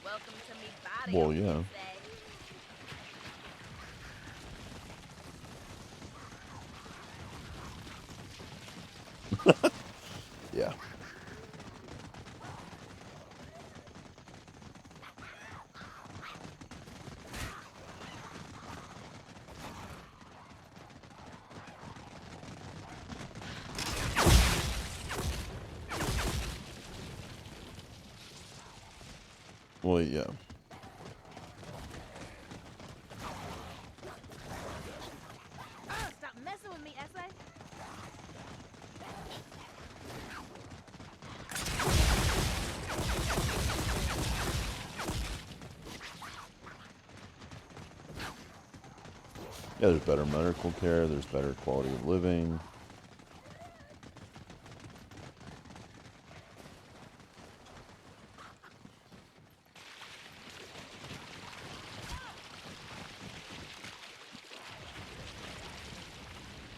Welcome to me body. Well, yeah. Yeah. Well, yeah. Stop messing with me, SA. Yeah, there's better medical care, there's better quality of living.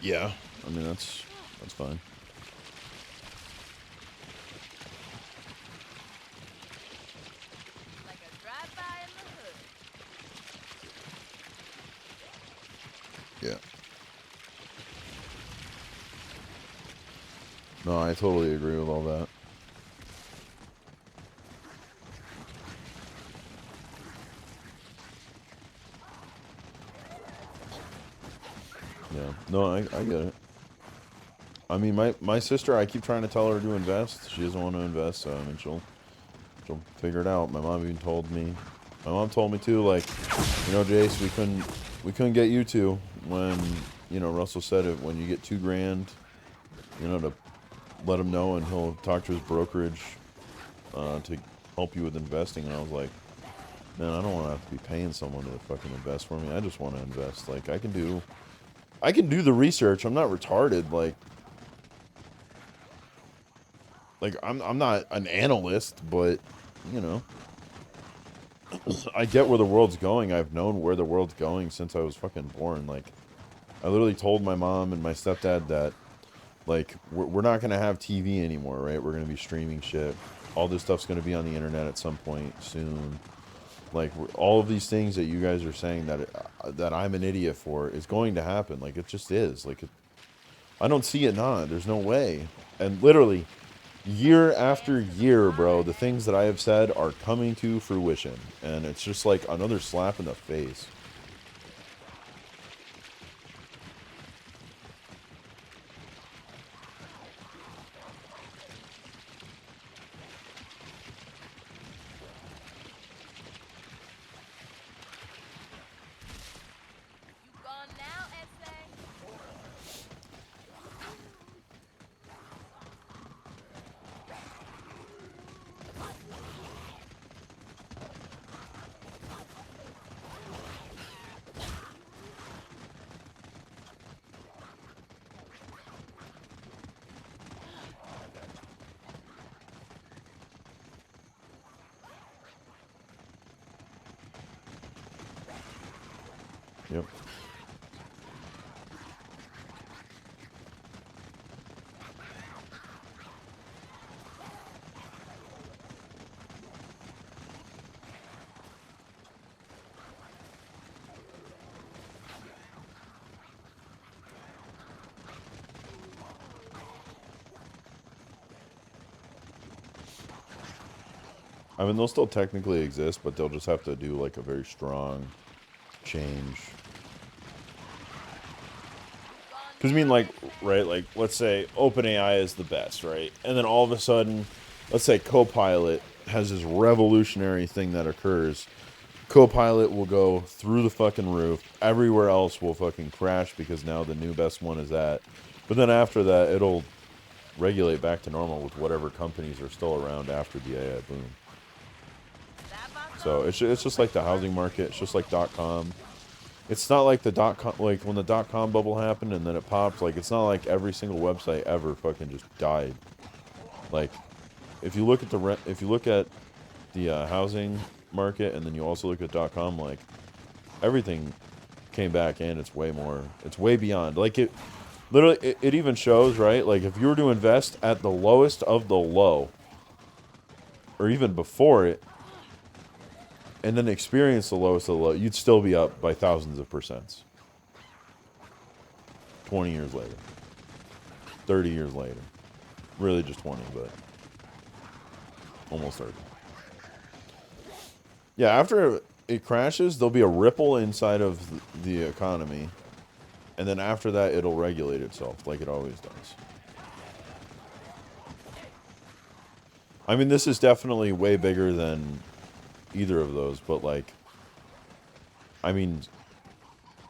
Yeah, I mean that's fine. Like a drive-by in the hood. Yeah. No, I totally agree with all that. Yeah. No, I get it. I mean, my sister, I keep trying to tell her to invest. She doesn't want to invest, so I mean, she'll figure it out. My mom even told me. My mom told me too, like, you know, Jace, we couldn't get you to when, you know, Russell said it, when you get $2,000, you know, to let him know and he'll talk to his brokerage to help you with investing. And I was like, man, I don't want to have to be paying someone to fucking invest for me. I just want to invest. Like, I can do the research. I'm not retarded. Like, Like, I'm not an analyst, but, you know, I get where the world's going. I've known where the world's going since I was fucking born. Like, I literally told my mom and my stepdad that, like, we're not going to have TV anymore, right? We're going to be streaming shit. All this stuff's going to be on the internet at some point soon. Like, all of these things that you guys are saying that I'm an idiot for is going to happen. Like, it just is. Like, I don't see it not. There's no way. And literally, year after year, bro, the things that I have said are coming to fruition. And it's just like another slap in the face. You gone now, essay? Yep. I mean, they'll still technically exist, but they'll just have to do, like, a very strong change. Because, I mean, like, right, like, let's say OpenAI is the best, right? And then all of a sudden, let's say Copilot has this revolutionary thing that occurs. Copilot will go through the fucking roof. Everywhere else will fucking crash because now the new best one is that. But then after that, it'll regulate back to normal with whatever companies are still around after the AI boom. That So vato it's just like the housing market. It's just like .com. It's not like the .com, like when the .com bubble happened and then it popped. Like, it's not like every single website ever fucking just died. Like, if you look at the housing market and then you also look at .com, like, everything came back and it's way beyond. Like, it literally, it even shows, right? Like, if you were to invest at the lowest of the low, or even before it, and then experience the lowest of the low, you'd still be up by thousands of percents. 20 years later. 30 years later. Really just 20, but almost 30. Yeah, after it crashes, there'll be a ripple inside of the economy. And then after that, it'll regulate itself like it always does. I mean, this is definitely way bigger than either of those, but, like, I mean,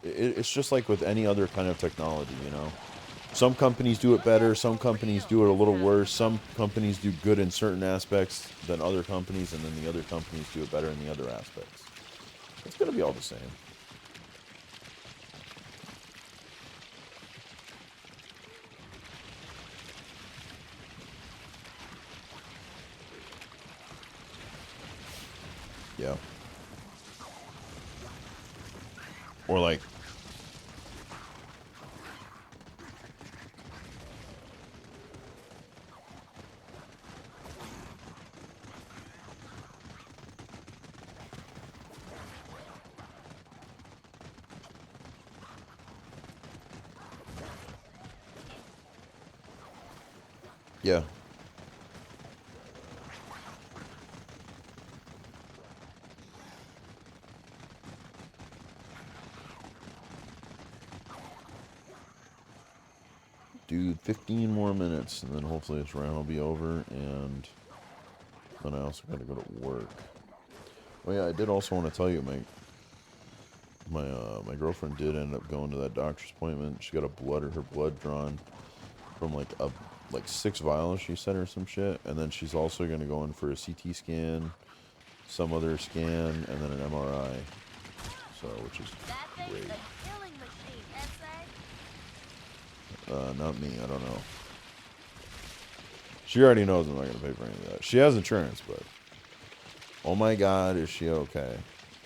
it's just like with any other kind of technology, you know? Some companies do it better, some companies do it a little worse, some companies do good in certain aspects than other companies, and then the other companies do it better in the other aspects. It's gonna be all the same. Yeah. Or like, yeah. Dude, 15 more minutes, and then hopefully this round will be over, and then I also gotta go to work. Oh yeah, I did also want to tell you, my girlfriend did end up going to that doctor's appointment. She got her blood drawn from like 6 vials, she said, or some shit, and then she's also gonna go in for a CT scan, some other scan, and then an MRI. So, which is that thing's great. a killing machine, essay. Not me, I don't know. She already knows I'm not gonna pay for any of that. She has insurance, but oh my god, is she okay?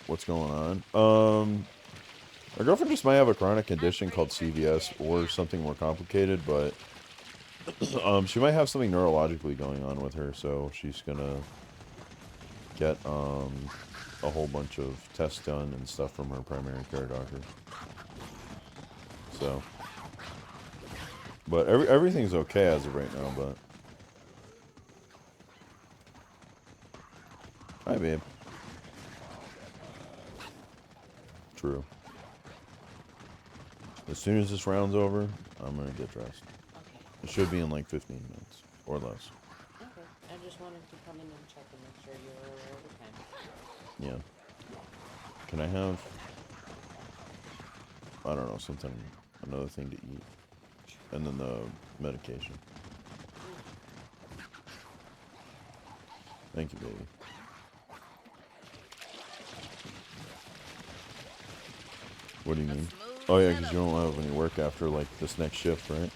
What's going on? My girlfriend just might have a chronic condition called CVS or something more complicated, but she might have something neurologically going on with her, so she's gonna get a whole bunch of tests done and stuff from her primary care doctor. So, but everything's okay as of right now. But hi, babe. True. As soon as this round's over, I'm gonna get dressed. Okay. It should be in like 15 minutes or less. Okay. I just wanted to come in and check and make sure you were aware of the time. Yeah. Can I have, I don't know, something, another thing to eat, and then the medication. Thank you, baby. What do you mean? Oh yeah, because you don't have any work after like this next shift, right?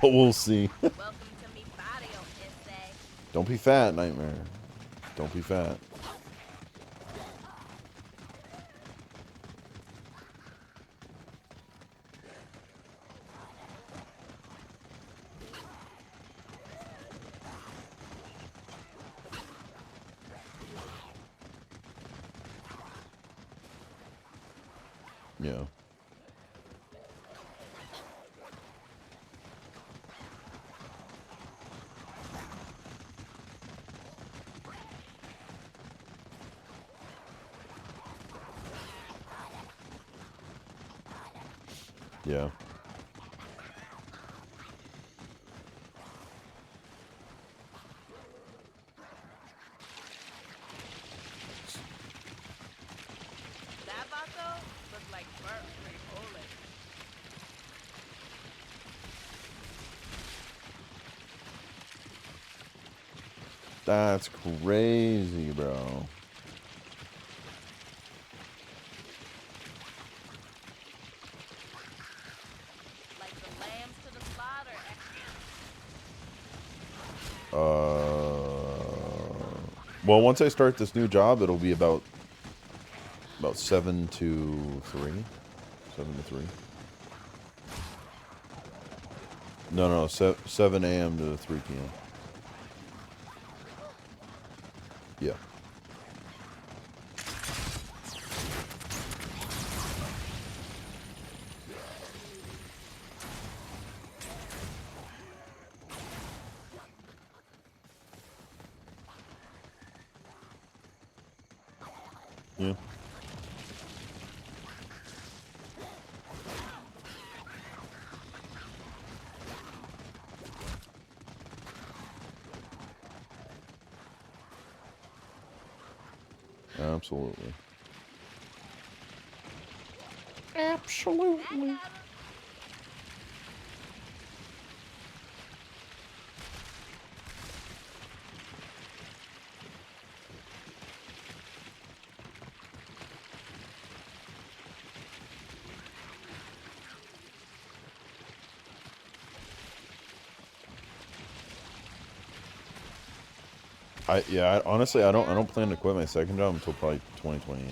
But we'll see. Welcome to me barrio, essay. Don't be fat, Nightmare. Don't be fat. Yeah. Yeah. That vato looked like Bert Frijoles. That's crazy, bro. Like the lambs to the slaughter. Well, once I start this new job, it'll be about 7 to 3. 7 to 3. No, 7 a.m. to 3 p.m. Yeah. Yeah. Absolutely. Absolutely. Honestly, I don't plan to quit my second job until probably 2028.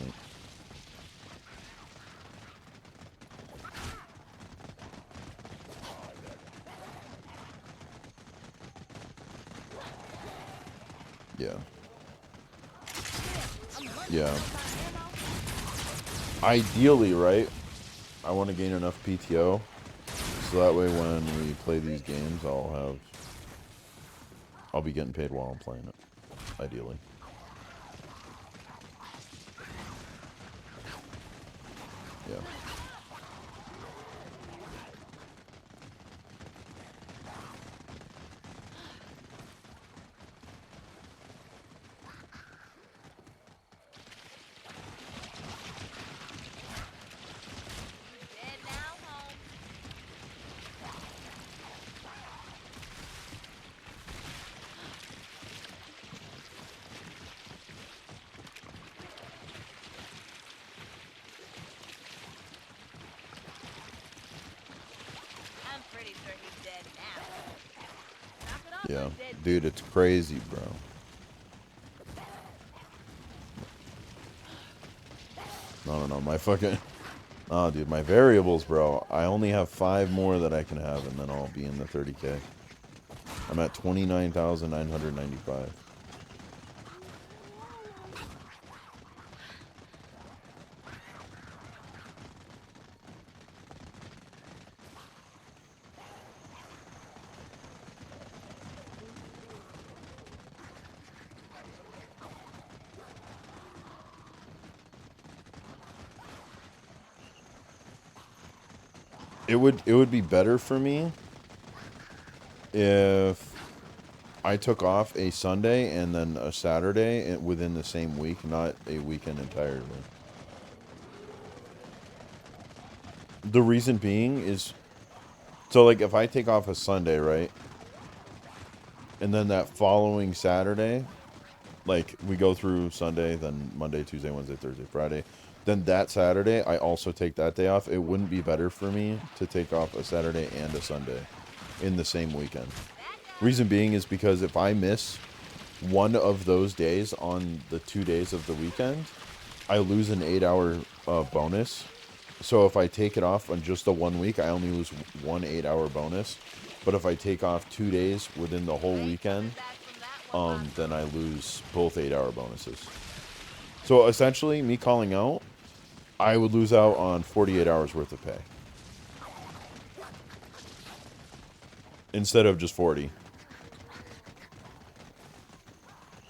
Yeah. Yeah. Ideally, right? I want to gain enough PTO so that way when we play these games, I'll be getting paid while I'm playing it. Ideally. Yeah. Dead now, home. Yeah. Good dead Dude, it's crazy, bro. No. My fucking... Oh, dude, my variables, bro. I only have 5 more that I can have, and then I'll be in the 30K. I'm at 29,995. It would be better for me if I took off a Sunday and then a Saturday within the same week, not a weekend entirely. The reason being is, so like if I take off a Sunday, right? And then that following Saturday, like we go through Sunday, then Monday, Tuesday, Wednesday, Thursday, Friday. Then that Saturday, I also take that day off. It wouldn't be better for me to take off a Saturday and a Sunday in the same weekend. Reason being is because if I miss one of those days on the 2 days of the weekend, I lose an 8-hour bonus. So if I take it off on just the 1 week, I only lose one 8-hour bonus. But if I take off 2 days within the whole weekend, back from that one, then I lose both 8-hour bonuses. So essentially, me calling out, I would lose out on 48 hours worth of pay instead of just 40.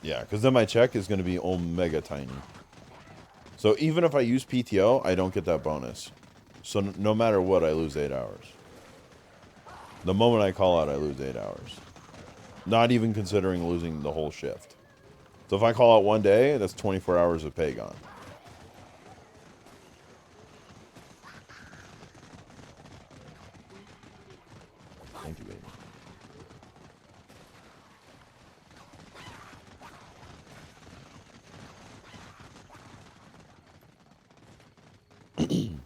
Yeah, because then my check is going to be omega tiny. So even if I use PTO, I don't get that bonus. So no matter what, I lose 8 hours. The moment I call out, I lose 8 hours. Not even considering losing the whole shift. So if I call out one day, that's 24 hours of pay gone. Thank you, baby.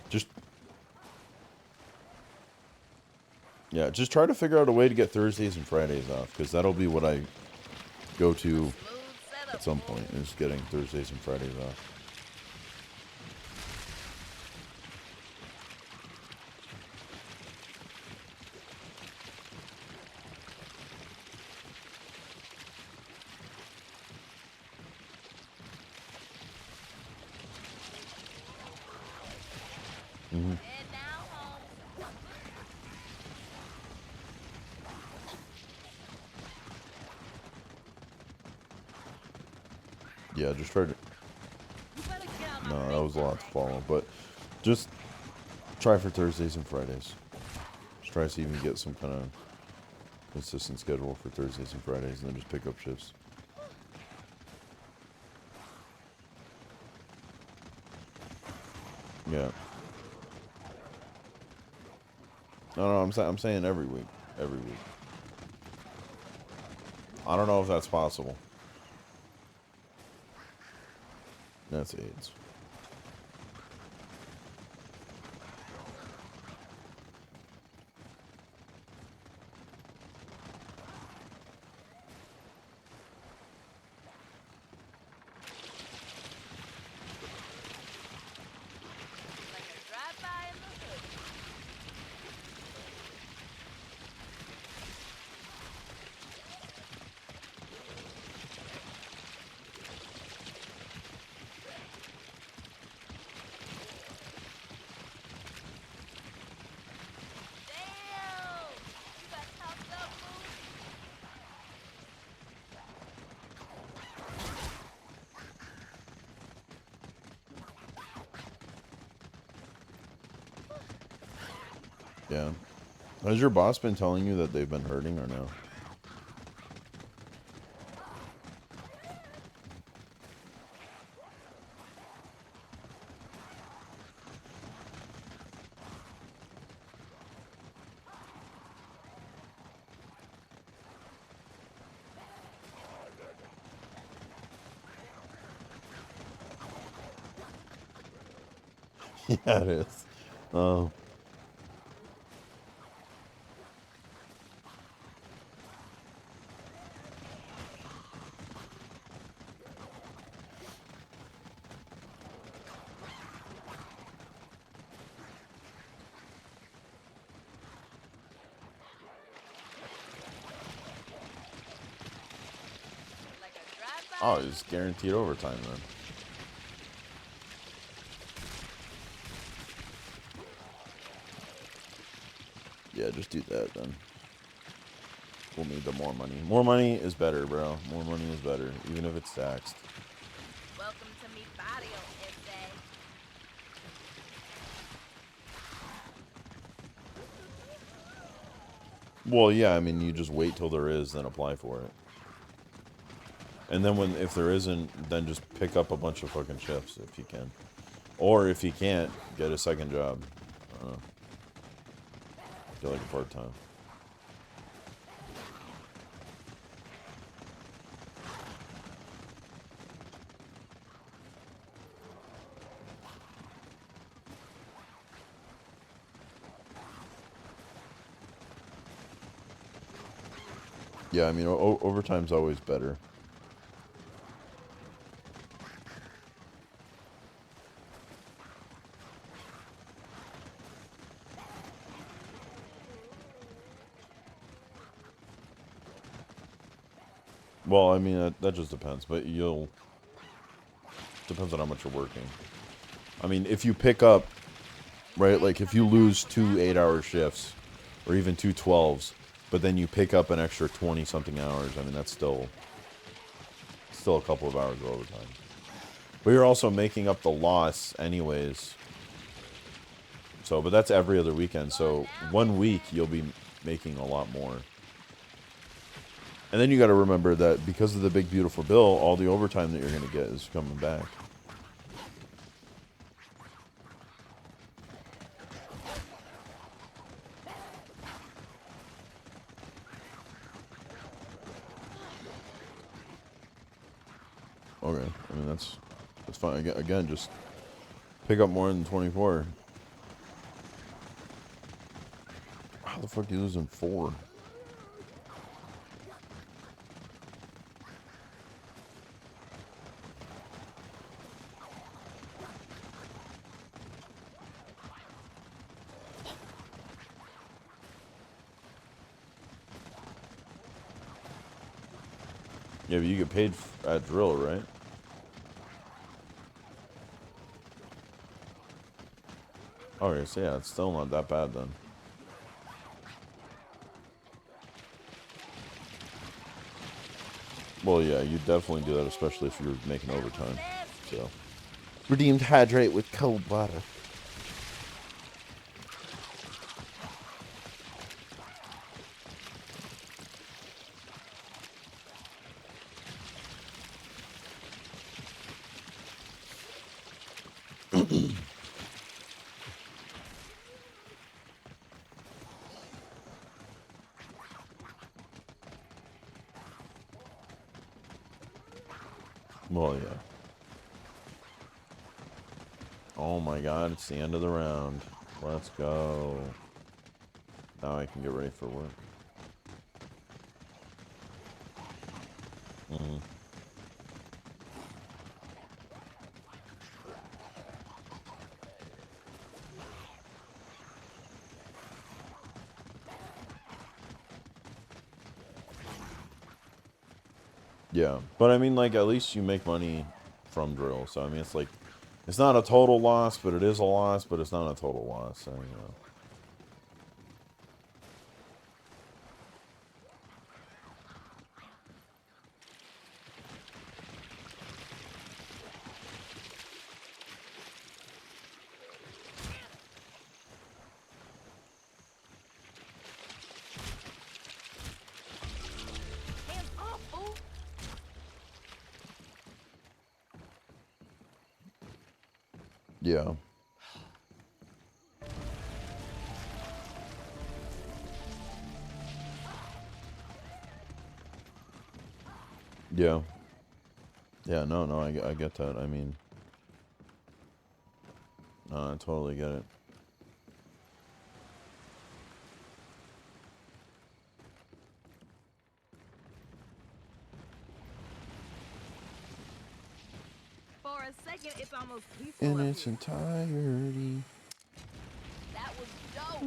Just, yeah, just try to figure out a way to get Thursdays and Fridays off, because that'll be what I go to smooth setup. at some point, is getting Thursdays and Fridays off. Mm-hmm. Head down home. Yeah, just try to... You better get out my No, that face, was a lot to Jose. follow, but just try for Thursdays and Fridays. Just try to see if you can get some kind of consistent schedule for Thursdays and Fridays, and then just pick up shifts. Yeah. No, I'm saying every week. Every week. I don't know if that's possible. That's AIDS. Like a drive-by in the hood. Damn! You got topped up, boo. Yeah. Has your boss been telling you that they've been hurting or no? Yeah, it is. Oh. Oh, it's guaranteed overtime then. Yeah, just do that then. We'll need the more money. More money is better, bro. More money is better, even if it's taxed. Welcome to mi barrio, ese. Well, yeah, I mean, you just wait till there is, then apply for it. And then if there isn't, then just pick up a bunch of fucking shifts if you can. Or if you can't, get a second job. Get like a part-time. Yeah, I mean, overtime's always better. Well, I mean, that just depends, but depends on how much you're working. I mean, if you pick up, right, like if you lose 2 8-hour shifts, or even 2 12s, but then you pick up an extra 20-something hours, I mean, that's still a couple of hours of overtime. But you're also making up the loss anyways. So, but that's every other weekend, so 1 week you'll be making a lot more. And then you got to remember that because of the big beautiful bill, all the overtime that you're going to get is coming back. Okay, I mean that's fine. Again, just pick up more than 24. How the fuck do you lose in 4? Yeah, but you get paid at drill, right? Okay, so yeah, it's still not that bad then. Well, yeah, you definitely do that, especially if you're making overtime. So, redeemed hydrate with cold water. Well, yeah. Oh my god, it's the end of the round. Let's go. Now I can get ready for work. Yeah, but I mean, like, at least you make money from drill. So I mean, it's like, it's not a total loss, but it is a loss. But it's not a total loss. So, you know. Hands off, fool! Yeah. Yeah. Yeah. No. I get that. I mean, I totally get it. For a second, it's almost peaceful In up its here. entirety. That was dope.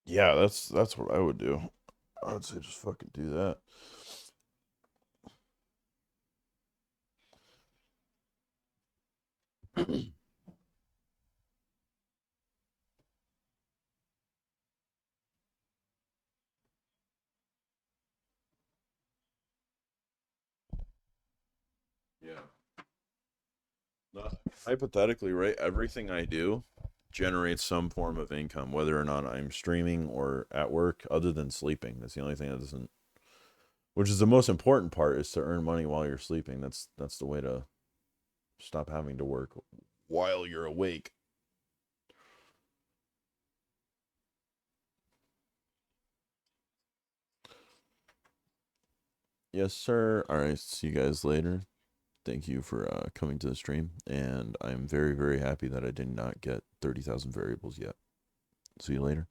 Yeah, that's what I would do. I would say just fucking do that. Yeah. Hypothetically, right? Everything I do generates some form of income, whether or not I'm streaming or at work, other than sleeping. That's the only thing that doesn't, which is the most important part, is to earn money while you're sleeping. That's the way to stop having to work while you're awake. Yes, sir. All right. See you guys later. Thank you for coming to the stream, and I'm very, very happy that I did not get 30,000 variables yet. See you later.